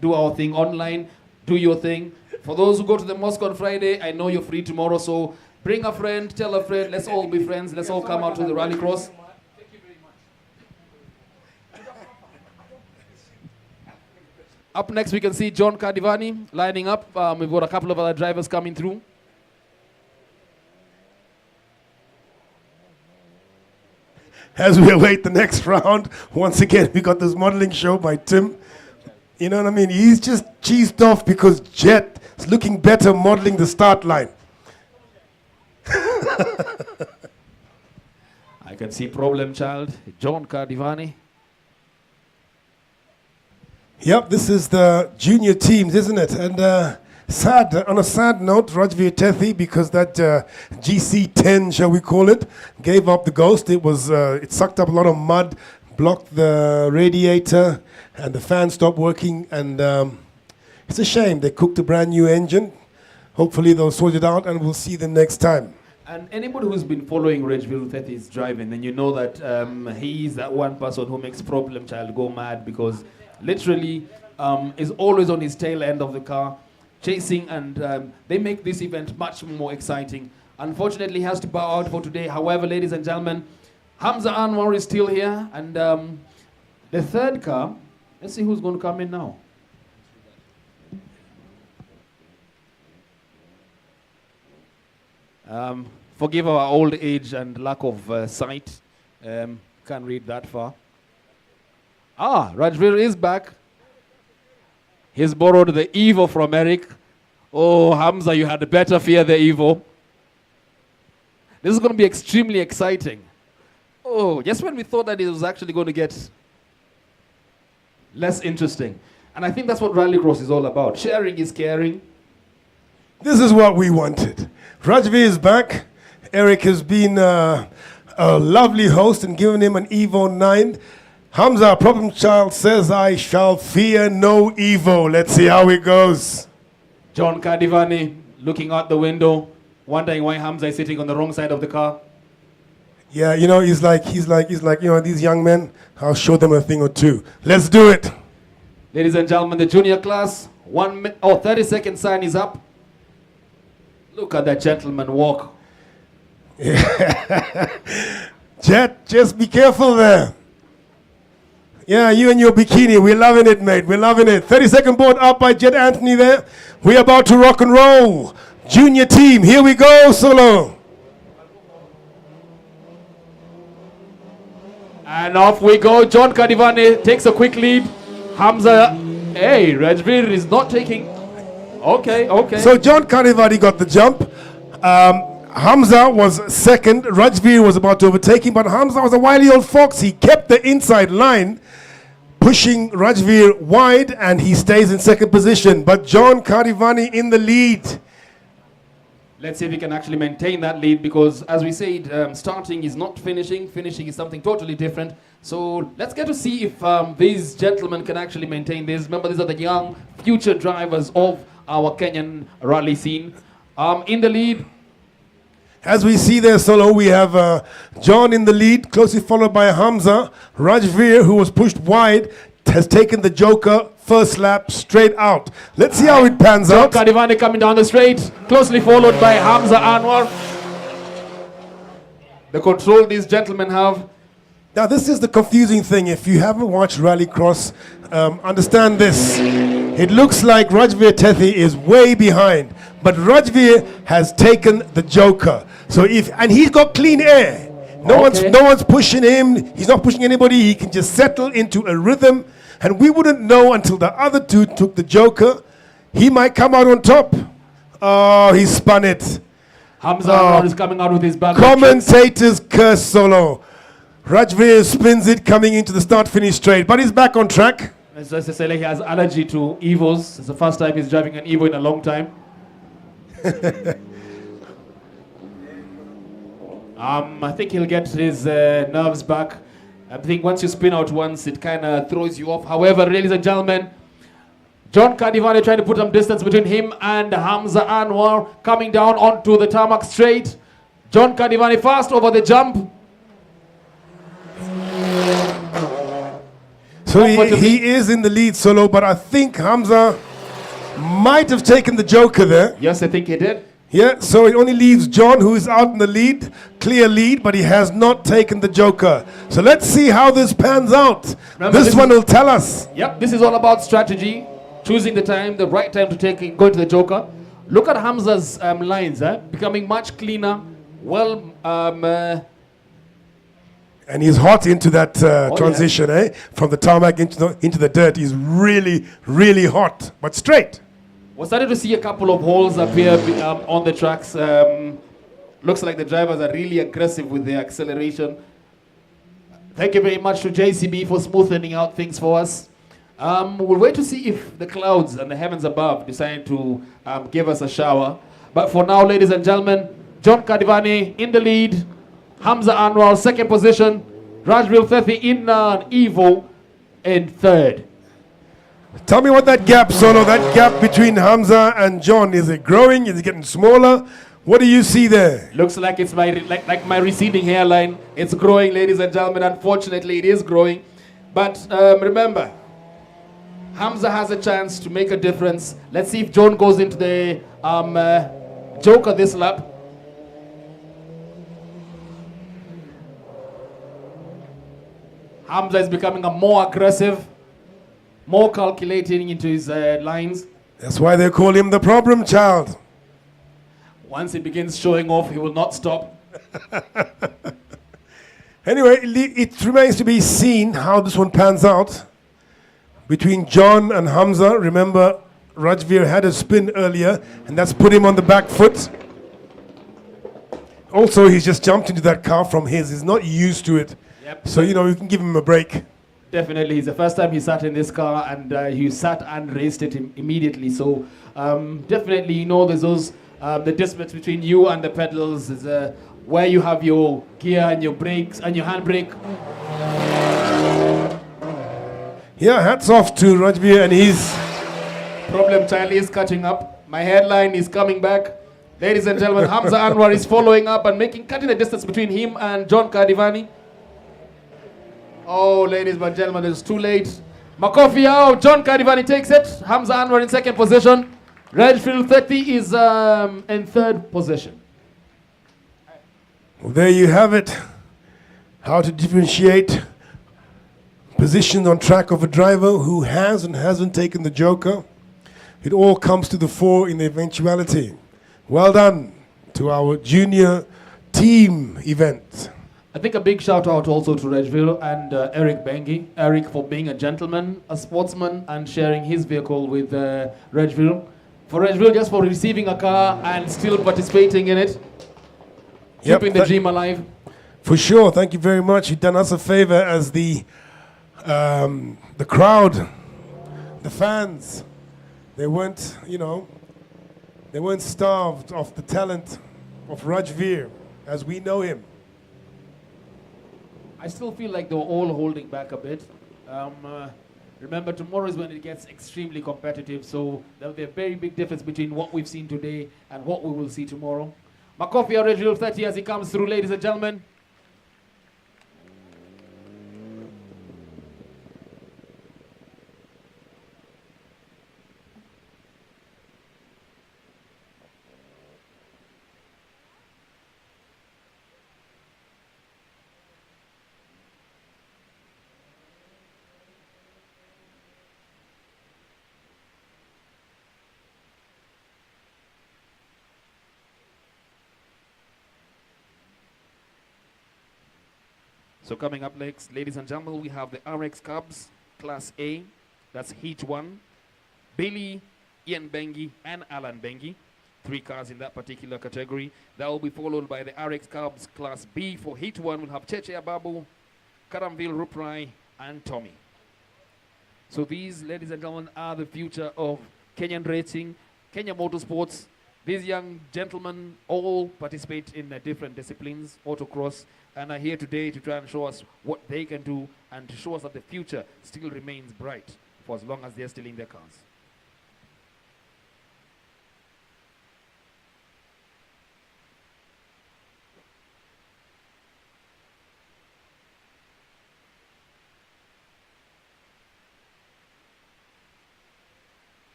M: do our thing online, do your thing. For those who go to the mosque on Friday, I know you're free tomorrow, so bring a friend, tell a friend, let's all be friends, let's all come out to the rallycross. Up next, we can see John Cardivani lining up. We've got a couple of other drivers coming through.
I: As we await the next round, once again, we got this modeling show by Tim. You know what I mean? He's just cheesed off because Jet is looking better modeling the start line.
M: I can see problem child, John Cardivani.
I: Yep, this is the junior teams, isn't it? And on a sad note, Rajveer Tethi, because that GC10, shall we call it, gave up the ghost. It sucked up a lot of mud, blocked the radiator, and the fan stopped working. And it's a shame. They cooked a brand new engine. Hopefully they'll sort it out, and we'll see them next time.
M: And anybody who's been following Rajveer Tethi's driving, then you know that he's that one person who makes problem child go mad, because literally is always on his tail end of the car, chasing, and they make this event much more exciting. Unfortunately, he has to bow out for today. However, ladies and gentlemen, Hamza Anwar is still here, and the third car, let's see who's going to come in now. Forgive our old age and lack of sight. Can't read that far. Rajveer is back. He's borrowed the Evo from Eric. Oh, Hamza, you had better fear the Evo. This is going to be extremely exciting. Oh, just when we thought that it was actually going to get less interesting. And I think that's what Rallycross is all about. Sharing is caring.
I: This is what we wanted. Rajveer is back. Eric has been a lovely host and given him an Evo 9. Hamza, problem child, says, I shall fear no Evo. Let's see how it goes.
M: John Cardivani looking out the window, wondering why Hamza is sitting on the wrong side of the car.
I: Yeah, you know, he's like, you know, these young men, I'll show them a thing or two. Let's do it.
M: Ladies and gentlemen, the junior class, 30-second sign is up. Look at that gentleman walk.
I: Jet, just be careful there. Yeah, you and your bikini, we're loving it, mate. We're loving it. 30-second board up by Jet Anthony there. We're about to rock and roll. Junior team, here we go, Solo.
M: And off we go. John Kadivane takes a quick lead. Hamza, hey, Rajveer is not taking. Okay.
I: So John Kadivane got the jump. Hamza was second. Rajveer was about to overtake him, but Hamza was a wily old fox. He kept the inside line, pushing Rajveer wide, and he stays in second position. But John Kadivane in the lead.
M: Let's see if we can actually maintain that lead, because as we said, starting is not finishing. Finishing is something totally different. So let's get to see if these gentlemen can actually maintain this. Remember, these are the young future drivers of our Kenyan rally scene. In the lead,
I: as we see there, Solo, we have John in the lead, closely followed by Hamza. Rajveer, who was pushed wide, has taken the Joker first lap straight out. Let's see how it pans out.
M: Kadivane coming down the straight, closely followed by Hamza Anwar. The control these gentlemen have.
I: Now, this is the confusing thing. If you haven't watched Rallycross, understand this. It looks like Rajveer Tethi is way behind, but Rajveer has taken the Joker. So and he's got clean air. No one's pushing him. He's not pushing anybody. He can just settle into a rhythm, and we wouldn't know until the other two took the Joker. He might come out on top. Oh, he spun it.
M: Hamza Anwar is coming out with his bag.
I: Commentators curse Solo. Rajveer spins it coming into the start-finish straight, but he's back on track.
M: As I say, he has allergy to Evos. It's the first time he's driving an Evo in a long time. I think he'll get his nerves back. I think once you spin out once, it kind of throws you off. However, ladies and gentlemen, John Kadivane trying to put some distance between him and Hamza Anwar, coming down onto the tarmac straight. John Kadivane fast over the jump.
I: So he is in the lead, Solo, but I think Hamza might have taken the Joker there.
M: Yes, I think he did.
I: Yeah, so it only leaves John, who is out in the lead, clear lead, but he has not taken the Joker. So let's see how this pans out. Remember, this one will tell us.
M: Yep, this is all about strategy, choosing the right time to go to the Joker. Look at Hamza's lines, becoming much cleaner,
I: and he's hot into that transition, from the tarmac into the dirt. He's really, really hot, but straight.
M: We're starting to see a couple of holes appear on the tracks. Looks like the drivers are really aggressive with their acceleration. Thank you very much to JCB for smoothing out things for us. We'll wait to see if the clouds and the heavens above decide to give us a shower. But for now, ladies and gentlemen, John Kadivane in the lead. Hamza Anwar, second position. Rajveer Tethi in Evo in third.
I: Tell me what that gap, Solo, that gap between Hamza and John, is it growing? Is it getting smaller? What do you see there?
M: Looks like it's like my receding hairline. It's growing, ladies and gentlemen. Unfortunately, it is growing. But remember, Hamza has a chance to make a difference. Let's see if John goes into the Joker this lap. Hamza is becoming more aggressive, more calculating into his lines.
I: That's why they call him the problem child.
M: Once he begins showing off, he will not stop.
I: Anyway, it remains to be seen how this one pans out between John and Hamza. Remember, Rajveer had a spin earlier, and that's put him on the back foot. Also, he's just jumped into that car from his. He's not used to it.
M: Yep.
I: So, you know, you can give him a break.
M: Definitely. It's the first time he sat in this car, and he sat and raced it immediately. So, definitely, you know, there's those, the distance between you and the pedals is where you have your gear and your brakes and your handbrake.
I: Yeah, hats off to Rajveer and his
M: problem child is catching up. My headline is coming back. Ladies and gentlemen, Hamza Anwar is following up and cutting the distance between him and John Kadivani. Oh, ladies and gentlemen, it's too late. Makofi out. John Kadivani takes it. Hamza Anwar in second position. Redfield 30 is in third position.
I: Well, there you have it. How to differentiate position on track of a driver who has and hasn't taken the joker. It all comes to the fore in the eventuality. Well done to our junior team event.
M: I think a big shout out also to Redfield and Eric Bengi. Eric for being a gentleman, a sportsman, and sharing his vehicle with Redfield. For Redfield, just for receiving a car and still participating in it. Keeping the dream alive.
I: For sure, thank you very much. You've done us a favor as the crowd, the fans. They weren't, they weren't starved of the talent of Rajveer as we know him.
M: I still feel like they were all holding back a bit. Remember, tomorrow is when it gets extremely competitive, so there'll be a very big difference between what we've seen today and what we will see tomorrow. Makofi Original 30 as he comes through, ladies and gentlemen. So coming up next, ladies and gentlemen, we have the RX Cubs Class A. That's Heat 1. Billy, Ian Bengi, and Alan Bengi. 3 cars in that particular category. That will be followed by the RX Cubs Class B. For Heat 1, we'll have Cheche Ababu, Karamville Ruprai, and Tommy. So these, ladies and gentlemen, are the future of Kenyan racing, Kenya Motorsports. These young gentlemen all participate in different disciplines, autocross, and are here today to try and show us what they can do and to show us that the future still remains bright for as long as they're still in their cars.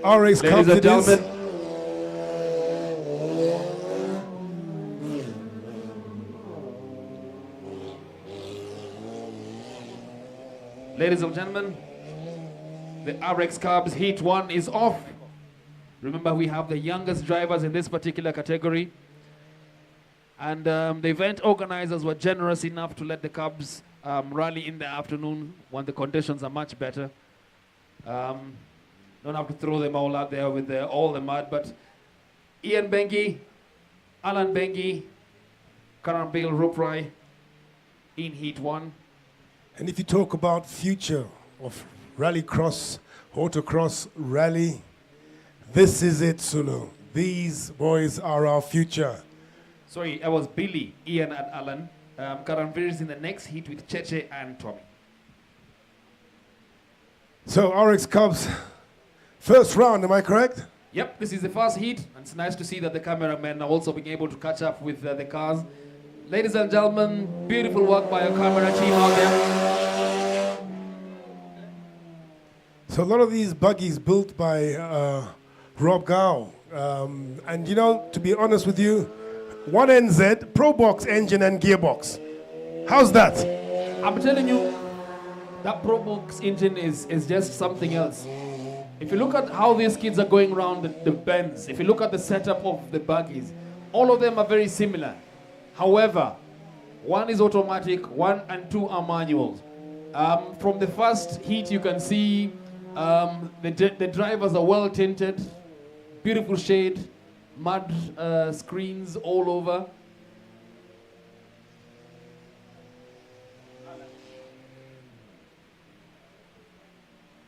I: RX Cubs
M: Ladies and
I: it is.
M: gentlemen, ladies and gentlemen, the RX Cubs Heat 1 is off. Remember, we have the youngest drivers in this particular category. And the event organizers were generous enough to let the Cubs rally in the afternoon when the conditions are much better. Don't have to throw them all out there with all the mud, but Ian Bengi, Alan Bengi, Karambil Ruprai in Heat 1.
I: And if you talk about future of rallycross, autocross, rally, this is it, Sulu. These boys are our future.
M: Sorry, I was Billy, Ian and Alan. Karambil is in the next heat with Cheche and Tommy.
I: So RX Cubs, first round, am I correct?
M: Yep, this is the first heat. And it's nice to see that the cameramen are also being able to catch up with the cars. Ladies and gentlemen, beautiful work by your camera team out there.
I: So a lot of these buggies built by Rob Gow. And you know, to be honest with you, 1NZ, Pro Box engine and gearbox. How's that?
M: I'm telling you, that Pro Box engine is just something else. If you look at how these kids are going around the bends, if you look at the setup of the buggies, all of them are very similar. However, one is automatic, 1 and 2 are manuals. From the first heat, you can see the drivers are well tinted, beautiful shade, mud screens all over.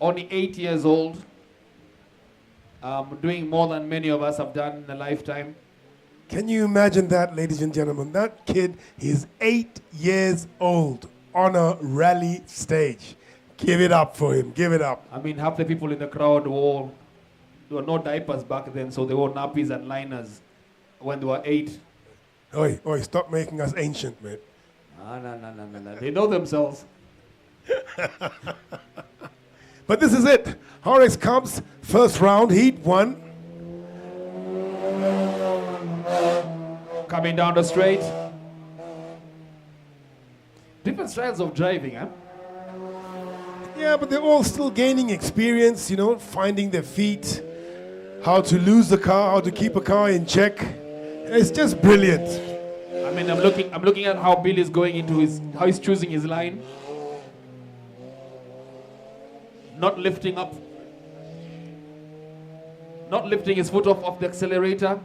M: Only 8 years old, doing more than many of us have done in a lifetime.
I: Can you imagine that, ladies and gentlemen? That kid is 8 years old on a rally stage. Give it up for him, give it up.
M: I mean, half the people in the crowd there were no diapers back then, so they wore nappies and liners when they were 8.
I: Oi, stop making us ancient, mate.
M: No. They know themselves.
I: But this is it. RX Cubs, first round, Heat 1.
M: Coming down the straight. Different styles of driving, huh?
I: Yeah, but they're all still gaining experience, you know, finding their feet, how to lose the car, how to keep a car in check. It's just brilliant.
M: I mean, I'm looking at how Bill is going into how he's choosing his line. Not lifting his foot off the accelerator.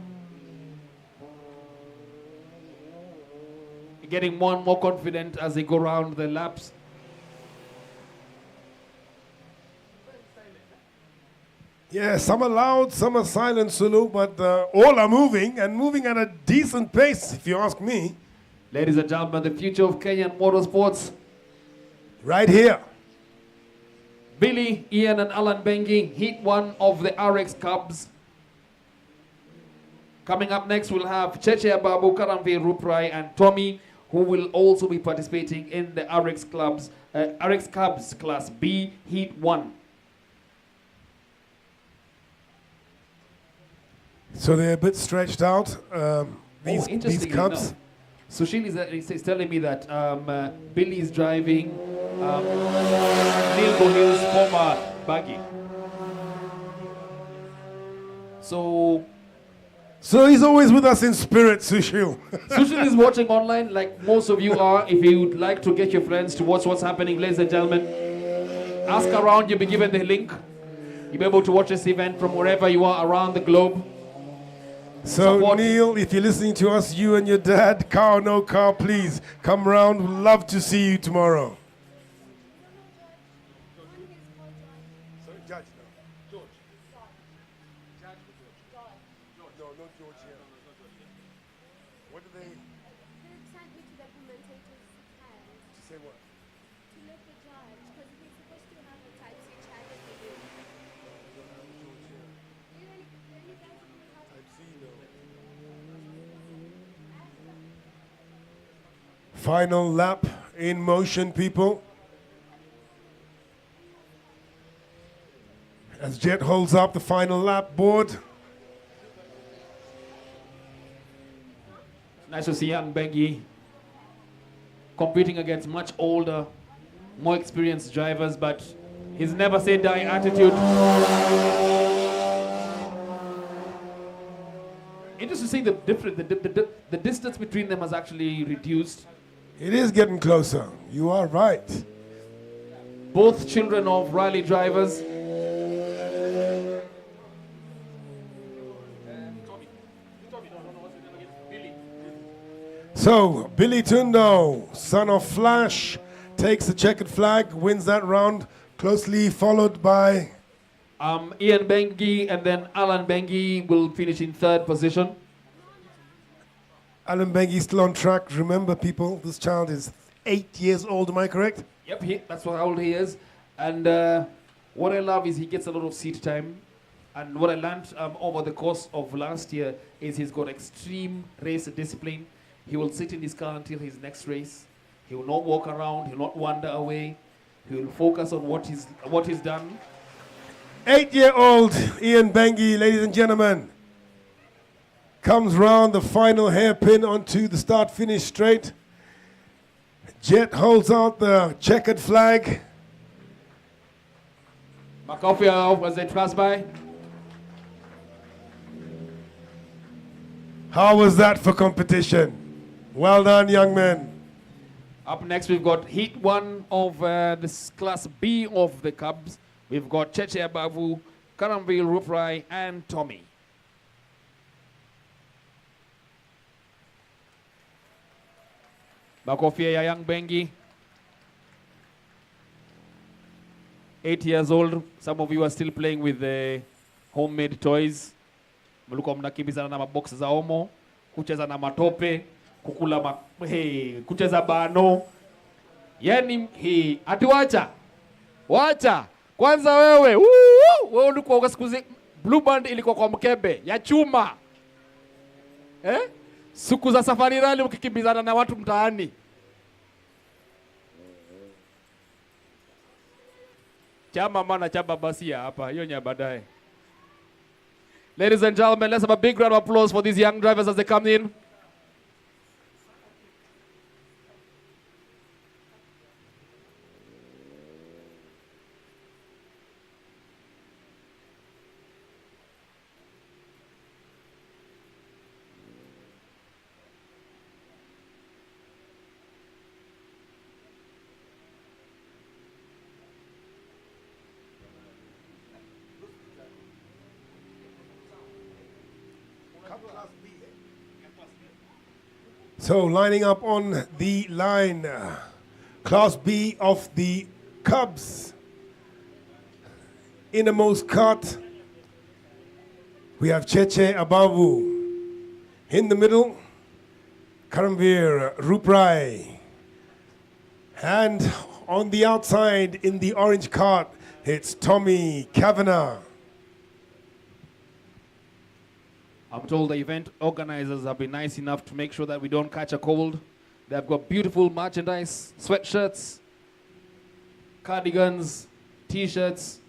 M: Getting more and more confident as they go around the laps.
I: Yeah, some are loud, some are silent, Sulu, but all are moving, and moving at a decent pace, if you ask me.
M: Ladies and gentlemen, the future of Kenyan motorsports.
I: Right here.
M: Billy, Ian and Alan Bengi, Heat 1 of the RX Cubs. Coming up next, we'll have Cheche Ababu, Karamvi Ruprai, and Tommy, who will also be participating in the RX Cubs Class B Heat 1.
I: So they're a bit stretched out, these Cubs.
M: Enough, Sushil is telling me that Billy is driving Neil Bohill's former buggy.
I: So he's always with us in spirit, Sushil.
M: Sushil is watching online like most of you are. If you would like to get your friends to watch what's happening, ladies and gentlemen, ask around, you'll be given the link. You'll be able to watch this event from wherever you are around the globe.
I: So Neil, if you're listening to us, you and your dad, car or no car, please come round. We'd love to see you tomorrow. Sorry, Judge, no. George. Judge or George? No, not George here. What do they...
J: They sent me to the commentator's stand.
I: To say what?
J: To let the judge, because he's supposed to have a type C chat with you.
I: Type C, no. Final lap in motion, people. As Jet holds up the final lap board.
M: Nice to see young Bengi competing against much older, more experienced drivers, but his never say die attitude. Interesting to see the difference, the distance between them has actually reduced.
I: It is getting closer. You are right.
M: Both children of rally drivers.
I: So, Billy Tundo, son of Flash, takes the checkered flag, wins that round, closely followed by
M: Ian Bengi, and then Alan Bengi will finish in third position.
I: Alan Bengi still on track. Remember, people, this child is 8 years old, am I correct?
M: Yep, that's how old he is. And what I love is he gets a lot of seat time. And what I learned over the course of last year is he's got extreme race discipline. He will sit in his car until his next race. He will not walk around. He will not wander away. He will focus on what he's done.
I: 8-year-old Ian Bengi, ladies and gentlemen, comes round the final hairpin onto the start-finish straight. Jet holds out the checkered flag.
M: Makofia as they pass by.
I: How was that for competition? Well done, young men.
M: Up next, we've got Heat 1 of this Class B of the Cubs. We've got Cheche Abavu, Karamville Ruprai, and Tommy. Makofia ya young Bengi. 8 years old. Some of you are still playing with the homemade toys. Mlikuwa mnakimbizana na maboksi za omo, kucheza na matope, kukula kucheza bano. Yani ati wacha. Kwanza wewe ulikuwa ukasikuzi Blue Band ilikuwa kwa mkebe ya chuma. Siku za safari rally ukikimbizana na watu mtaani. Chama mana chama basia hapa, hiyo nya baadaye. Ladies and gentlemen, let's have a big round of applause for these young drivers as they come in.
I: So lining up on the line, Class B of the Cubs. Innermost cut, we have Cheche Abavu. In the middle, Karamvir Ruprai. And on the outside, in the orange cart, it's Tommy Kavanagh.
M: I'm told the event organizers have been nice enough to make sure that we don't catch a cold. They've got beautiful merchandise, sweatshirts, cardigans, t-shirts,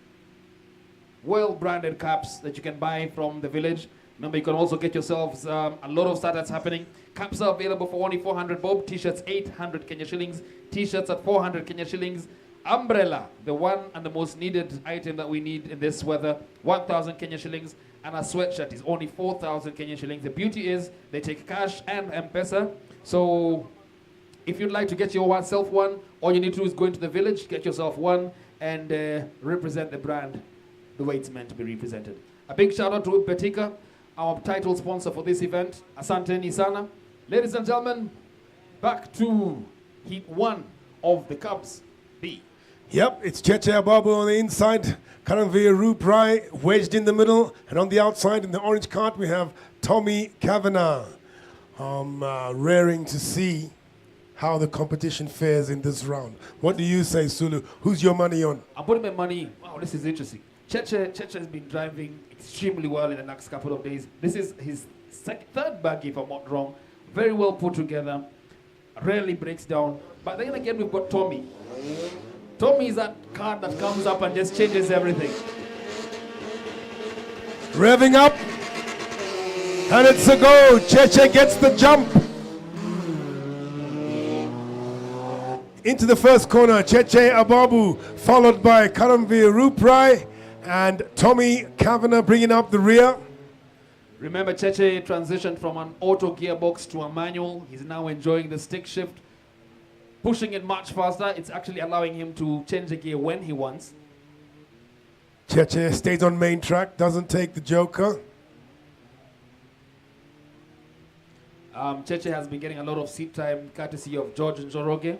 M: well-branded caps that you can buy from the village. Remember, you can also get yourselves a lot of startups happening. Caps are available for only 400 bob, t-shirts 800 Kenya shillings, t-shirts at 400 Kenya shillings, umbrella, the one and the most needed item that we need in this weather, 1,000 Kenya shillings, and a sweatshirt is only 4,000 Kenyan shillings. The beauty is they take cash and M-Pesa. So if you'd like to get yourself one, all you need to do is go into the village, get yourself one, and represent the brand the way it's meant to be represented. A big shout out to Betika, our title sponsor for this event. Asante Nisana. Ladies and gentlemen, back to Heat 1 of the Cubs B.
I: Yep, it's Cheche Ababu on the inside, Karanvir Ruprai wedged in the middle, and on the outside in the orange cart we have Tommy Kavanagh. Raring to see how the competition fares in this round. What do you say, Sulu? Who's your money on?
M: I'm putting my money, wow, this is interesting. Cheche has been driving extremely well in the next couple of days. This is his third baggy, if I'm not wrong. Very well put together, rarely breaks down. But then again, we've got Tommy. Tommy is that card that comes up and just changes everything.
I: Revving up. And it's a go. Cheche gets the jump. Into the first corner, Cheche Ababu, followed by Karamveer Ruprai and Tommy Kavanagh bringing up the rear.
M: Remember, Cheche transitioned from an auto gearbox to a manual. He's now enjoying the stick shift, pushing it much faster. It's actually allowing him to change the gear when he wants.
I: Cheche stays on main track, doesn't take the joker.
M: Cheche has been getting a lot of seat time courtesy of George Njoroge.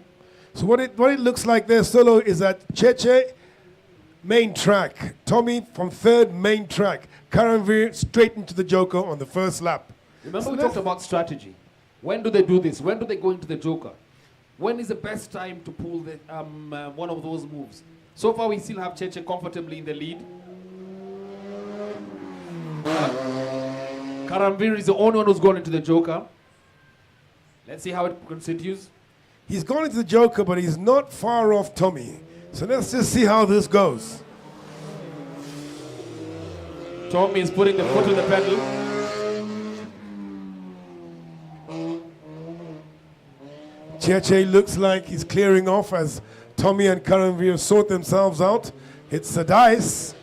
I: So what it looks like there, Solo, is that Cheche, main track. Tommy from third, main track. Karanveer straight into the joker on the first lap.
M: Remember we talked about strategy. When do they do this? When do they go into the joker? When is the best time to pull the, one of those moves? So far we still have Cheche comfortably in the lead. Karanveer is the only one who's gone into the joker. Let's see how it continues.
I: He's gone into the joker, but he's not far off Tommy. So let's just see how this goes.
M: Tommy is putting the foot to the pedal.
I: Cheche looks like he's clearing off as Tommy and Karanveer sort themselves out. It's a dice.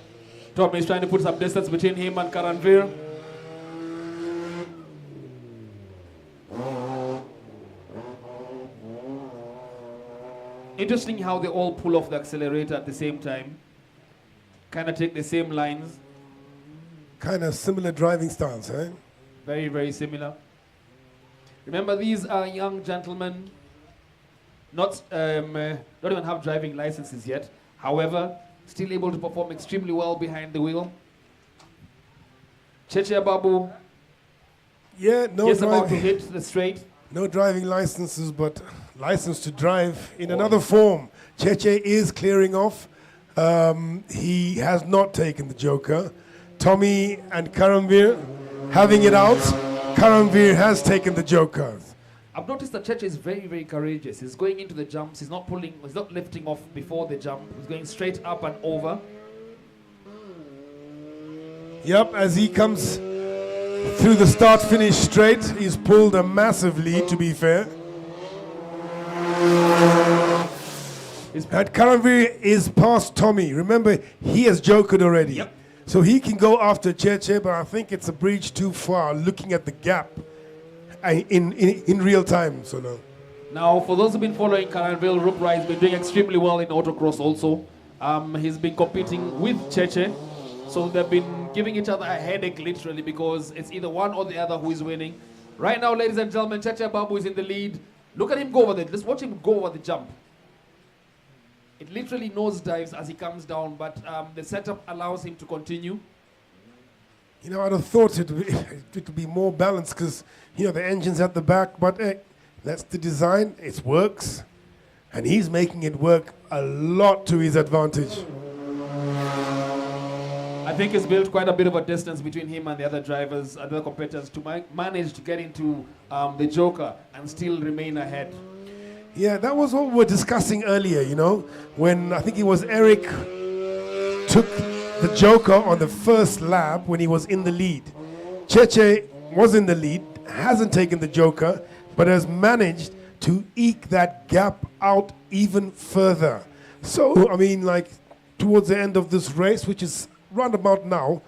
M: Tommy is trying to put some distance between him and Karanveer. Interesting how they all pull off the accelerator at the same time. Kind of take the same lines.
I: Kind of similar driving styles, eh?
M: Very, very similar. Remember, these are young gentlemen, don't even have driving licenses yet. However, still able to perform extremely well behind the wheel. Cheche Babu,
I: yeah,
M: just about to hit the straight.
I: No driving licenses, but license to drive in another form. Cheche is clearing off. He has not taken the joker. Tommy and Karanveer having it out. Karanveer has taken the joker.
M: I've noticed that Cheche is very, very courageous. He's going into the jumps. He's not lifting off before the jump. He's going straight up and over.
I: Yep, as he comes through the start-finish straight, he's pulled a massive lead, to be fair. And Karanveer is past Tommy. Remember, he has jokered already.
M: Yep.
I: So he can go after Cheche, but I think it's a bridge too far, looking at the gap in real time. So no.
M: Now, for those who've been following Karanveer, Ruprai has been doing extremely well in autocross also. He's been competing with Cheche. So they've been giving each other a headache, literally, because it's either one or the other who is winning. Right now, ladies and gentlemen, Cheche Babu is in the lead. Look at him go over there. Let's watch him go over the jump. It literally nosedives as he comes down, but the setup allows him to continue.
I: You know, I'd have thought it would be more balanced because, you know, the engine's at the back, but that's the design. It works. And he's making it work a lot to his advantage.
M: I think he's built quite a bit of a distance between him and the other drivers, other competitors, to manage to get into the joker and still remain ahead.
I: Yeah, that was what we were discussing earlier, you know, when I think it was Eric took the joker on the first lap when he was in the lead. Cheche was in the lead, hasn't taken the joker, but has managed to eke that gap out even further. So, I mean, like, towards the end of this race, which is round about now,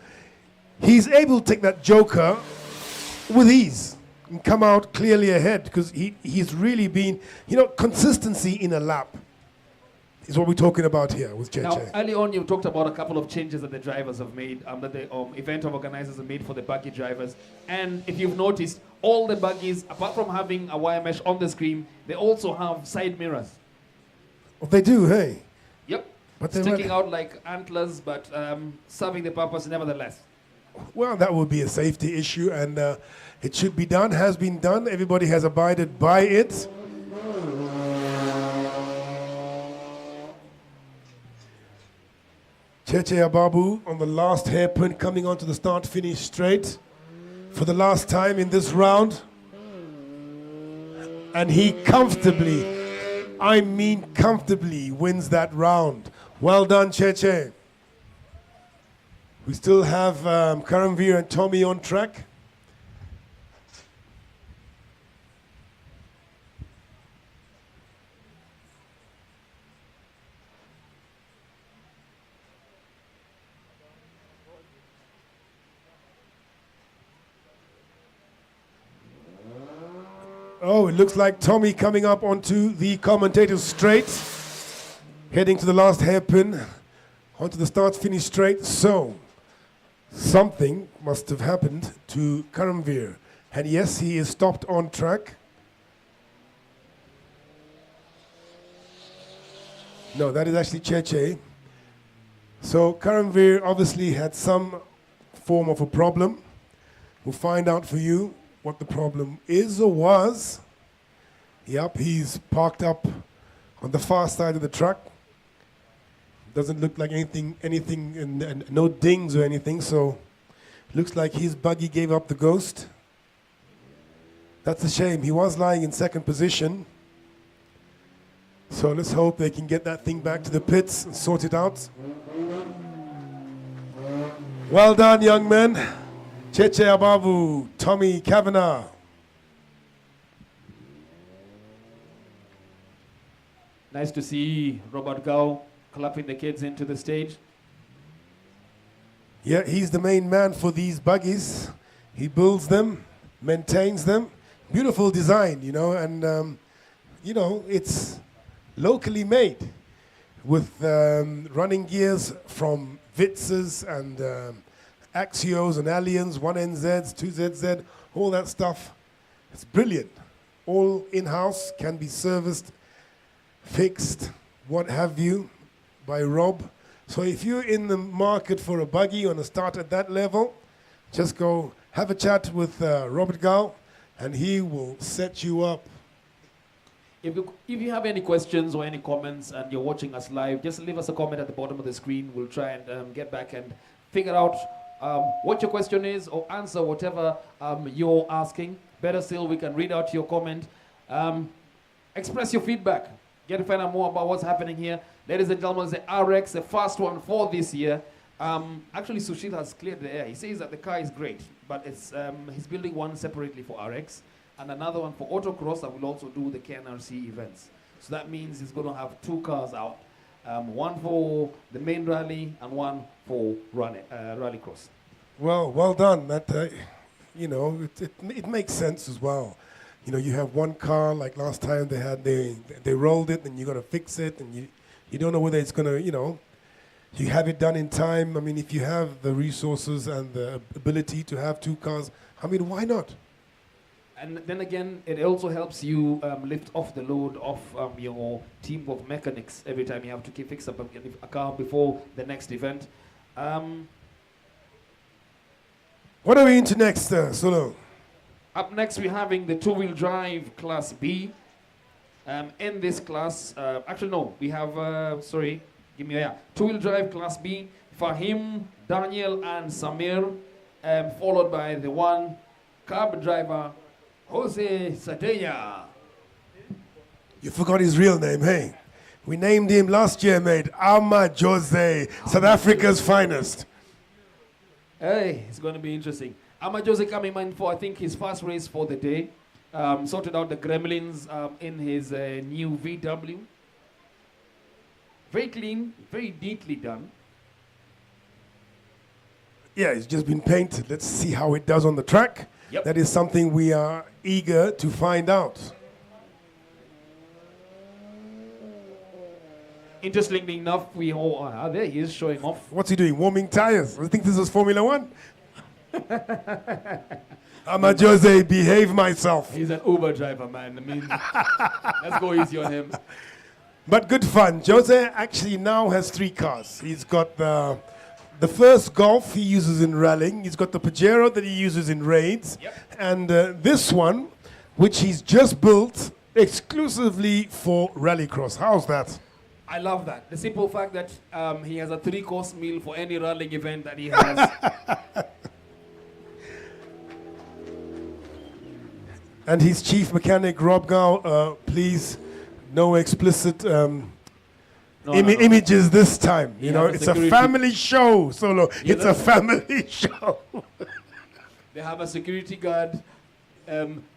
I: he's able to take that joker with ease and come out clearly ahead because he's really been, you know, consistency in a lap is what we're talking about here with Cheche.
M: Now, early on, you talked about a couple of changes that the drivers have made, that the event organizers have made for the buggy drivers. And if you've noticed, all the buggies, apart from having a wire mesh on the screen, they also have side mirrors.
I: Oh, they do, hey?
M: Yep.
I: But
M: sticking out like antlers, but serving the purpose nevertheless.
I: Well, that would be a safety issue, and it should be done, has been done. Everybody has abided by it. Cheche Ababu on the last hairpin coming onto the start-finish straight for the last time in this round. And he comfortably, I mean comfortably, wins that round. Well done, Cheche. We still have Karamveer and Tommy on track. Oh, it looks like Tommy coming up onto the commentator's straight, heading to the last hairpin, onto the start-finish straight. So, something must have happened to Karamveer. And yes, he is stopped on track. No, that is actually Cheche. So Karamveer obviously had some form of a problem. We'll find out for you what the problem is or was. Yep, he's parked up on the far side of the truck. Doesn't look like anything, and no dings or anything, so looks like his buggy gave up the ghost. That's a shame. He was lying in second position. So let's hope they can get that thing back to the pits and sort it out. Well done, young men. Cheche Abavu, Tommy Kavanagh.
M: Nice to see Robert Gao clapping the kids into the stage.
I: Yeah, he's the main man for these buggies. He builds them, maintains them. Beautiful design, you know, and, you know, it's locally made with running gears from Vitzes and Axios and Allians, 1NZs, 2ZZ, all that stuff. It's brilliant. All in-house, can be serviced, fixed, what have you, by Rob. So if you're in the market for a buggy, you want to start at that level, just go have a chat with Robert Gao, and he will set you up.
M: If you have any questions or any comments and you're watching us live, just leave us a comment at the bottom of the screen. We'll try and get back and figure out what your question is or answer whatever you're asking. Better still, we can read out your comment. Express your feedback. Get to find out more about what's happening here. Ladies and gentlemen, the RX, the first one for this year. Actually, Sushil has cleared the air. He says that the car is great, but it's he's building one separately for RX and another one for autocross that will also do the KNRC events. So that means he's going to have two cars out, one for the main rally and one for rallycross.
I: Well done. That you know, it makes sense as well. You know, you have one car like last time they rolled it, and you got to fix it, and you don't know whether it's going to, you know, you have it done in time. I mean, if you have the resources and the ability to have two cars, I mean, why not?
M: And then again, it also helps you lift off the load of your team of mechanics every time you have to fix up a car before the next event.
I: What are we into next, Solo?
M: Up next, we're having the two-wheel drive Class B. In this class, actually no, we have, two-wheel drive Class B, Fahim, Daniel, and Samir, followed by the one cab driver, Jose Satenya.
I: You forgot his real name, hey? We named him last year, mate. Ama Jose, South Africa's finest.
M: Hey, it's going to be interesting. Ama Jose coming in for, I think, his first race for the day. Sorted out the gremlins in his new VW. Very clean, very neatly done.
I: Yeah, it's just been painted. Let's see how it does on the track.
M: Yep.
I: That is something we are eager to find out.
M: Interestingly enough, we all there he is showing off.
I: What's he doing? Warming tires. I think this is Formula One. I'm a Jose, behave myself.
M: He's an Uber driver, man. I mean, let's go easy on him.
I: But good fun. Jose actually now has 3 cars. He's got the first Golf he uses in rallying. He's got the Pajero that he uses in raids.
M: Yep.
I: And this one, which he's just built exclusively for rallycross. How's that?
M: I love that. The simple fact that he has a 3-course meal for any rallying event that he has.
I: And his chief mechanic, Rob Gao, please, no explicit images this time. You know,
M: has a
I: it's a
M: security-
I: family show, Solo.
M: Yeah,
I: It's a family show.
M: They have a security guard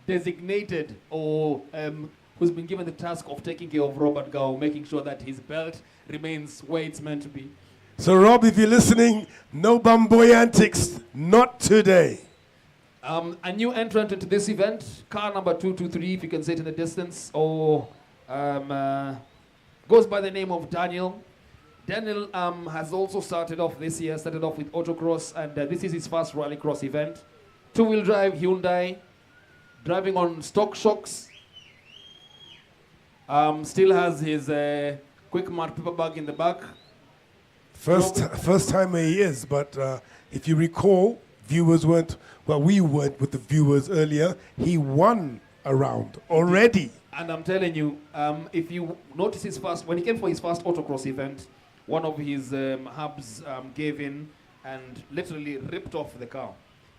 M: designated or who's been given the task of taking care of Robert Gao, making sure that his belt remains where it's meant to be.
I: So, Rob, if you're listening, no bamboy antics, not today.
M: A new entrant into this event, car number 223, if you can see it in the distance, or goes by the name of Daniel. Daniel has also started off this year, started off with autocross, and this is his first rallycross event. Two-wheel drive Hyundai, driving on stock shocks. Still has his quick mart paper bag in the back.
I: First time he is, but if you recall, viewers weren't, well, we weren't with the viewers earlier. He won a round already.
M: And I'm telling you, if you notice his first, when he came for his first autocross event, one of his hubs gave in and literally ripped off the car.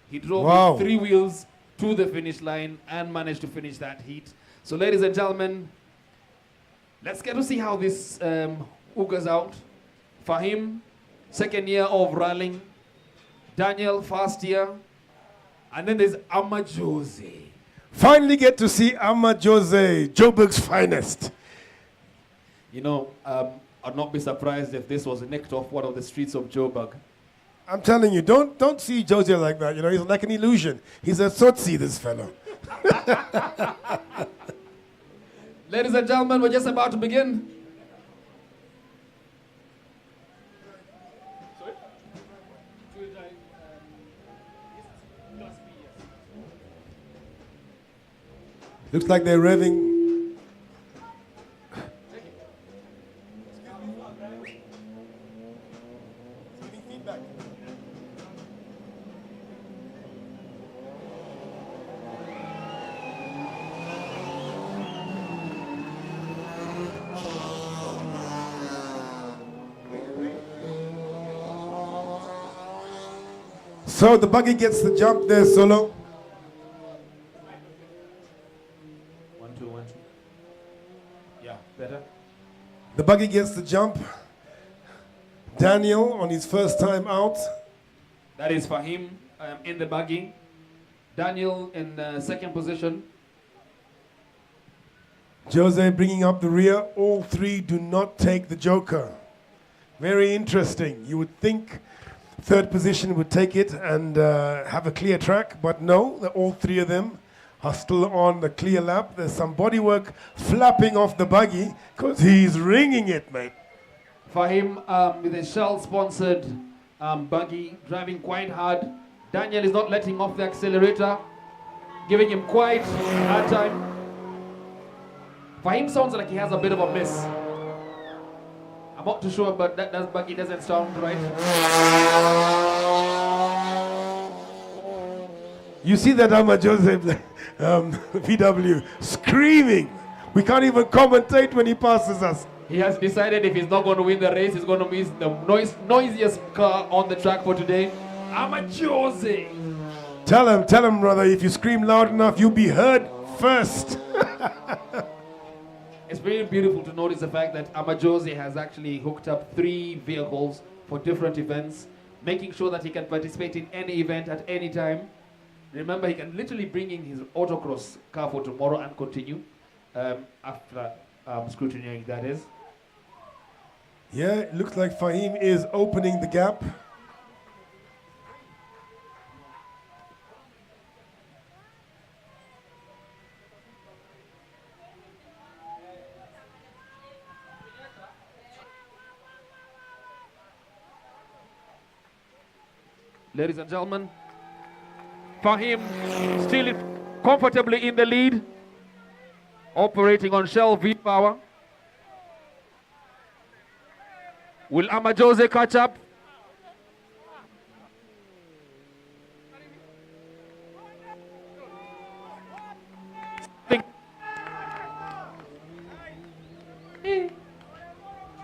M: He drove with 3 wheels to the finish line and managed to finish that heat. So ladies and gentlemen, let's get to see how this oogles out. Fahim, second year of rallying. Daniel, first year. And then there's Amajose.
I: Finally get to see Amajose, Joburg's finest.
M: You know, I'd not be surprised if this was nicked off one of the streets of Joburg.
I: I'm telling you, don't see Jose like that. You know, he's like an illusion. He's a Tsotsi, this fellow.
M: Ladies and gentlemen, we're just about to begin.
I: Looks like they're revving. So the buggy gets the jump there, Solo.
M: 1, 2, 1, 2. Yeah, better.
I: The buggy gets the jump. Daniel on his first time out.
M: That is Fahim in the buggy. Daniel in second position.
I: Jose bringing up the rear. All three do not take the Joker. Very interesting. You would think third position would take it and have a clear track, but no, all three of them are still on the clear lap. There's some bodywork flapping off the buggy because he's ringing it, mate.
M: Fahim with a Shell-sponsored buggy, driving quite hard. Daniel is not letting off the accelerator, giving him quite a hard time. Fahim sounds like he has a bit of a miss. I'm not too sure, but that buggy doesn't sound right.
I: You see that Amajose VW screaming. We can't even commentate when he passes us.
M: He has decided if he's not going to win the race, he's going to miss the noisiest car on the track for today. Amajose.
I: Tell him, brother, if you scream loud enough, you'll be heard first.
M: It's very beautiful to notice the fact that Amajose has actually hooked up 3 vehicles for different events, making sure that he can participate in any event at any time. Remember, he can literally bring in his autocross car for tomorrow and continue after scrutineering, that is.
I: Yeah, it looks like Fahim is opening the gap.
M: Ladies and gentlemen, Fahim still comfortably in the lead, operating on Shell V-Power. Will Amajose catch up?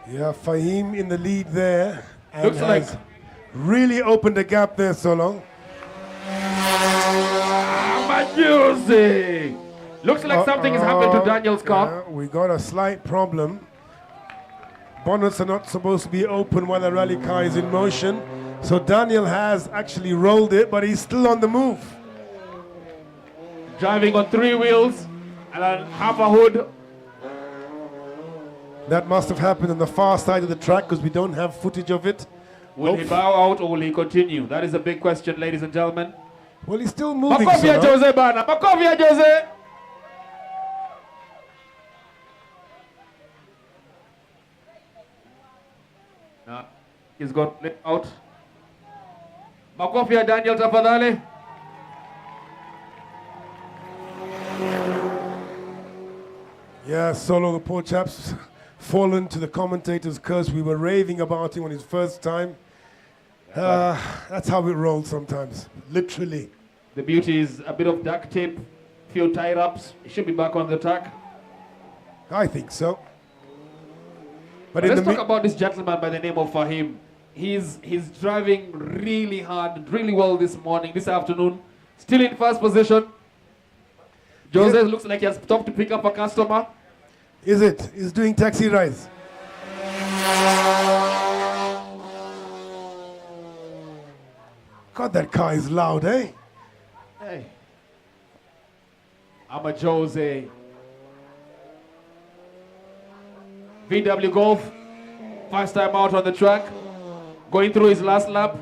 I: Yeah, Fahim in the lead there. And
M: Looks like
I: really opened the gap there, Solo.
M: Amajose! Looks like something has happened to Daniel's car.
I: Yeah, we got a slight problem. Bonnets are not supposed to be open while the rally car is in motion. So Daniel has actually rolled it, but he's still on the move.
M: Driving on 3 wheels and then half a hood.
I: That must have happened on the far side of the track because we don't have footage of it.
M: Will he bow out or will he continue? That is a big question, ladies and gentlemen.
I: Well, he's still moving.
M: Makovia Jose Bana. Makovia Jose. Now, he's got lit out. Makovia Daniel tafadhali.
I: Yeah, Solo, the poor chap's fallen to the commentators' curse. We were raving about him on his first time. That's how it rolls sometimes, literally.
M: The beauty is a bit of duct tape, few tie-ups. He should be back on the track.
I: I think so.
M: But let's talk about this gentleman by the name of Fahim. He's driving really hard, really well this afternoon. Still in first position. Jose looks like he has stopped to pick up a customer.
I: Is it? He's doing taxi rides. God, that car is loud, eh?
M: Hey. I'm a Jose. VW Golf. First time out on the track. Going through his last lap.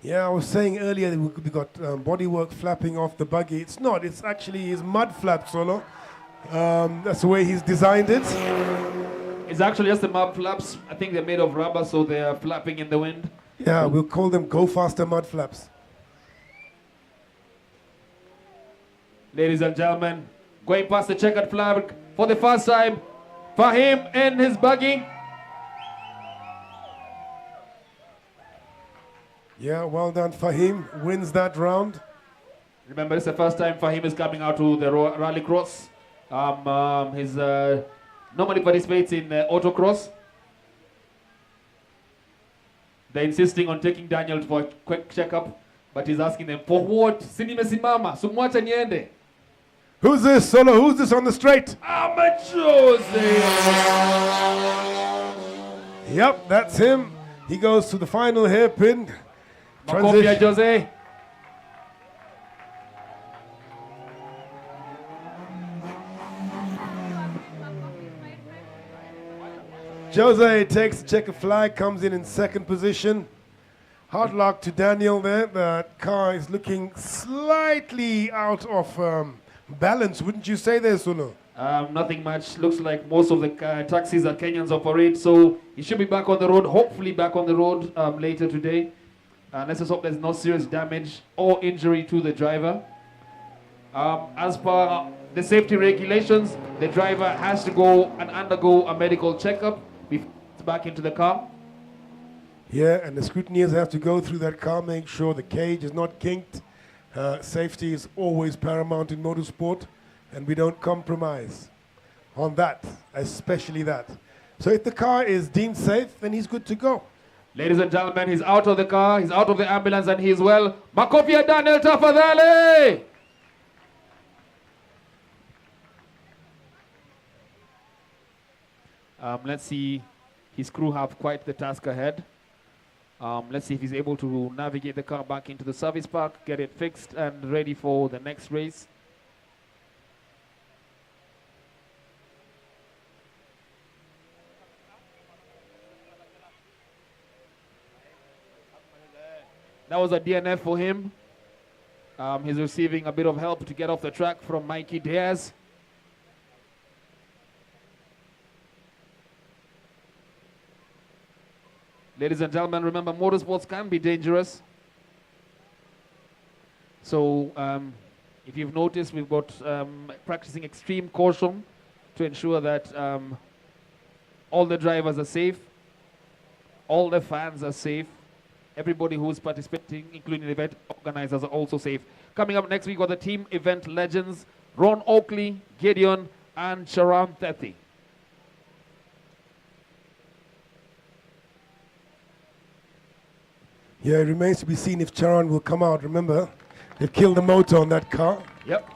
I: Yeah, I was saying earlier that we got bodywork flapping off the buggy. It's not. It's actually his mud flap, Solo. That's the way he's designed it.
M: It's actually just the mud flaps. I think they're made of rubber, so they're flapping in the wind.
I: Yeah, we'll call them Go Faster mud flaps.
M: Ladies and gentlemen, going past the checkered flag for the first time. Fahim and his buggy.
I: Yeah, well done, Fahim. Wins that round.
M: Remember, it's the first time Fahim is coming out to the rallycross. He's normally participates in autocross. They're insisting on taking Daniel for a quick checkup, but he's asking them, for what? Sinimesimama, sumwacha niende.
I: Who's this, Solo? Who's this on the straight?
M: I'm a Jose.
I: Yep, that's him. He goes to the final hairpin.
M: Makovia Jose.
I: Jose takes the checkered flag, comes in second position. Hard luck to Daniel there. The car is looking slightly out of balance, wouldn't you say there, Solo?
M: Nothing much. Looks like most of the taxis that Kenyans operate, so he should be back on the road, hopefully back on the road later today. Let's just hope there's no serious damage or injury to the driver. As per the safety regulations, the driver has to go and undergo a medical checkup before he's back into the car.
I: Yeah, and the scrutineers have to go through that car, make sure the cage is not kinked. Safety is always paramount in motorsport, and we don't compromise on that, especially that. So if the car is deemed safe, then he's good to go.
M: Ladies and gentlemen, he's out of the car, he's out of the ambulance, and he's well. Makovia Daniel tafadhali! Let's see, his crew have quite the task ahead. Let's see if he's able to navigate the car back into the service park, get it fixed and ready for the next race. That was a DNF for him. He's receiving a bit of help to get off the track from Mikey Diaz. Ladies and gentlemen, remember, motorsports can be dangerous. So if you've noticed, we've got practicing extreme caution to ensure that all the drivers are safe, all the fans are safe, everybody who's participating, including the event organizers, are also safe. Coming up next week are the team event legends, Ron Oakley, Gideon, and Sharon Thethi.
I: Yeah, it remains to be seen if Charan will come out. Remember, they've killed the motor on that car.
M: Yep.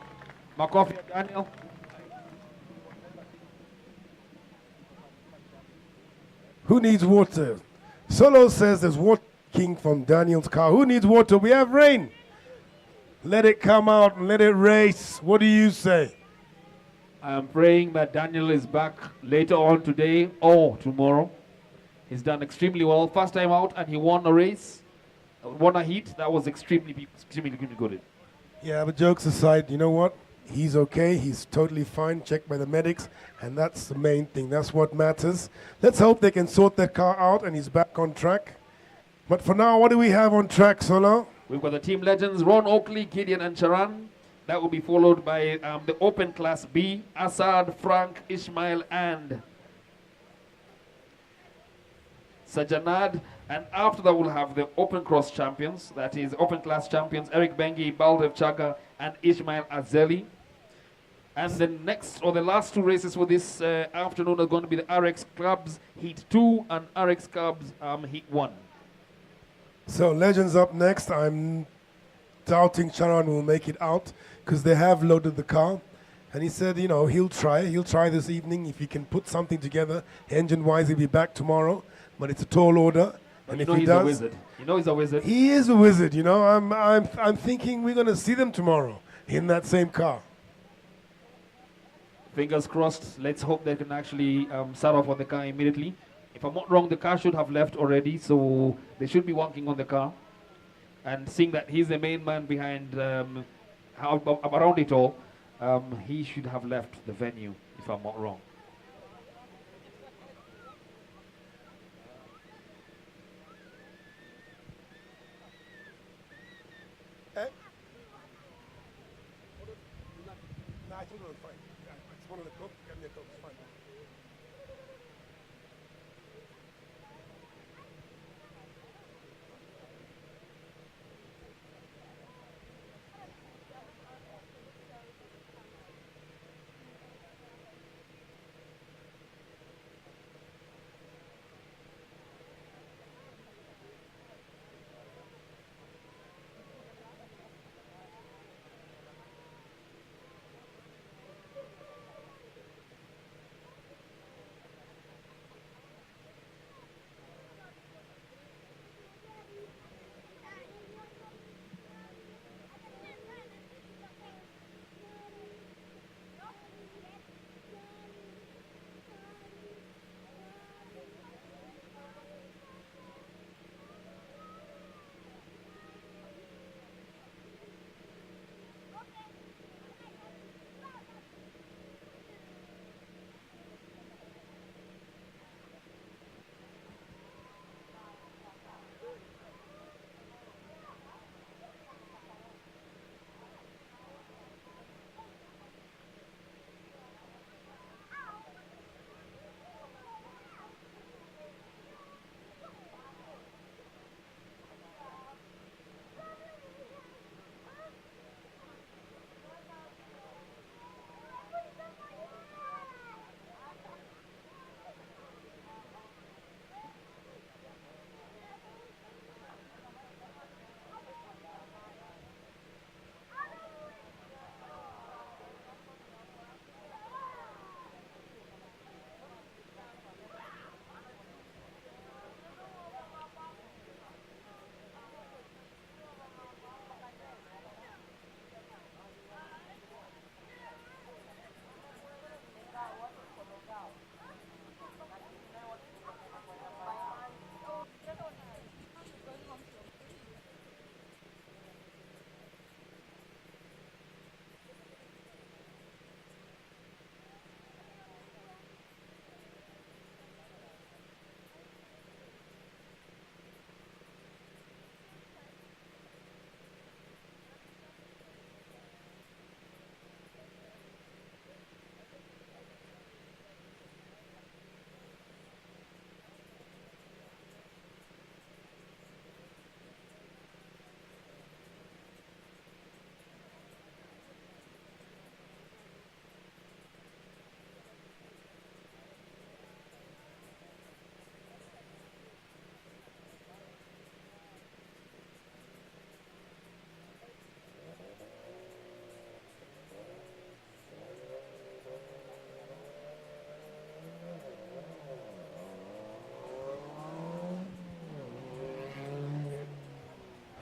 M: Makofi, Daniel.
I: Who needs water? Solo says there's water leaking from Daniel's car. Who needs water? We have rain. Let it come out and let it race. What do you say?
M: I'm praying that Daniel is back later on today or tomorrow. He's done extremely well. First time out and he won a race, won a heat. That was extremely good.
I: Yeah, but jokes aside, you know what? He's okay. He's totally fine, checked by the medics, and that's the main thing. That's what matters. Let's hope they can sort that car out and he's back on track. But for now, what do we have on track, Solo?
M: We've got the team legends, Ron Oakley, Gideon, and Charan. That will be followed by the Open Class B, Assad, Frank, Ismail, and Sajanad. And after that, we'll have the Open Cross champions. That is Open Class champions, Eric Bengi, Baldev Chaga, and Ismail Azeli. And the next, or the last two races for this afternoon are going to be the RX Clubs Heat 2 and RX Clubs Heat 1.
I: So Legends up next. I'm doubting Charan will make it out because they have loaded the car. And he said, you know, he'll try this evening. If he can put something together, engine-wise, he'll be back tomorrow. But it's a tall order.
M: But
I: and if
M: he's
I: he does,
M: a wizard. You know he's a wizard.
I: He is a wizard, you know. I'm thinking we're going to see them tomorrow in that same car.
M: Fingers crossed. Let's hope they can actually start off on the car immediately. If I'm not wrong, the car should have left already, so they should be working on the car. And seeing that he's the main man behind around it all, he should have left the venue, if I'm not wrong.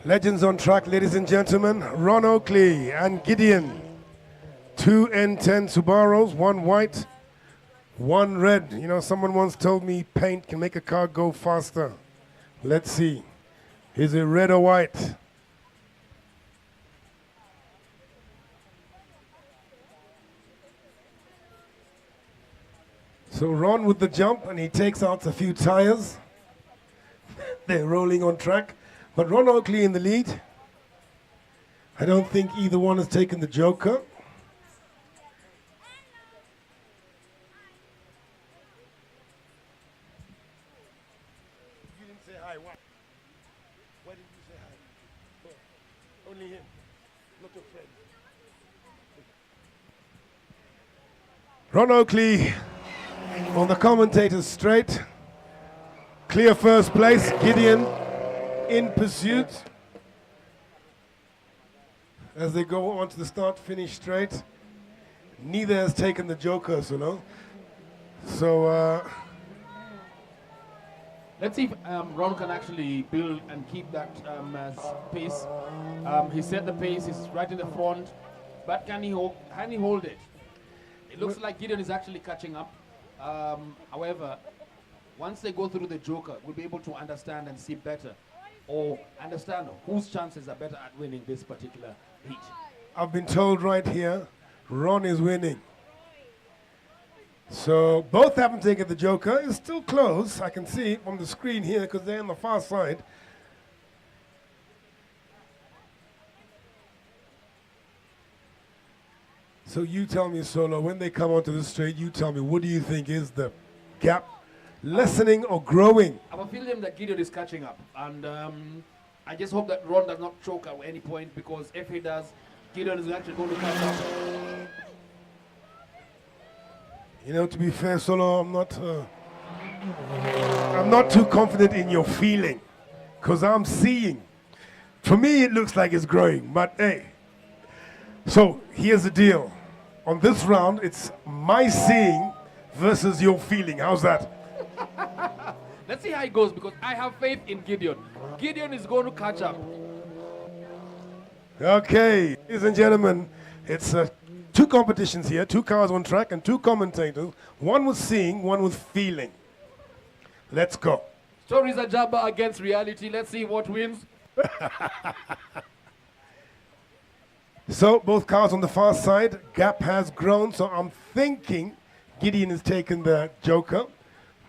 I: Legends on track, ladies and gentlemen. Ron Oakley and Gideon. 2 N10 Subarus, 1 white, 1 red. You know, someone once told me paint can make a car go faster. Let's see. Is it red or white? So Ron with the jump, and he takes out a few tires. They're rolling on track. But Ron Oakley in the lead. I don't think either one has taken the joker. You didn't say hi. Why? Why didn't you say hi? Oh, only him, not your friend. Ron Oakley on the commentator's straight. Clear first place. Gideon in pursuit as they go on to the start-finish straight. Neither has taken the joker, so no. So
M: let's see if Ron can actually build and keep that pace. He set the pace, he's right in the front, but can he hold it? It looks like Gideon is actually catching up. However, once they go through the joker, we'll be able to understand and see better, or understand whose chances are better at winning this particular heat.
I: I've been told right here, Ron is winning. So both haven't taken the joker. It's still close. I can see it from the screen here because they're on the far side. So you tell me, Solo, when they come onto the straight, you tell me, what do you think is the gap? Lessening or growing?
M: I have a feeling that Gideon is catching up, and I just hope that Ron does not choke at any point, because if he does, Gideon is actually going to catch up.
I: You know, to be fair, Solo, I'm not too confident in your feeling, because I'm seeing. For me, it looks like it's growing, but hey. So here's the deal. On this round, it's my seeing versus your feeling. How's that?
M: Let's see how it goes, because I have faith in Gideon. Gideon is going to catch up.
I: Okay, ladies and gentlemen, it's two competitions here, 2 cars on track and 2 commentators. One was seeing, one was feeling. Let's go.
M: Stories are Jabba against reality. Let's see what wins.
I: So both cars on the far side, gap has grown, so I'm thinking Gideon has taken the joker.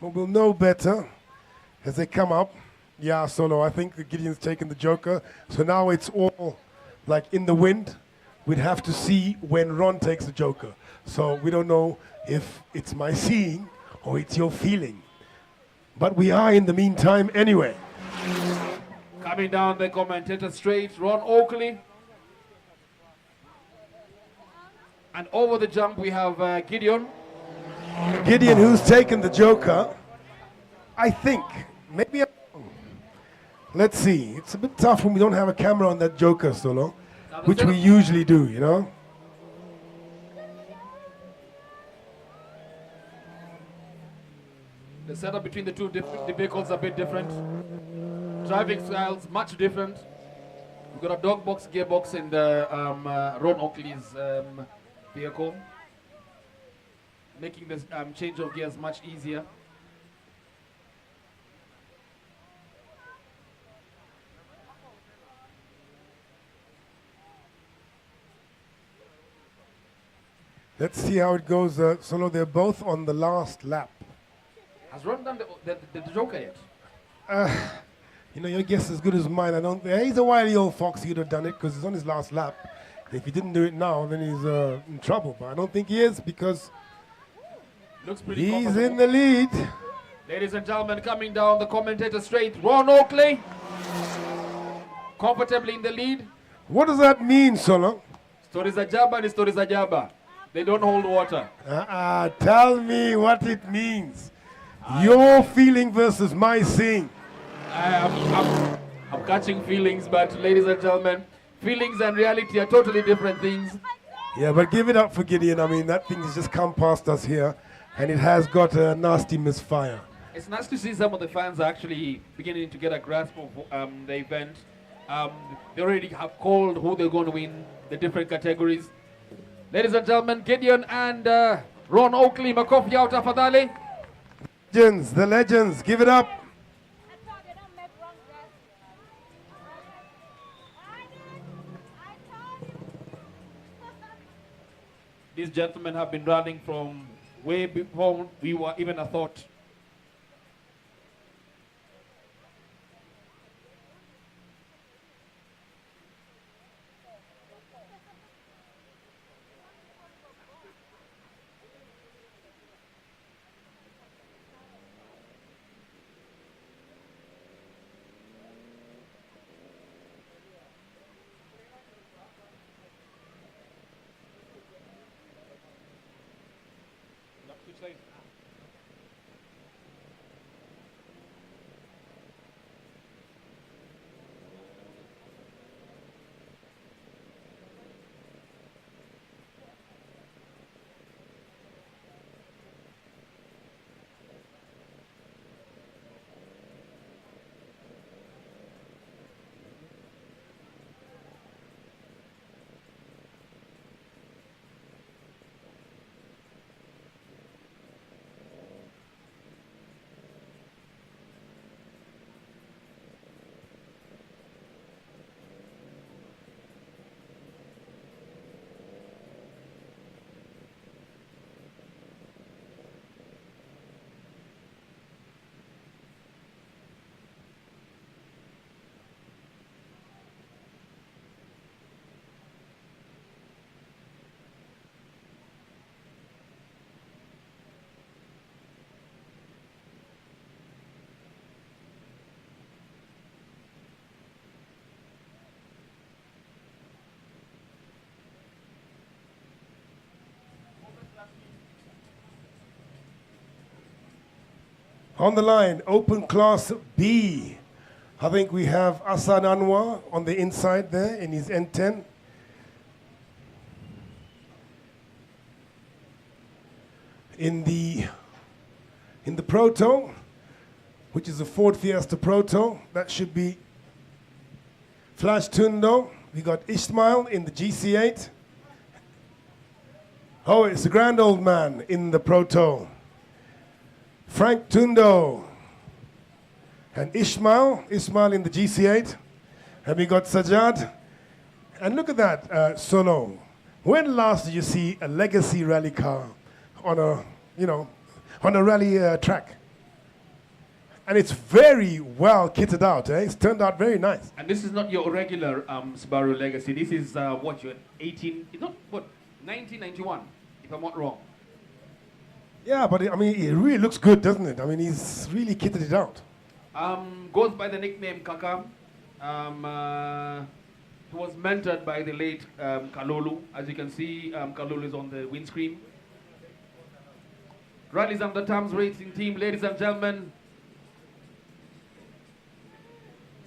I: But we'll know better as they come up. Yeah, Solo, I think Gideon's taken the joker. So now it's all like in the wind. We'd have to see when Ron takes the joker. So we don't know if it's my seeing or it's your feeling. But we are in the meantime anyway.
M: Coming down the commentator straight, Ron Oakley. And over the jump we have Gideon.
I: Gideon, who's taken the joker, I think. Maybe I'm wrong. Let's see. It's a bit tough when we don't have a camera on that joker, Solo, which we usually do, you know?
M: The setup between the two the vehicles are a bit different. Driving styles much different. We've got a dog box gearbox in the Ron Oakley's vehicle, making this change of gears much easier.
I: Let's see how it goes. Solo, they're both on the last lap.
M: Has Ron done the joker yet?
I: You know, your guess is as good as mine. I don't. He's a wily old fox. He'd have done it because he's on his last lap. If he didn't do it now, then he's in trouble. But I don't think he is, because
M: looks pretty
I: he's in the lead.
M: Ladies and gentlemen, coming down the commentator straight, Ron Oakley, comfortably in the lead.
I: What does that mean, Solo?
M: Stories are Jabba and stories are Jabba. They don't hold water.
I: Tell me what it means. Your feeling versus my seeing.
M: I'm catching feelings, but ladies and gentlemen, feelings and reality are totally different things.
I: Yeah, but give it up for Gideon. I mean, that thing has just come past us here, and it has got a nasty misfire.
M: It's nice to see some of the fans are actually beginning to get a grasp of the event.
N: They already have called who they're going to win the different categories. Ladies and gentlemen, Gideon and Ron Oakley, makofi yao tafadhali.
I: The legends, give it up.
N: These gentlemen have been running from way before we were even a thought.
I: On the line, Open Class B. I think we have Asad Anwar on the inside there in his N10. In the Proto, which is a Ford Fiesta Proto, that should be Flash Tundo. We got Ishmael in the GC8. Oh, it's a grand old man in the Proto. Frank Tundo and Ishmael in the GC8. And we got Sajad. And look at that, Solo. When last did you see a legacy rally car on a rally track? And it's very well kitted out. It's turned out very nice.
N: And this is not your regular Subaru Legacy. This is your 1991, if I'm not wrong.
I: Yeah, but it really looks good, doesn't it? I mean, he's really kitted it out.
N: Goes by the nickname Kaka. He was mentored by the late Kalulu. As you can see, Kalulu is on the windscreen. Rallies under Tams Racing Team, ladies and gentlemen.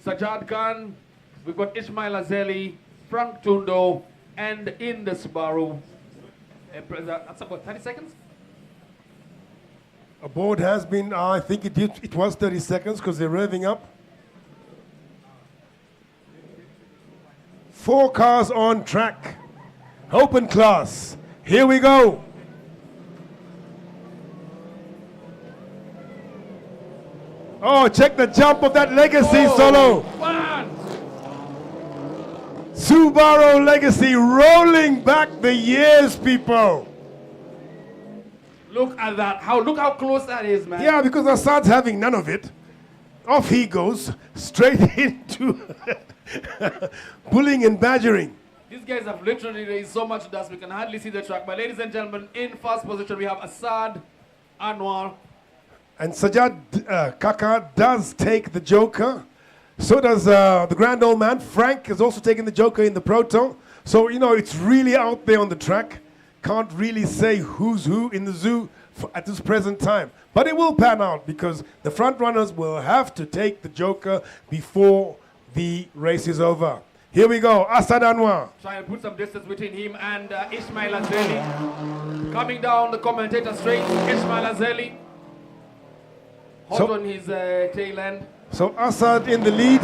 N: Sajad Khan, we've got Ismail Azeli, Frank Tundo, and in the Subaru. That's about 30 seconds?
I: A board has been, I think it was 30 seconds because they're revving up. 4 cars on track. Open class. Here we go. Oh, check the jump of that Legacy Solo. Subaru Legacy rolling back the years, people.
N: Look at that. Look how close that is, man.
I: Yeah, because Assad's having none of it. Off he goes, straight into bullying and badgering.
N: These guys have literally raised so much dust we can hardly see the track. But ladies and gentlemen, in first position we have Asad Anwar.
I: And Sajad Kaka does take the Joker. So does the grand old man. Frank is also taking the Joker in the Proto. So, it's really out there on the track. Can't really say who's who in the zoo at this present time. But it will pan out because the front runners will have to take the Joker before the race is over. Here we go, Asad Anwar.
N: Try and put some distance between him and Ismail Azeli. Coming down the commentator straight, Ismail Azeli. Hot on his tail end.
I: So Asad in the lead.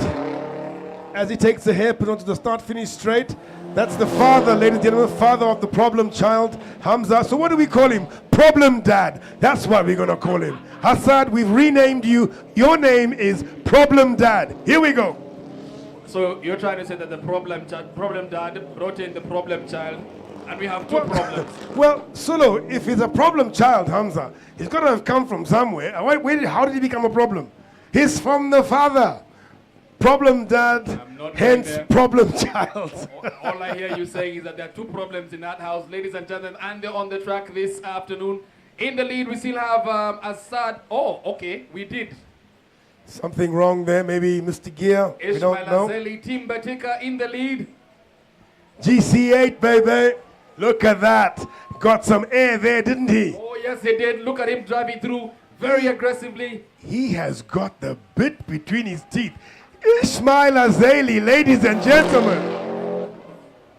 I: as he takes the hairpin onto the start-finish straight. That's the father, ladies and gentlemen, father of the problem child, Hamza. So what do we call him? Problem Dad. That's what we're going to call him. Hassad, we've renamed you. Your name is Problem Dad. Here we go.
N: So you're trying to say that the problem dad brought in the problem child, and we have two problems.
I: Well, Sulu, if he's a problem child, Hamza, he's got to have come from somewhere. How did he become a problem? He's from the father. Problem dad, hence problem child.
N: All I hear you saying is that there are two problems in that house, ladies and gentlemen, and they're on the track this afternoon. In the lead, we still have Assad. Oh, okay, we did.
I: Something wrong there, maybe Mr. Gear. We don't know.
N: Azeli, Team Betika in the lead.
I: GC8, baby. Look at that. Got some air there, didn't he?
N: Oh, yes, he did. Look at him driving through very aggressively.
I: He has got the bit between his teeth. Ismail Azeli, ladies and gentlemen.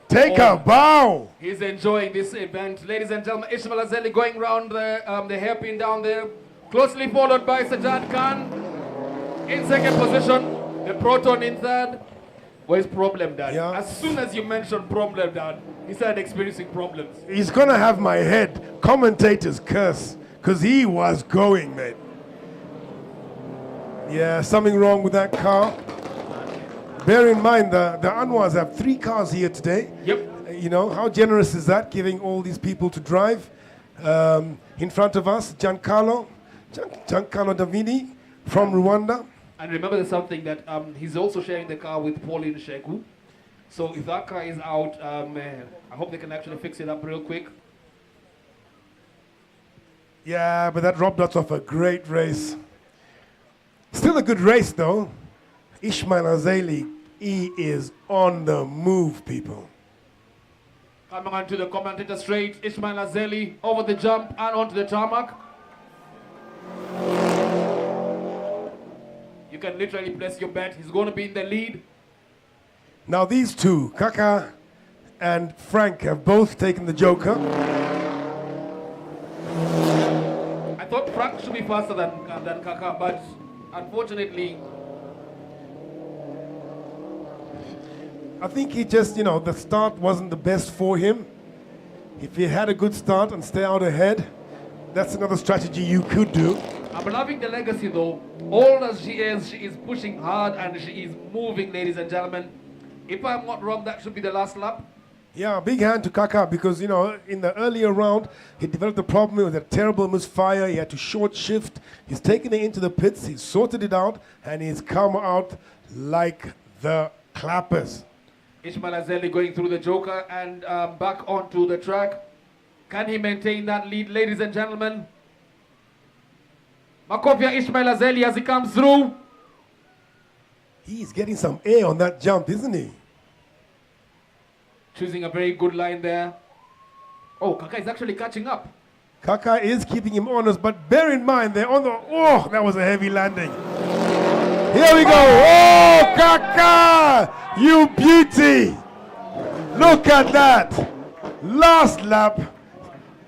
I: Take a bow.
N: He's enjoying this event. Ladies and gentlemen, Ismail Azeli going round the hairpin down there. Closely followed by Sajjad Khan. In second position, the Proton in third. Where's Problem Dad?
I: Yeah.
N: As soon as you mentioned Problem Dad, he started experiencing problems.
I: He's going to have my head. Commentators curse. Because he was going, mate. Yeah, something wrong with that car. Bear in mind, the Anwars have 3 cars here today.
N: Yep.
I: You know, how generous is that, giving all these people to drive? In front of us, Giancarlo Davini from Rwanda.
N: And remember there's something that he's also sharing the car with Pauline Sheku. So if that car is out, I hope they can actually fix it up real quick.
I: Yeah, but that robbed us of a great race. Still a good race, though. Ismail Azeli, he is on the move, people.
N: Coming onto the commentator straight, Ismail Azeli over the jump and onto the tarmac. You can literally place your bet. He's going to be in the lead.
I: Now these two, Kaka and Frank, have both taken the Joker.
N: I thought Frank should be faster than Kaka, but unfortunately,
I: I think he just, the start wasn't the best for him. If he had a good start and stay out ahead, that's another strategy you could do.
N: I'm loving the legacy though. Old as she is pushing hard and she is moving, ladies and gentlemen. If I'm not wrong, that should be the last lap.
I: Yeah, big hand to Kaka because, in the earlier round, he developed a problem with a terrible misfire. He had to short shift. He's taken it into the pits. He's sorted it out, and he's come out like the clappers.
N: Ismail Azeli going through the Joker and back onto the track. Can he maintain that lead, ladies and gentlemen? Makovia Ismail Azeli as he comes through.
I: He's getting some air on that jump, isn't he?
N: Choosing a very good line there. Oh, Kaka is actually catching up.
I: Kaka is keeping him honest, but bear in mind, they're on the... Oh, that was a heavy landing. Here we go. Oh, Kaka! You beauty! Look at that. Last lap.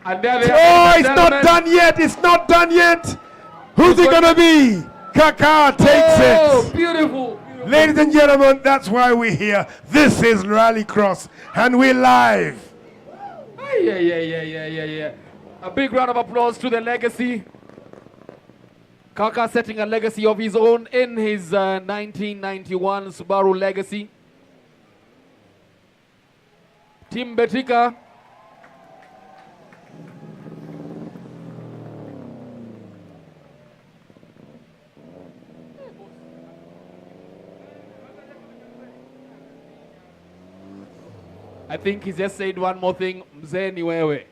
N: And there
I: oh, it's not done yet. It's not done yet. Who's it going to be? Kaka takes it.
N: Oh, beautiful.
I: Ladies and gentlemen, that's why we're here. This is Rallycross, and we're live.
N: Yeah. A big round of applause to the legacy. Kaka setting a legacy of his own in his 1991 Subaru legacy. Team Betika. I think he just said one more thing, Mzee ni wewe.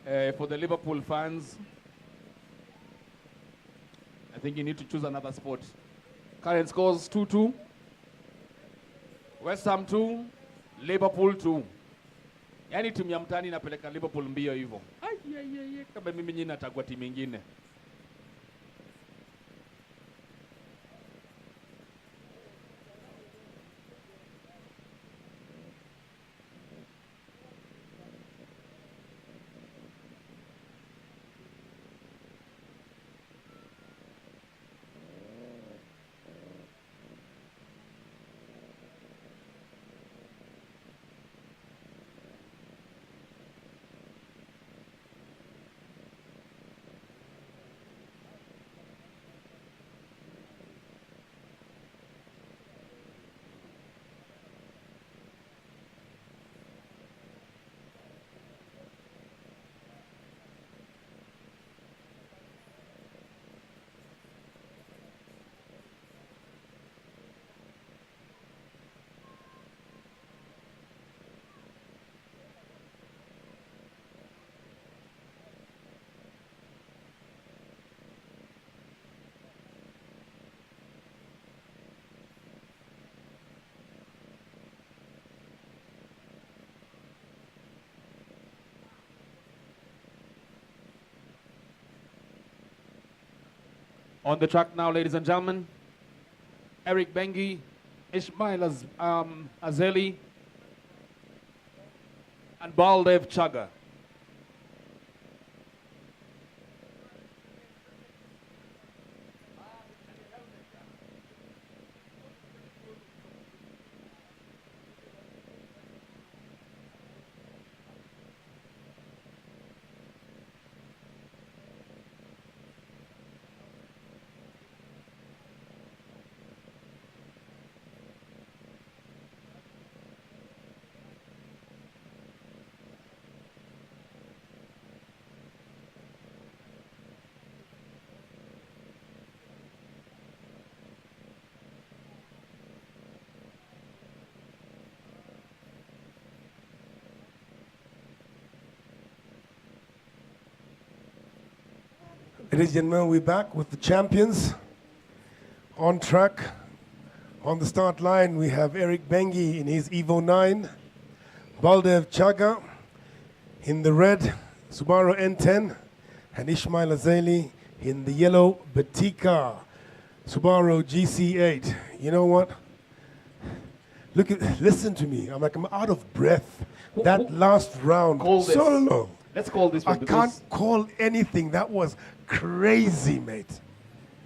N: For the Liverpool fans, I think you need to choose another sport. Current scores 2-2. West Ham 2, Liverpool 2. Yaani timu ya mtani inapeleka Liverpool mbio hivyo. Kama mimi nyinyi natagua timu nyingine. On the track now, ladies and gentlemen, Eric Bengi, Ismail Azeli, and Baldev Chaga.
I: Ladies and gentlemen, we're back with the champions on track. On the start line, we have Eric Bengi in his Evo 9, Baldev Chaga in the red Subaru N10, and Ismail Azeli in the yellow Batika Subaru GC8. You know what? Listen to me. I'm out of breath. That last round, so long.
N: Let's call this one.
I: I can't call anything. That was crazy, mate.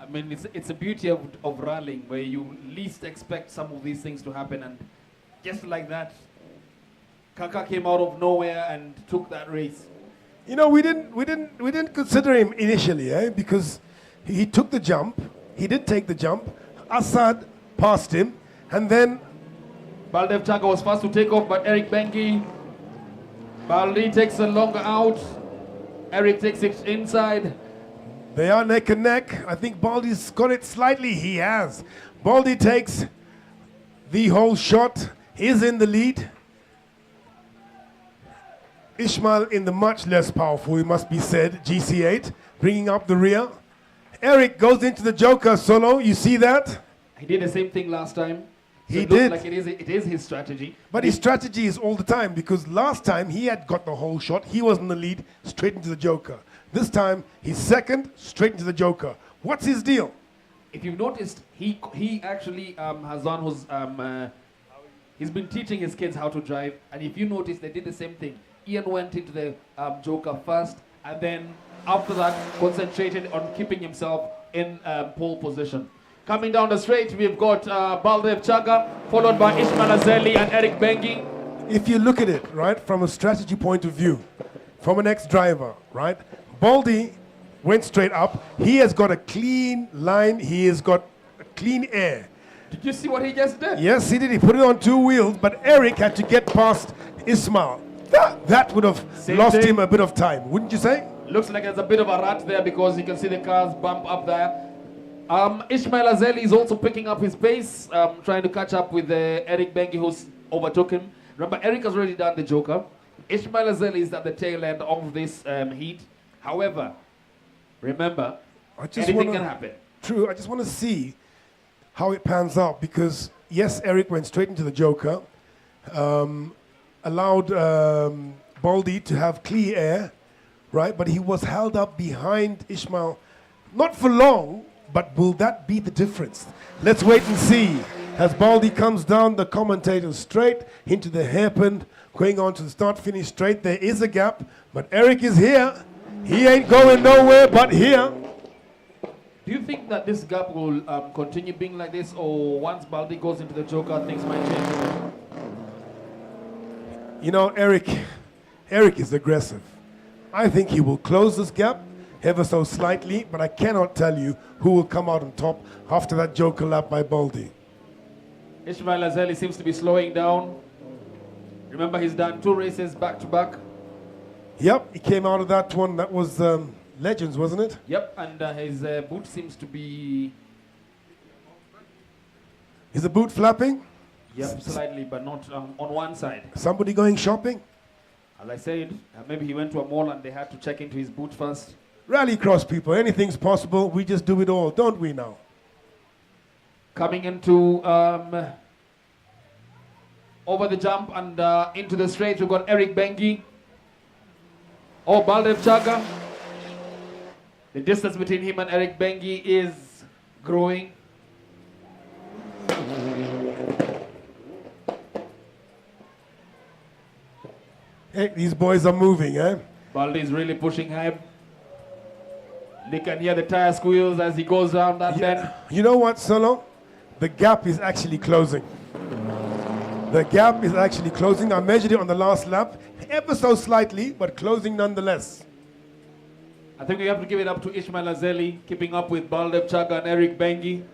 N: I mean, it's a beauty of rallying where you least expect some of these things to happen, and just like that, Kaka came out of nowhere and took that race.
I: You know, we didn't consider him initially, because he took the jump. He did take the jump. Assad passed him, and then
N: Baldev Chaga was first to take off, but Eric Bengi, Baldi takes a longer out. Eric takes it inside.
I: They are neck and neck. I think Baldy's got it slightly. He has. Baldy takes the whole shot. He's in the lead. Ishmael in the much less powerful, it must be said, GC8, bringing up the rear. Eric goes into the Joker solo. You see that?
N: He did the same thing last time. So
I: He did.
N: Like it is his strategy.
I: But his strategy is all the time, because last time he had got the whole shot. He was in the lead, straight into the Joker. This time, he's second, straight into the Joker. What's his deal?
N: If you've noticed, he actually Hazan was he's been teaching his kids how to drive, and if you notice, they did the same thing. Ian went into the Joker first, and then after that, concentrated on keeping himself in pole position. Coming down the straight, we've got Baldev Chaga, followed by Ismail Azeli and Eric Bengi.
I: If you look at it, right, from a strategy point of view, from an ex-driver, right, Baldy went straight up. He has got a clean line. He has got a clean air.
N: Did you see what he just did?
I: Yes, he did. He put it on two wheels, but Eric had to get past Ismail. That would have lost him a bit of time, wouldn't you say?
N: Looks like there's a bit of a rat there because you can see the cars bump up there. Ismail Azeli is also picking up his pace, trying to catch up with Eric Bengi, who's overtook him. Remember, Eric has already done the Joker. Ismail Azeli is at the tail end of this heat. However, remember, anything can happen.
I: True, I just want to see how it pans out because, yes, Eric went straight into the Joker, allowed Baldy to have clear air, right? But he was held up behind Ismail, not for long, but will that be the difference? Let's wait and see. As Baldy comes down the commentator straight into the hairpin, going on to the start-finish straight, there is a gap, but Eric is here. He ain't going nowhere but here.
N: Do you think that this gap will continue being like this, or once Baldy goes into the Joker, things might change?
I: You know, Eric is aggressive. I think he will close this gap ever so slightly, but I cannot tell you who will come out on top after that Joker lap by Baldy.
N: Ismail Azeli seems to be slowing down. Remember, he's done 2 races back-to-back.
I: Yep, he came out of that one. That was Legends, wasn't it?
N: Yep, and his boot seems to be...
I: Is the boot flapping?
N: Yep, slightly, but not on one side.
I: Somebody going shopping?
N: As I said, maybe he went to a mall and they had to check into his boot first.
I: Rally cross, people. Anything's possible. We just do it all, don't we now?
N: Coming into over the jump and into the straight, we've got Eric Bengi. Oh, Baldev Chaga. The distance between him and Eric Bengi is growing.
I: Hey, these boys are moving, eh?
N: Baldi is really pushing him. They can hear the tire squeals as he goes down that bend.
I: You know what, Solo? The gap is actually closing. The gap is actually closing. I measured it on the last lap, ever so slightly, but closing nonetheless.
N: I think we have to give it up to Ismail Azeli, keeping up with Baldev Chaga and Eric Bengi.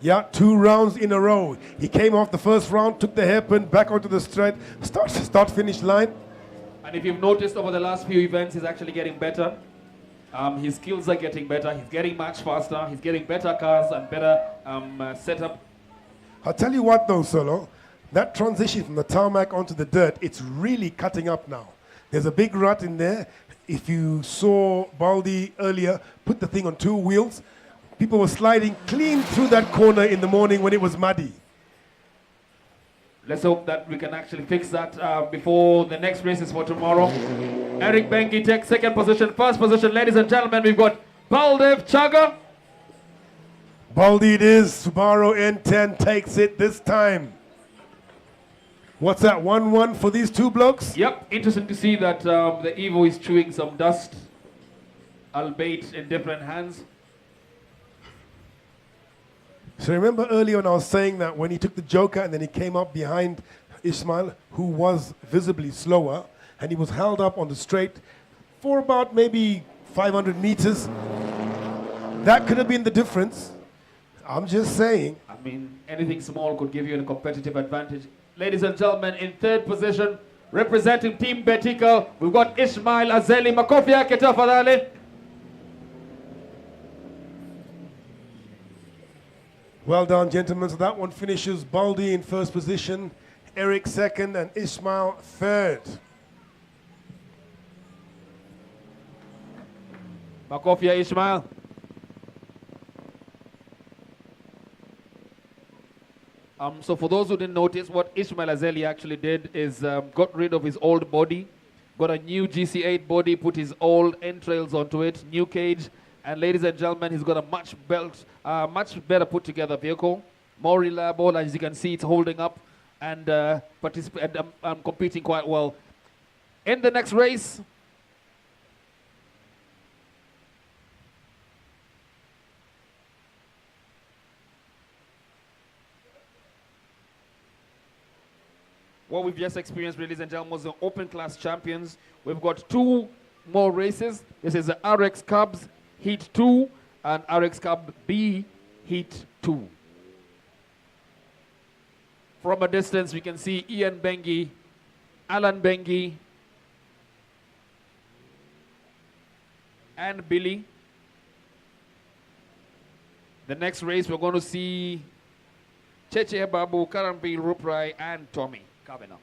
I: Yeah, 2 rounds in a row. He came off the first round, took the hairpin, back onto the straight, start-finish line.
N: And if you've noticed over the last few events, he's actually getting better. His skills are getting better. He's getting much faster. He's getting better cars and better setup.
I: I'll tell you what though, Solo, that transition from the tarmac onto the dirt, it's really cutting up now. There's a big rut in there. If you saw Baldi earlier put the thing on 2 wheels, people were sliding clean through that corner in the morning when it was muddy.
N: Let's hope that we can actually fix that before the next races for tomorrow. Eric Bengi takes 2nd position. 1st position, ladies and gentlemen, we've got Baldev Chaga.
I: Baldi it is. Subaru N10 takes it this time. What's that, 1-1 for these 2 blokes?
N: Yep, interesting to see that the Evo is chewing some dust, albeit in different hands.
I: So remember earlier when I was saying that when he took the Joker and then he came up behind Ismail, who was visibly slower, and he was held up on the straight for about maybe 500 meters. That could have been the difference. I'm just saying.
N: I mean, anything small could give you a competitive advantage. Ladies and gentlemen, in 3rd position, representing Team Betika, we've got Ismail Azeli. Makofi yake tafadhali.
I: Well done, gentlemen. So that one finishes Baldi in 1st position, Eric 2nd, and Ismail 3rd.
N: Makofi ya Ismail. So for those who didn't notice, what Ismail Azeli actually did is got rid of his old body, got a new GC8 body, put his old entrails onto it, new cage, and ladies and gentlemen, he's got a much better put together vehicle, more reliable. As you can see, it's holding up and competing quite well. In the next race, what we've just experienced, ladies and gentlemen, was the Open Class Champions. We've got 2 more races. This is the RX Cubs Heat 2 and RX Cub B Heat 2. From a distance, we can see Ian Bengi, Alan Bengi, and Billy. The next race, we're going to see Cheche Babu, Karambi Ruprai, and Tommy Kavanagh.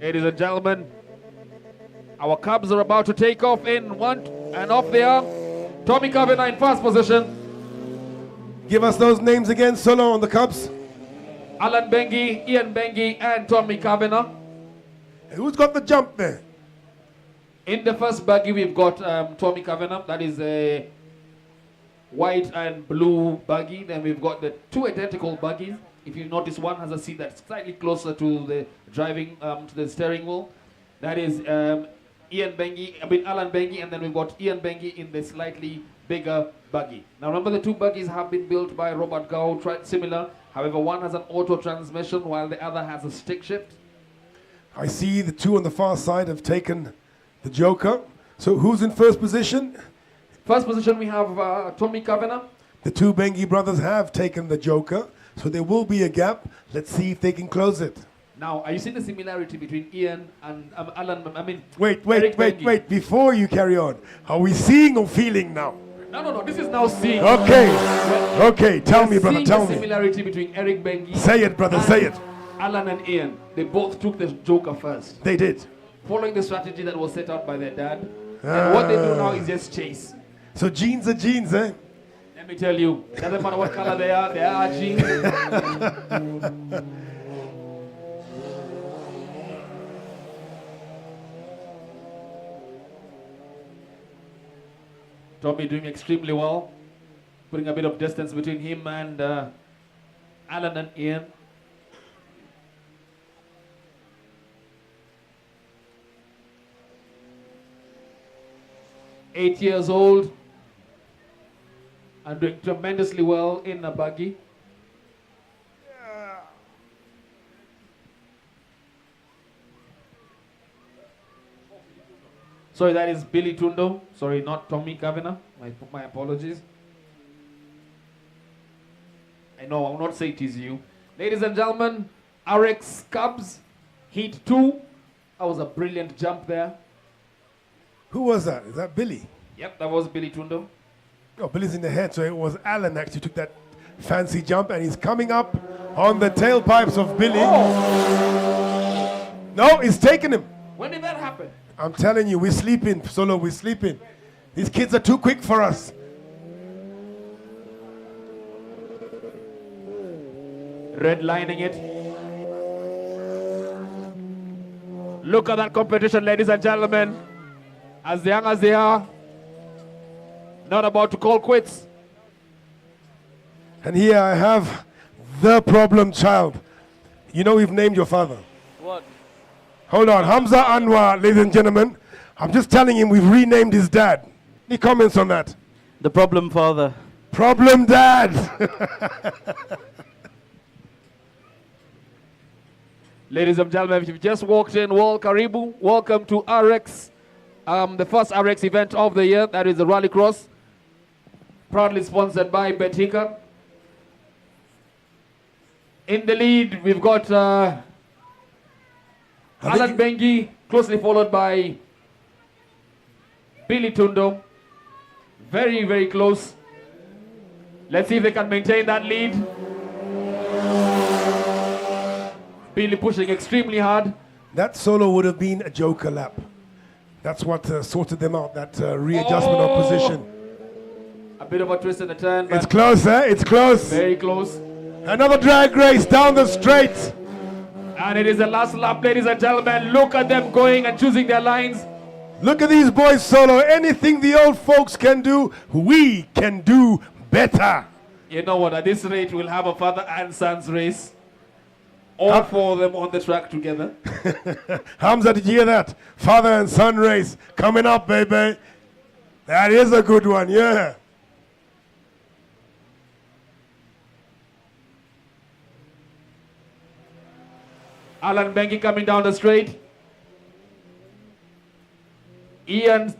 N: Ladies and gentlemen, our Cubs are about to take off in one, and off they are. Tommy Kavanagh in first position.
I: Give us those names again, Solo, on the Cubs.
N: Alan Bengi, Ian Bengi, and Tommy Kavanagh.
I: Who's got the jump there?
N: In the first buggy, we've got Tommy Kavanagh. That is a white and blue buggy. Then we've got the two identical buggies. If you notice, one has a seat that's slightly closer to the driving, to the steering wheel. That is Alan Bengi, and then we've got Ian Bengi in the slightly bigger buggy. Now remember, the two buggies have been built by Robert Gow, similar. However, one has an auto transmission while the other has a stick shift.
I: I see the two on the far side have taken the Joker. So who's in first position?
N: First position we have Tommy Kavanagh.
I: The two Bengi brothers have taken the Joker. So there will be a gap. Let's see if they can close it.
N: Now, are you seeing the similarity between Ian and Alan?
I: Wait. Before you carry on, are we seeing or feeling now?
N: No. This is now seeing.
I: Okay. Tell me, brother. Tell me.
N: The similarity between Eric Bengi.
I: Say it, brother. Say it.
N: Alan and Ian. They both took the Joker first.
I: They did.
N: Following the strategy that was set out by their dad. And what they do now is just chase.
I: So genes are genes, eh?
N: Let me tell you, it doesn't matter what color they are genes. Tommy doing extremely well, putting a bit of distance between him and Alan and Ian. Eight years old and doing tremendously well in a buggy. Sorry, that is Billy Tundo. Sorry, not Tommy Kavanagh. My apologies. I know, I will not say it is you. Ladies and gentlemen, RX Cubs, Heat 2. That was a brilliant jump there.
I: Who was that? Is that Billy?
N: Yep, that was Billy Tundo.
I: Oh, Billy's in the head, so it was Alan actually took that fancy jump, and he's coming up on the tailpipes of Billy.
N: Oh.
I: No, he's taking him.
N: When did that happen?
I: I'm telling you, we're sleeping, Solo, we're sleeping. These kids are too quick for us.
N: Redlining it. Look at that competition, ladies and gentlemen. As young as they are, not about to call quits.
I: And here I have the problem child. You know we've named your father.
O: What?
I: Hold on, Hamza Anwar, ladies and gentlemen. I'm just telling him we've renamed his dad. Any comments on that?
O: The problem father.
I: Problem dad.
N: Ladies and gentlemen, if you've just walked in, welcome to RX, the first RX event of the year. That is the Rallycross, proudly sponsored by Betika. In the lead, we've got Alan Bengi, closely followed by Billy Tundo. Very, very close. Let's see if they can maintain that lead. Billy pushing extremely hard.
I: That solo would have been a Joker lap. That's what sorted them out, that readjustment of position.
N: A bit of a twist and a turn.
I: It's close, eh? It's close.
N: Very close.
I: Another drag race down the straight.
N: And it is the last lap, ladies and gentlemen. Look at them going and choosing their lines.
I: Look at these boys, Solo. Anything the old folks can do, we can do better.
N: You know what? At this rate, we'll have a father and son's race. All four of them on the track together.
I: Hamza, did you hear that? Father and son race coming up, baby. That is a good one, yeah.
N: Alan Bengi coming down the straight. Ian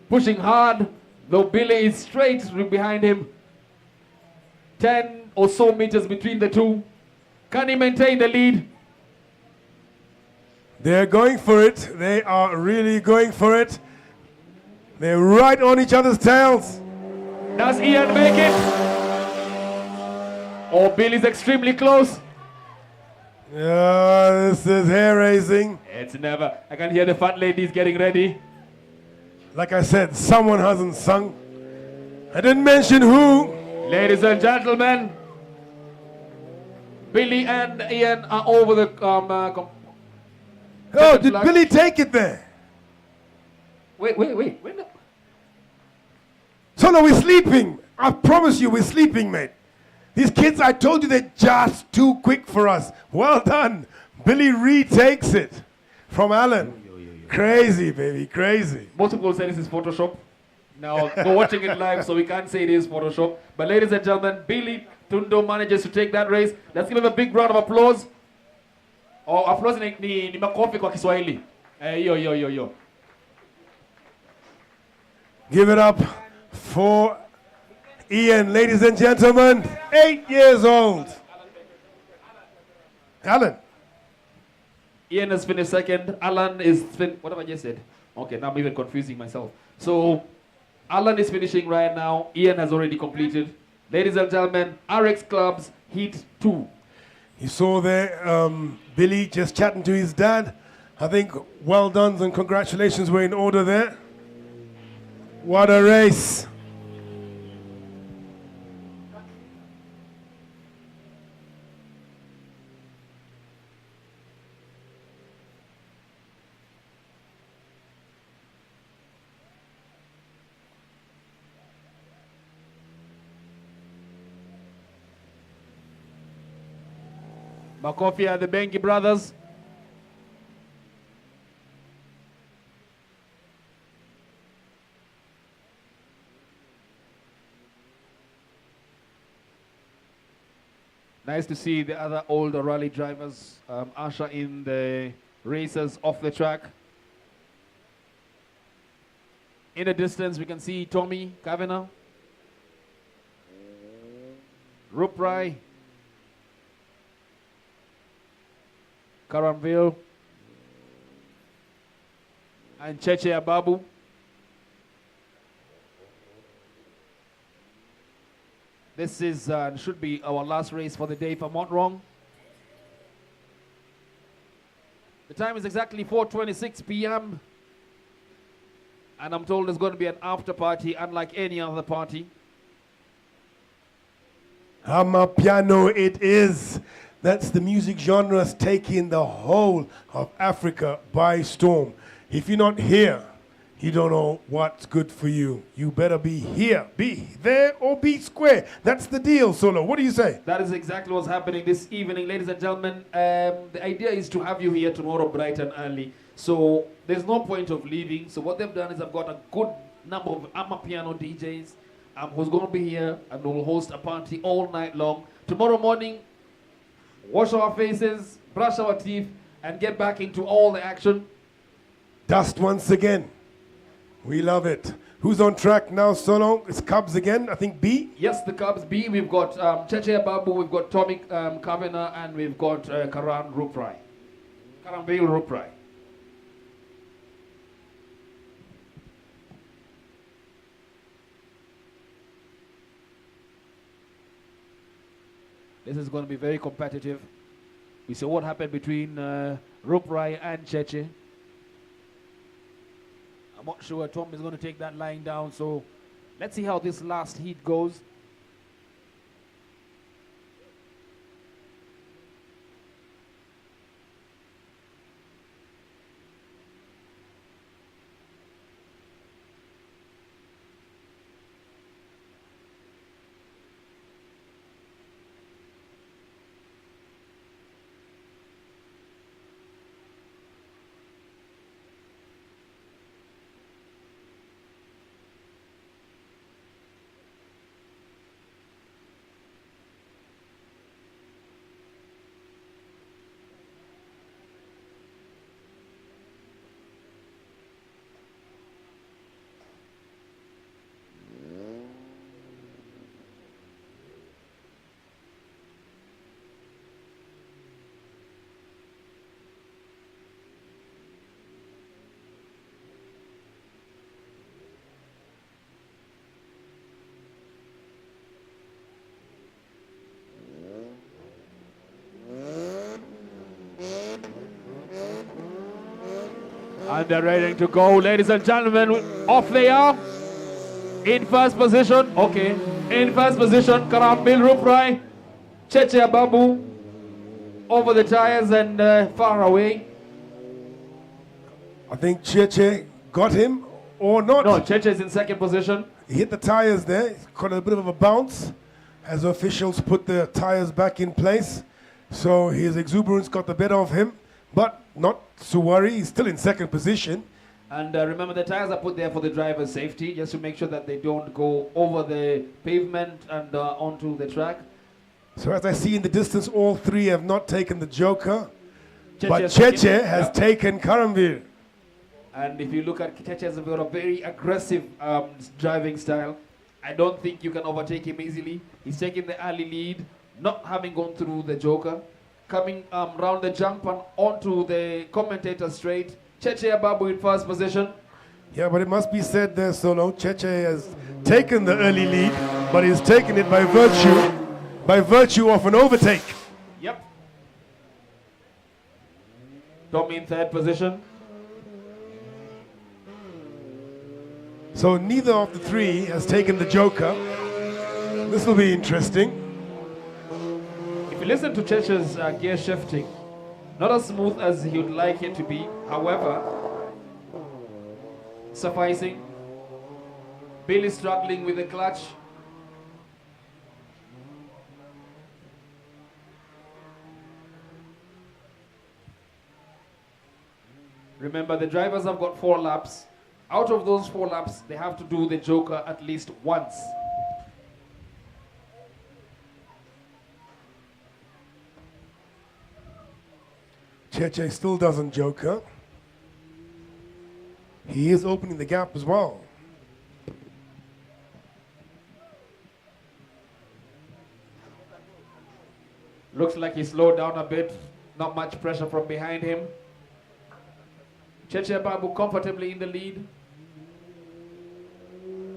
N: pushing hard, though Billy is straight behind him. 10 or so meters between the two. Can he maintain the lead?
I: They're going for it. They are really going for it. They're right on each other's tails.
N: Does Ian make it? Oh, Billy's extremely close.
I: This is hair raising.
N: It's never. I can hear the fat ladies getting ready.
I: Like I said, someone hasn't sung. I didn't mention who.
N: Ladies and gentlemen, Billy and Ian are over the
I: Oh, did Billy take it there?
N: Wait. No.
I: So no, we're sleeping. I promise you, we're sleeping, mate. These kids, I told you, they're just too quick for us. Well done. Billy retakes it from Alan. Crazy, baby, crazy.
N: Most people say this is Photoshop. Now, we're watching it live, so we can't say it is Photoshop. But ladies and gentlemen, Billy Tundo manages to take that race. Let's give him a big round of applause. Oh, applause ni makofi kwa Kiswahili. Yo.
I: Give it up for Ian, ladies and gentlemen, 8 years old. Alan.
N: Ian has finished second. Alan is, what have I just said? Okay, now I'm even confusing myself. So, Alan is finishing right now. Ian has already completed. Ladies and gentlemen, RX Club's Heat 2.
I: You saw there Billy just chatting to his dad. I think well done and congratulations were in order there. What a race.
N: Makofi and the Bengi brothers. Nice to see the other older rally drivers usher in the racers off the track. In the distance, we can see Tommy Kavanagh, Ruprai, Karamville, and Cheche Ababu. This is should be our last race for the day, if I'm not wrong. The time is exactly 4:26 p.m. And I'm told there's going to be an after party unlike any other party.
I: Amapiano it is. That's the music genre's taking the whole of Africa by storm. If you're not here, you don't know what's good for you. You better be here, be there, or be square. That's the deal, Solo. What do you say?
N: That is exactly what's happening this evening, ladies and gentlemen. The idea is to have you here tomorrow bright and early. So there's no point of leaving. So what they've done is I've got a good number of Amapiano DJs who's going to be here and will host a party all night long. Tomorrow morning, wash our faces, brush our teeth, and get back into all the action.
I: Dust once again. We love it. Who's on track now, Solo? It's Cubs again, I think B?
N: Yes, the Cubs B. We've got Cheche Babu, we've got Tommy Kavanagh, and we've got Karanville Ruprai. This is going to be very competitive. We saw what happened between Ruprai and Cheche. I'm not sure Tom is going to take that line down, so let's see how this last heat goes. And they're ready to go, ladies and gentlemen. Off they are. In first position, okay. In first position, Karambil Ruprai, Cheche Ababu, over the tires and far away.
I: I think Cheche got him or not.
N: No, Cheche is in second position.
I: He hit the tires there. He's got a bit of a bounce as officials put the tires back in place. So his exuberance got the better of him, but not to worry. He's still in second position.
N: And remember, the tires are put there for the driver's safety, just to make sure that they don't go over the pavement and onto the track.
I: So as I see in the distance, all three have not taken the Joker,
N: Cheche
I: but
N: has
I: Cheche
N: taken-
I: has taken Karamvir.
N: And if you look at Cheche, has got a very aggressive driving style. I don't think you can overtake him easily. He's taking the early lead, not having gone through the Joker. Coming round the jump and onto the commentator straight. Cheche Ababu in first position.
I: Yeah, but it must be said there, Solo, Cheche has taken the early lead, but he's taken it by virtue of an overtake.
N: Yep. Tommy in third position.
I: So neither of the three has taken the Joker. This will be interesting.
N: If you listen to Cheche's gear shifting, not as smooth as he would like it to be, however, sufficing. Bill is struggling with the clutch. Remember, the drivers have got 4 laps. Out of those 4 laps, they have to do the Joker at least once.
I: Cheche still doesn't Joker. He is opening the gap as well.
N: Looks like he slowed down a bit. Not much pressure from behind him. Cheche Babu comfortably in the lead.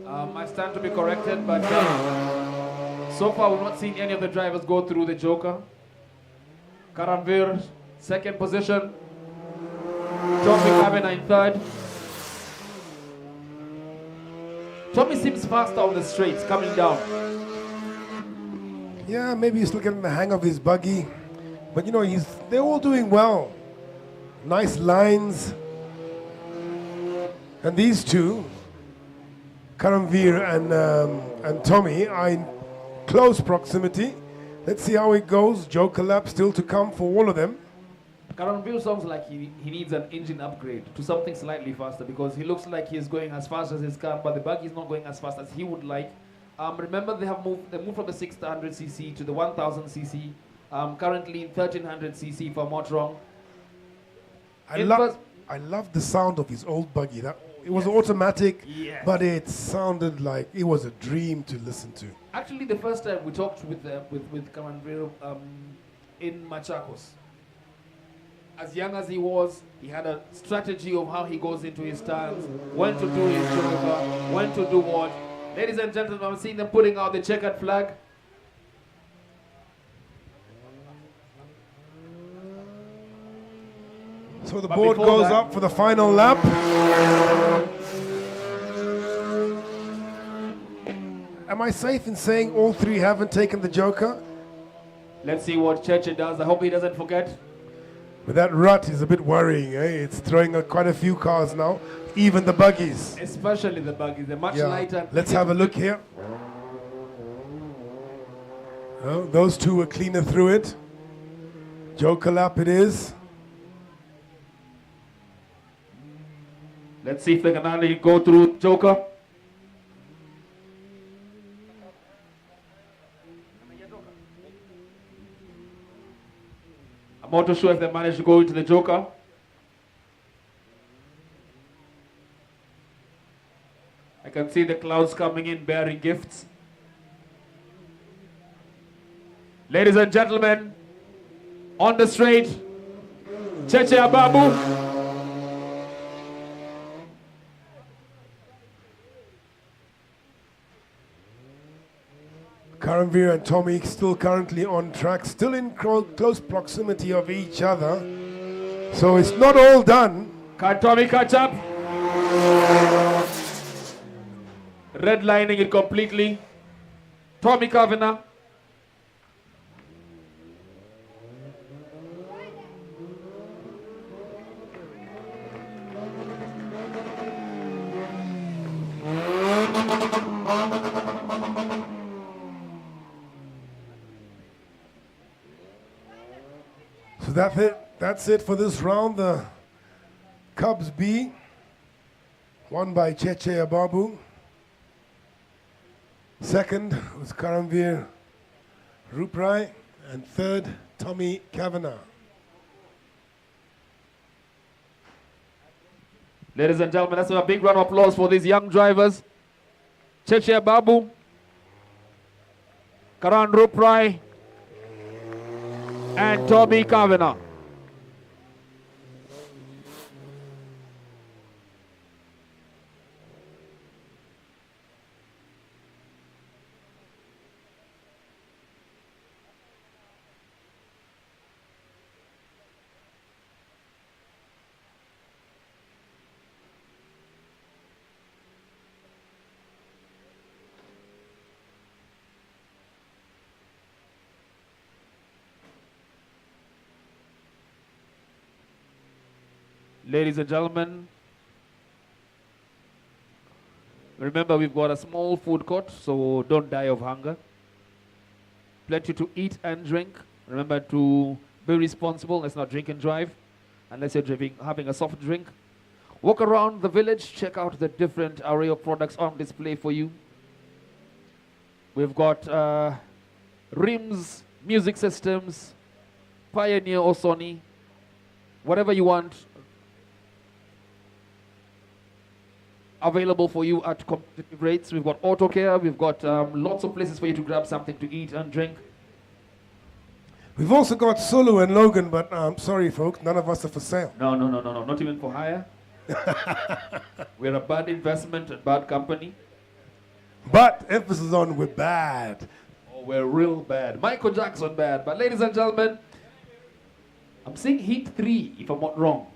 N: I stand to be corrected, but so far we've not seen any of the drivers go through the Joker. Karamvir, second position. Tommy Kabena in third. Tommy seems faster on the straights, coming down.
I: Yeah, maybe he's still getting the hang of his buggy. But you know, they're all doing well. Nice lines. And these two, Karamvir and Tommy, are in close proximity. Let's see how it goes. Joker lap still to come for all of them.
N: Karamvir sounds like he needs an engine upgrade to something slightly faster, because he looks like he's going as fast as his car, but the buggy is not going as fast as he would like. Remember, they moved from the 600cc to the 1000cc. Currently in 1300cc, if I'm not wrong.
I: I love the sound of his old buggy. It was automatic, but it sounded like it was a dream to listen to.
N: Actually, the first time we talked with Karamvir in Machakos, as young as he was, he had a strategy of how he goes into his turns, when to do his Joker, when to do what. Ladies and gentlemen, I'm seeing them putting out the checkered flag.
I: So the board goes up for the final lap. Am I safe in saying all three haven't taken the Joker?
N: Let's see what Cheche does. I hope he doesn't forget.
I: But that rut is a bit worrying, eh? It's throwing out quite a few cars now, even the buggies.
N: Especially the buggies. They're much lighter.
I: Let's have a look here. Oh, those two were cleaner through it. Joker lap it is.
N: Let's see if they can only go through Joker. I'm not too sure if they managed to go into the Joker. I can see the clouds coming in bearing gifts. Ladies and gentlemen, on the straight, Cheche Ababu.
I: Karamvir and Tommy still currently on track, still in close proximity of each other. So it's not all done.
N: Can Tommy catch up? Redlining it completely. Tommy Kavanagh.
I: So that's it. That's it for this round. The Cubs B, won by Cheche Ababu. Second was Karamveer Ruprai, and third, Tommy Kavanagh.
N: Ladies and gentlemen, let's have a big round of applause for these young drivers. Cheche Babu, Karan Ruprai, and Tommy Kavanagh. Ladies and gentlemen, remember we've got a small food court, so don't die of hunger. Plenty to eat and drink. Remember to be responsible. Let's not drink and drive unless you're having a soft drink. Walk around the village, check out the different array of products on display for you. We've got rims, music systems, Pioneer or Sony, whatever you want, available for you at competitive rates. We've got auto care. We've got lots of places for you to grab something to eat and drink.
I: We've also got Sulu and Logan, but sorry, folks, none of us are for sale.
N: No, not even for hire. We're a bad investment, a bad company.
I: But emphasis on we're bad.
N: Oh, we're real bad. Michael Jackson bad. But ladies and gentlemen, I'm seeing Heat 3, if I'm not wrong.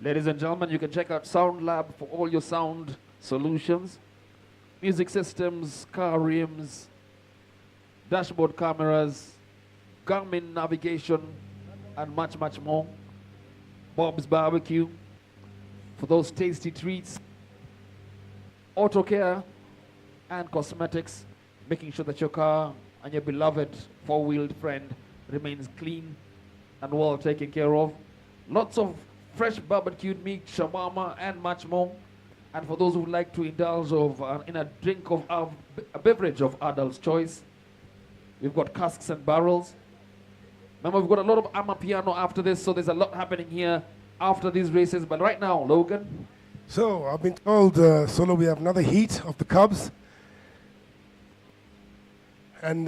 N: Ladies and gentlemen, you can check out Sound Lab for all your sound solutions. Music systems, car rims, dashboard cameras, Garmin navigation, and much, much more. Bob's Barbecue for those tasty treats. Auto care and cosmetics, making sure that your car and your beloved four-wheeled friend remains clean and well taken care of. Lots of fresh barbecued meat, shawarma, and much more. And for those who would like to indulge in a drink of a beverage of adult's choice, we've got casks and barrels. Remember, we've got a lot of Amapiano after this, so there's a lot happening here after these races. But right now, Logan.
I: So I've been told, Solo, we have another heat of the Cubs. And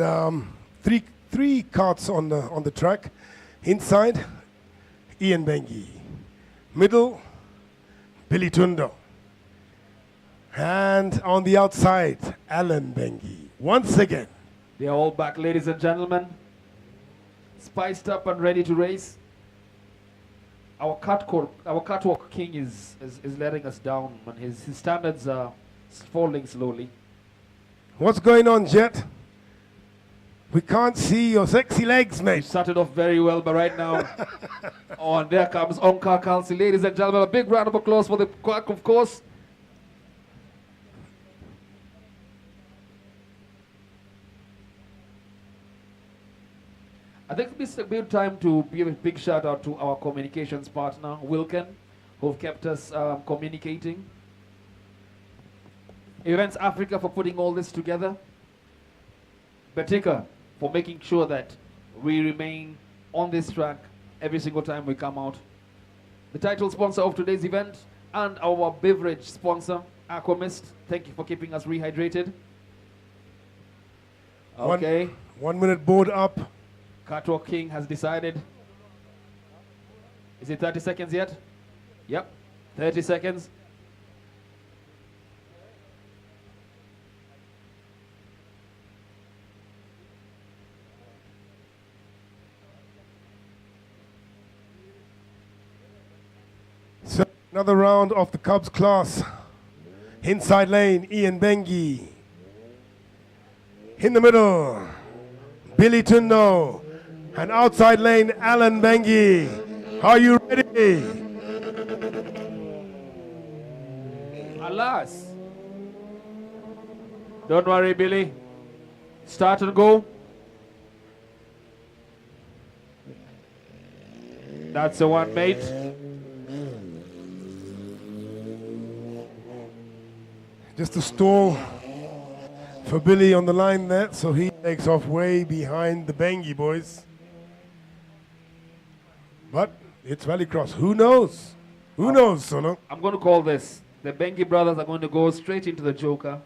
I: three carts on the track. Inside, Ian Bengi. Middle, Billy Tundo. And on the outside, Alan Bengi. Once again.
N: They are all back, ladies and gentlemen. Spiced up and ready to race. Our catwalk king is letting us down, and his standards are falling slowly.
I: What's going on, Jet? We can't see your sexy legs, mate.
N: You started off very well, but right now, oh, and there comes Onkar Kalsi. Ladies and gentlemen, a big round of applause for the quack, of course. I think this is a good time to give a big shout out to our communications partner, Wilken, who've kept us communicating. Events Africa for putting all this together. Betika for making sure that we remain on this track every single time we come out. The title sponsor of today's event and our beverage sponsor, Aquamist. Thank you for keeping us rehydrated. Okay.
I: 1 minute board up.
N: Catwalk King has decided. Is it 30 seconds yet? Yep, 30 seconds.
I: So another round of the Cubs class. Inside lane, Ian Bengi. In the middle, Billy Tundo. And outside lane, Alan Bengi. Are you ready?
N: Alas. Don't worry, Billy. Start and go. That's the one, mate.
I: Just a stall for Billy on the line there, so he takes off way behind the Bengi boys. But it's Rallycross. Who knows? Who knows, Solo?
N: I'm going to call this. The Bengi brothers are going to go straight into the Joker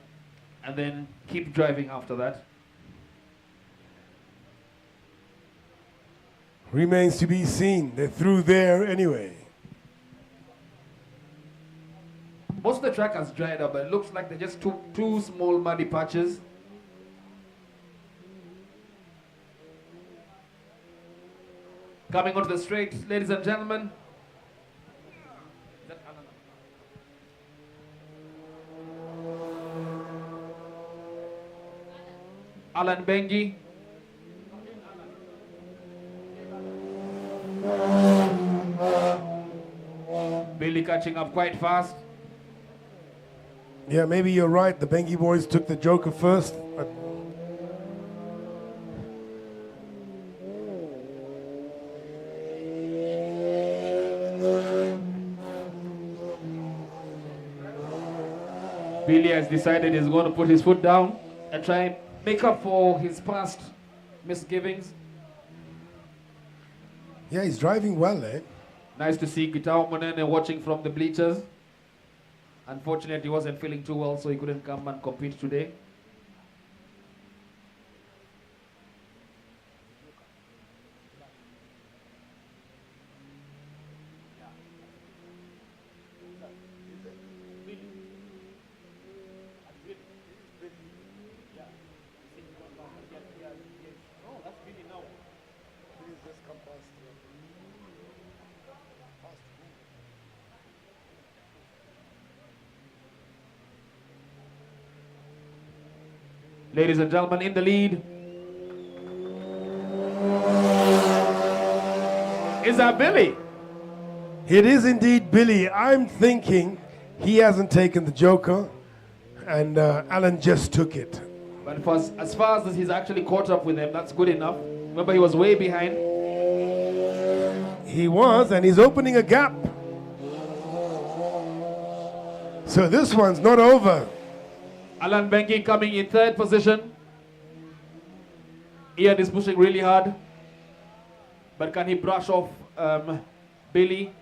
N: and then keep driving after that.
I: Remains to be seen. They're through there anyway.
N: Most of the track has dried up, but it looks like they just took two small muddy patches. Coming onto the straight, ladies and gentlemen. Alan Bengi. Billy catching up quite fast.
I: Yeah, maybe you're right. The Bengi boys took the Joker first. But
N: Billy has decided he's going to put his foot down and try and make up for his past misgivings.
I: yeah, he's driving well, eh?
N: Nice to see Gitao Monene watching from the bleachers. Unfortunately, he wasn't feeling too well, so he couldn't come and compete today. Ladies and gentlemen, in the lead is that Billy?
I: It is indeed Billy. I'm thinking he hasn't taken the Joker, and Alan just took it.
N: But as far as he's actually caught up with him, that's good enough. Remember, he was way behind.
I: He was, and he's opening a gap. So this one's not over.
N: Alan Bengi coming in third position. Ian is pushing really hard. But can he brush off Billy?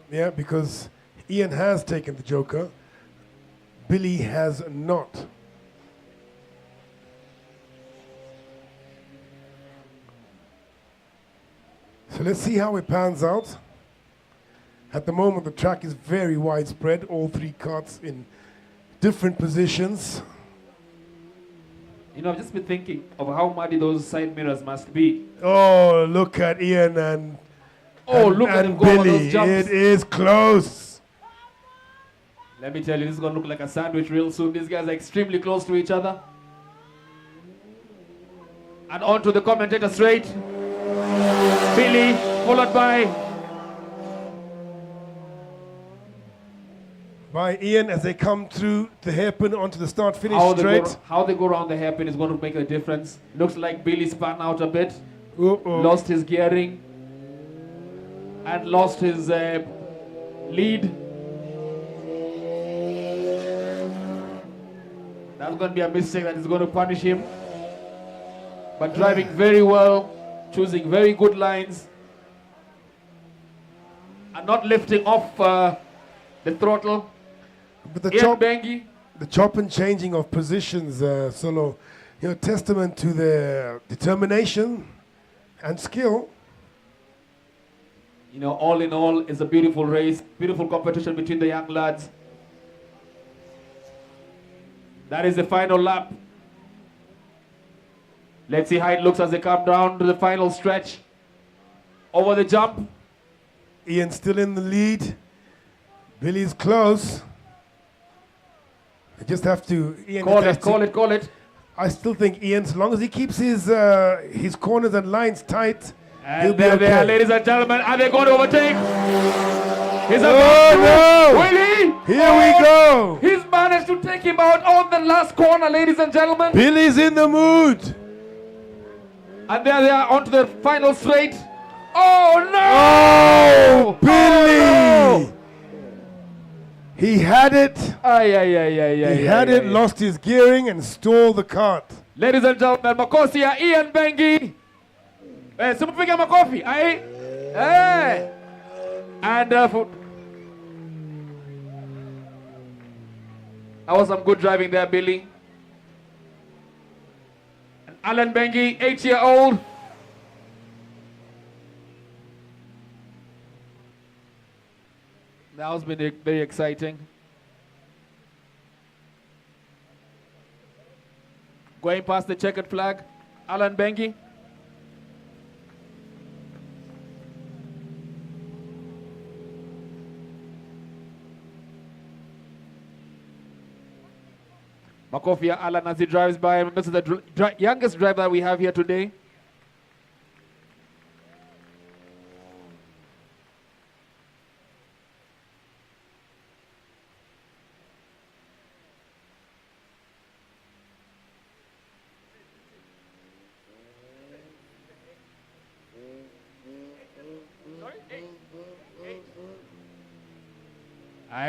I: Yeah, because Ian has taken the Joker. Billy has not. So let's see how it pans out. At the moment, the track is very widespread. All three carts in different positions.
N: You know, I've just been thinking of how muddy those side mirrors must be.
I: Oh, look at Ian and
N: look at him go on
I: Billy.
N: those jumps.
I: It is close.
N: Let me tell you, this is going to look like a sandwich real soon. These guys are extremely close to each other. And on to the commentator straight. Billy, followed by
I: by Ian as they come through the hairpin onto the start-finish
N: How
I: straight.
N: how they go around the hairpin is going to make a difference. Looks like Billy spun out a bit.
I: Uh-oh.
N: Lost his gearing. And lost his lead. That's going to be a mistake that is going to punish him. But driving very well, choosing very good lines, and not lifting off the throttle.
I: But the
N: Bengi.
I: The chop and changing of positions, Solo, testament to their determination and skill.
N: All in all, it's a beautiful race, beautiful competition between the young lads. That is the final lap. Let's see how it looks as they come down to the final stretch. Over the jump.
I: Ian still in the lead. Billy's close. They just have to... Ian
N: Call it.
I: I still think Ian, as long as he keeps his corners and lines tight, he'll
N: And
I: be
N: there
I: okay.
N: they are, ladies and gentlemen. Are they going to overtake? He's
I: Oh, no!
N: Will he?
I: Here we go!
N: He's managed to take him out on the last corner, ladies and gentlemen.
I: Billy's in the mood.
N: And there they are onto the final straight. Oh no!
I: Oh, Billy! He had it. He had it, lost his gearing, and stole the cart.
N: Ladies and gentlemen, makofi ya Ian Bengi. Simupige makofi. Hey. And that was some good driving there, Billy. And Alan Bengi, 8-year-old. That has been very exciting. Going past the checkered flag, Alan Bengi. Makofia Alan as he drives by. This is the youngest driver we have here today.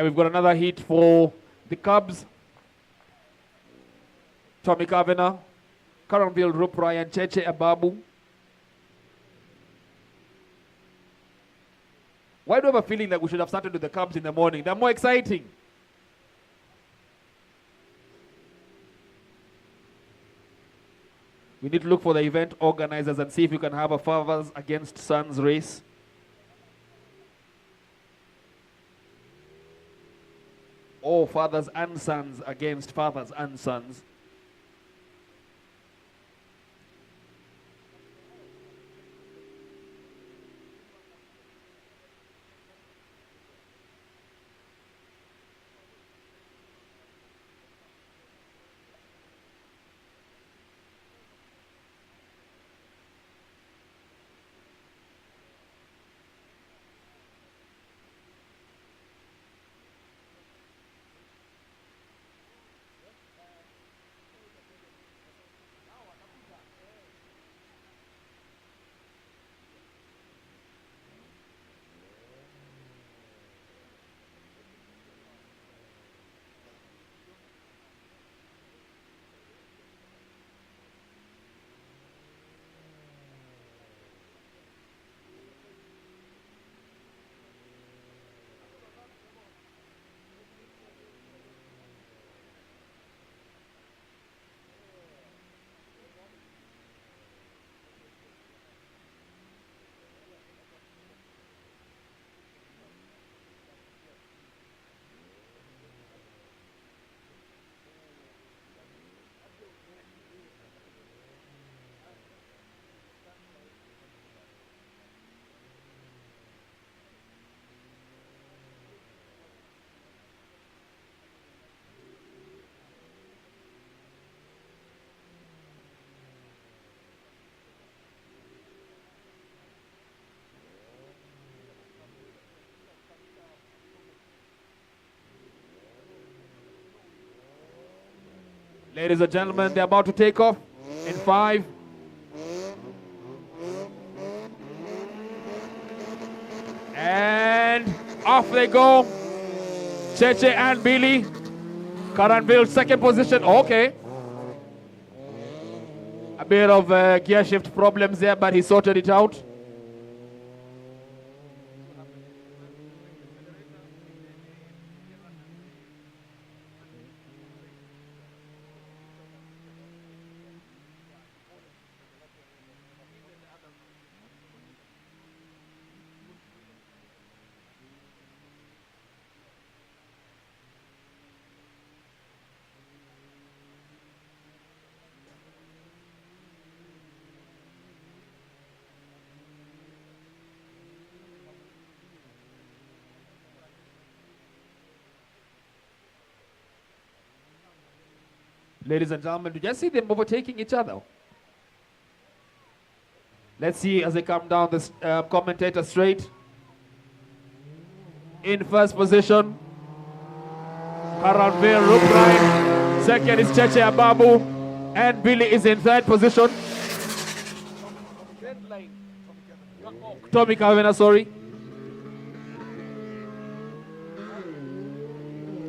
N: We've got another heat for the Cubs. Tommy Kavanagh, Karanville Rup, Ryan Cheche Ababu. Why do I have a feeling that we should have started with the Cubs in the morning? They're more exciting. We need to look for the event organizers and see if we can have a fathers against sons race. Or fathers and sons against fathers and sons. Ladies and gentlemen, they're about to take off in 5. And off they go. Cheche and Billy. Karanville, second position. Okay. A bit of gear shift problems there, but he sorted it out. Ladies and gentlemen, did you just see them overtaking each other? Let's see as they come down the commentator straight. In first position, Karanville Ruprai. Second is Cheche Ababu. And Billy is in third position. Tommy Kavena, sorry.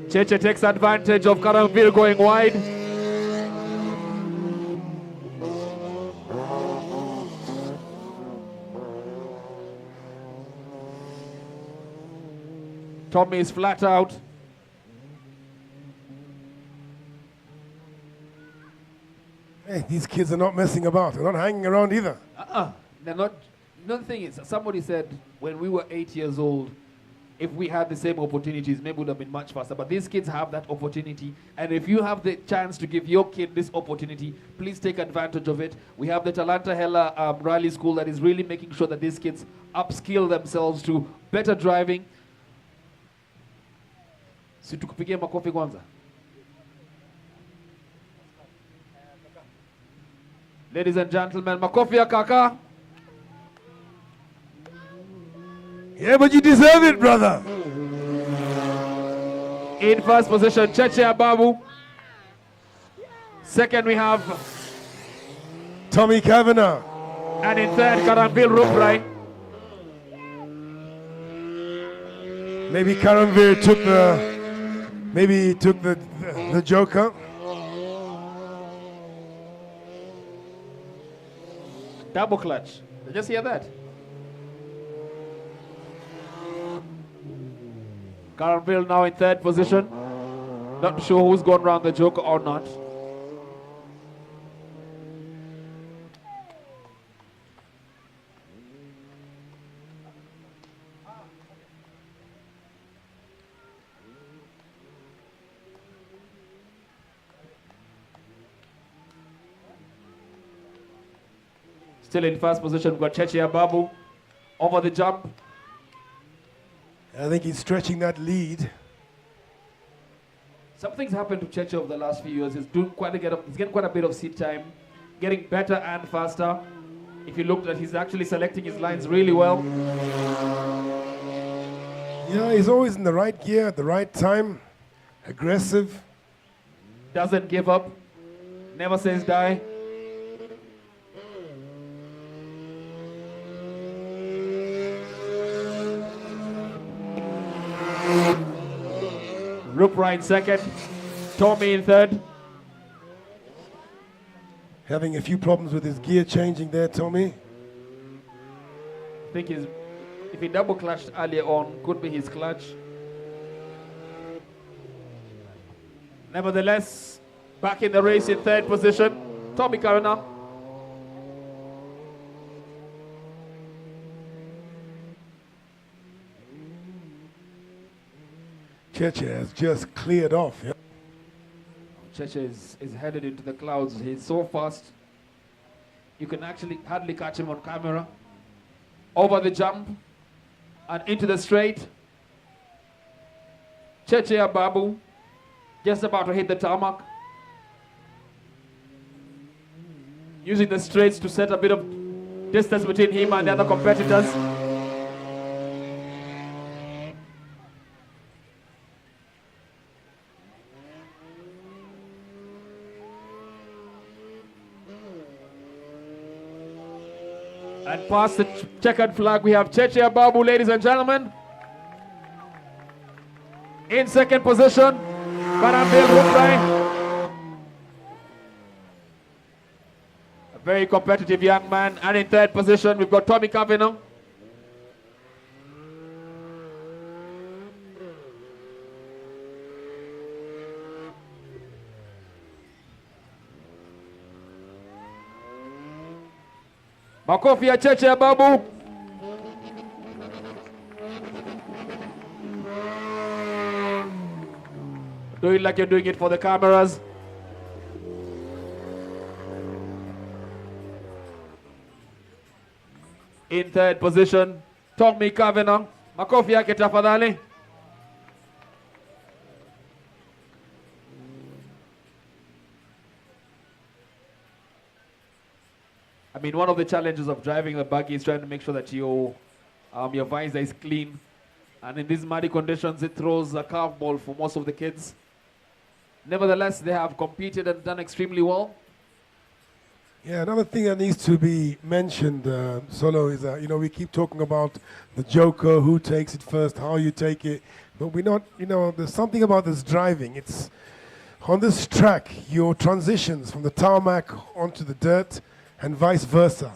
N: Cheche takes advantage of Karanville going wide. Tommy is flat out.
I: Hey, these kids are not messing about. They're not hanging around either.
N: They're not. Another thing is, somebody said when we were 8 years old, if we had the same opportunities, maybe we would have been much faster. But these kids have that opportunity. And if you have the chance to give your kid this opportunity, please take advantage of it. We have the Talanta Hela Rally School that is really making sure that these kids upskill themselves to better driving. Si tukupigie makofi kwanza. Ladies and gentlemen, makofi ya kaka.
I: Yeah, but you deserve it, brother.
N: In first position, Cheche Ababu. Second, we have
I: Tommy Kavanagh.
N: And in third, Karanville Ruprai.
I: Maybe Karanville took the... Maybe he took the joker.
N: Double clutch. Did you just hear that? Karanville now in third position. Not sure who's gone around the joker or not. Still in first position, we've got Cheche Ababu over the jump.
I: I think he's stretching that lead.
N: Something's happened to Cheche over the last few years. He's doing he's getting quite a bit of seat time, getting better and faster. If you looked at, he's actually selecting his lines really well.
I: Yeah, he's always in the right gear at the right time. Aggressive.
N: Doesn't give up. Never says die. Rupra in second, Tommy in third.
I: Having a few problems with his gear changing there, Tommy.
N: I think if he double clutched earlier on, could be his clutch. Nevertheless, back in the race in third position, Tommy Kavanagh.
I: Cheche has just cleared off. Yeah.
N: Cheche is headed into the clouds. He's so fast. You can actually hardly catch him on camera. Over the jump and into the straight. Cheche Ababu just about to hit the tarmac. Using the straights to set a bit of distance between him and the other competitors. And past the checkered flag, we have Cheche Ababu, ladies and gentlemen. In second position, Karambil Ruprai. A very competitive young man. And in third position, we've got Tommy Kavanagh. Makofi ya Cheche Ababu. Do it like you're doing it for the cameras. In third position, Tommy Kavanagh. Makofi yake tafadhali. I mean, one of the challenges of driving the buggy is trying to make sure that your visor is clean. And in these muddy conditions, it throws a curveball for most of the kids. Nevertheless, they have competed and done extremely well.
I: Yeah, another thing that needs to be mentioned, Solo, is that, we keep talking about the Joker, who takes it first, how you take it. But we're not, there's something about this driving. It's on this track, your transitions from the tarmac onto the dirt and vice versa.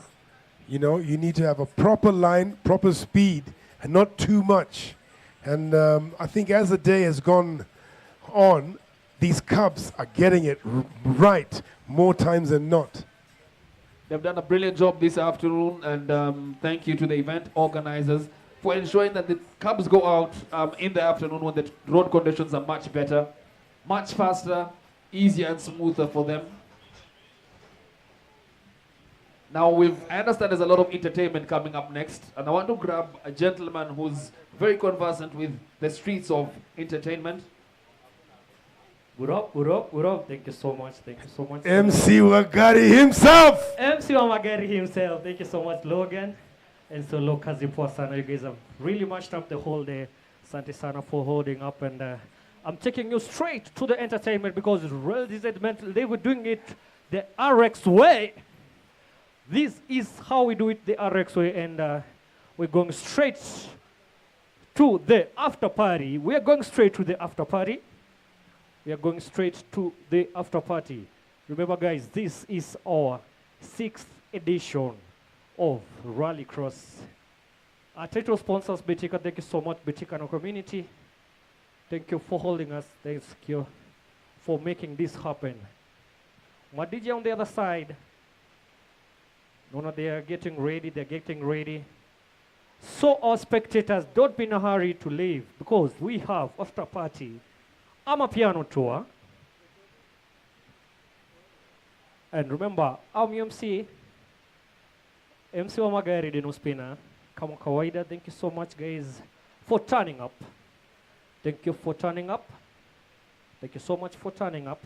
I: You need to have a proper line, proper speed, and not too much. And I think as the day has gone on, these Cubs are getting it right more times than not.
N: They've done a brilliant job this afternoon, and thank you to the event organizers for ensuring that the Cubs go out in the afternoon when the road conditions are much better, much faster, easier and smoother for them. Now, I understand there's a lot of entertainment coming up next, and I want to grab a gentleman who's very conversant with the streets of entertainment.
O: What up, what up, what up? Thank you so much, thank you so much.
I: MC Wagari himself!
O: MC Wagari himself, thank you so much, Logan. And so, Kazi Sana, you guys have really mashed up the whole day. Santi Sana for holding up, and I'm taking you straight to the entertainment because they were doing it the RX way. This is how we do it the RX way, and we're going straight to the after party. We are going straight to the after party. We are going straight to the after party. Remember, guys, this is our 6th edition of Rallycross. Our title sponsors, Betika, thank you so much, Betika and our community. Thank you for holding us. Thank you for making this happen. My DJ on the other side, they are getting ready, they're getting ready. So our spectators, don't be in a hurry to leave because we have after party. I'm a piano tour. And remember, I'm MC wa magari de no spinner. Kama kawaida, thank you so much guys for turning up. Thank you for turning up. Thank you so much for turning up.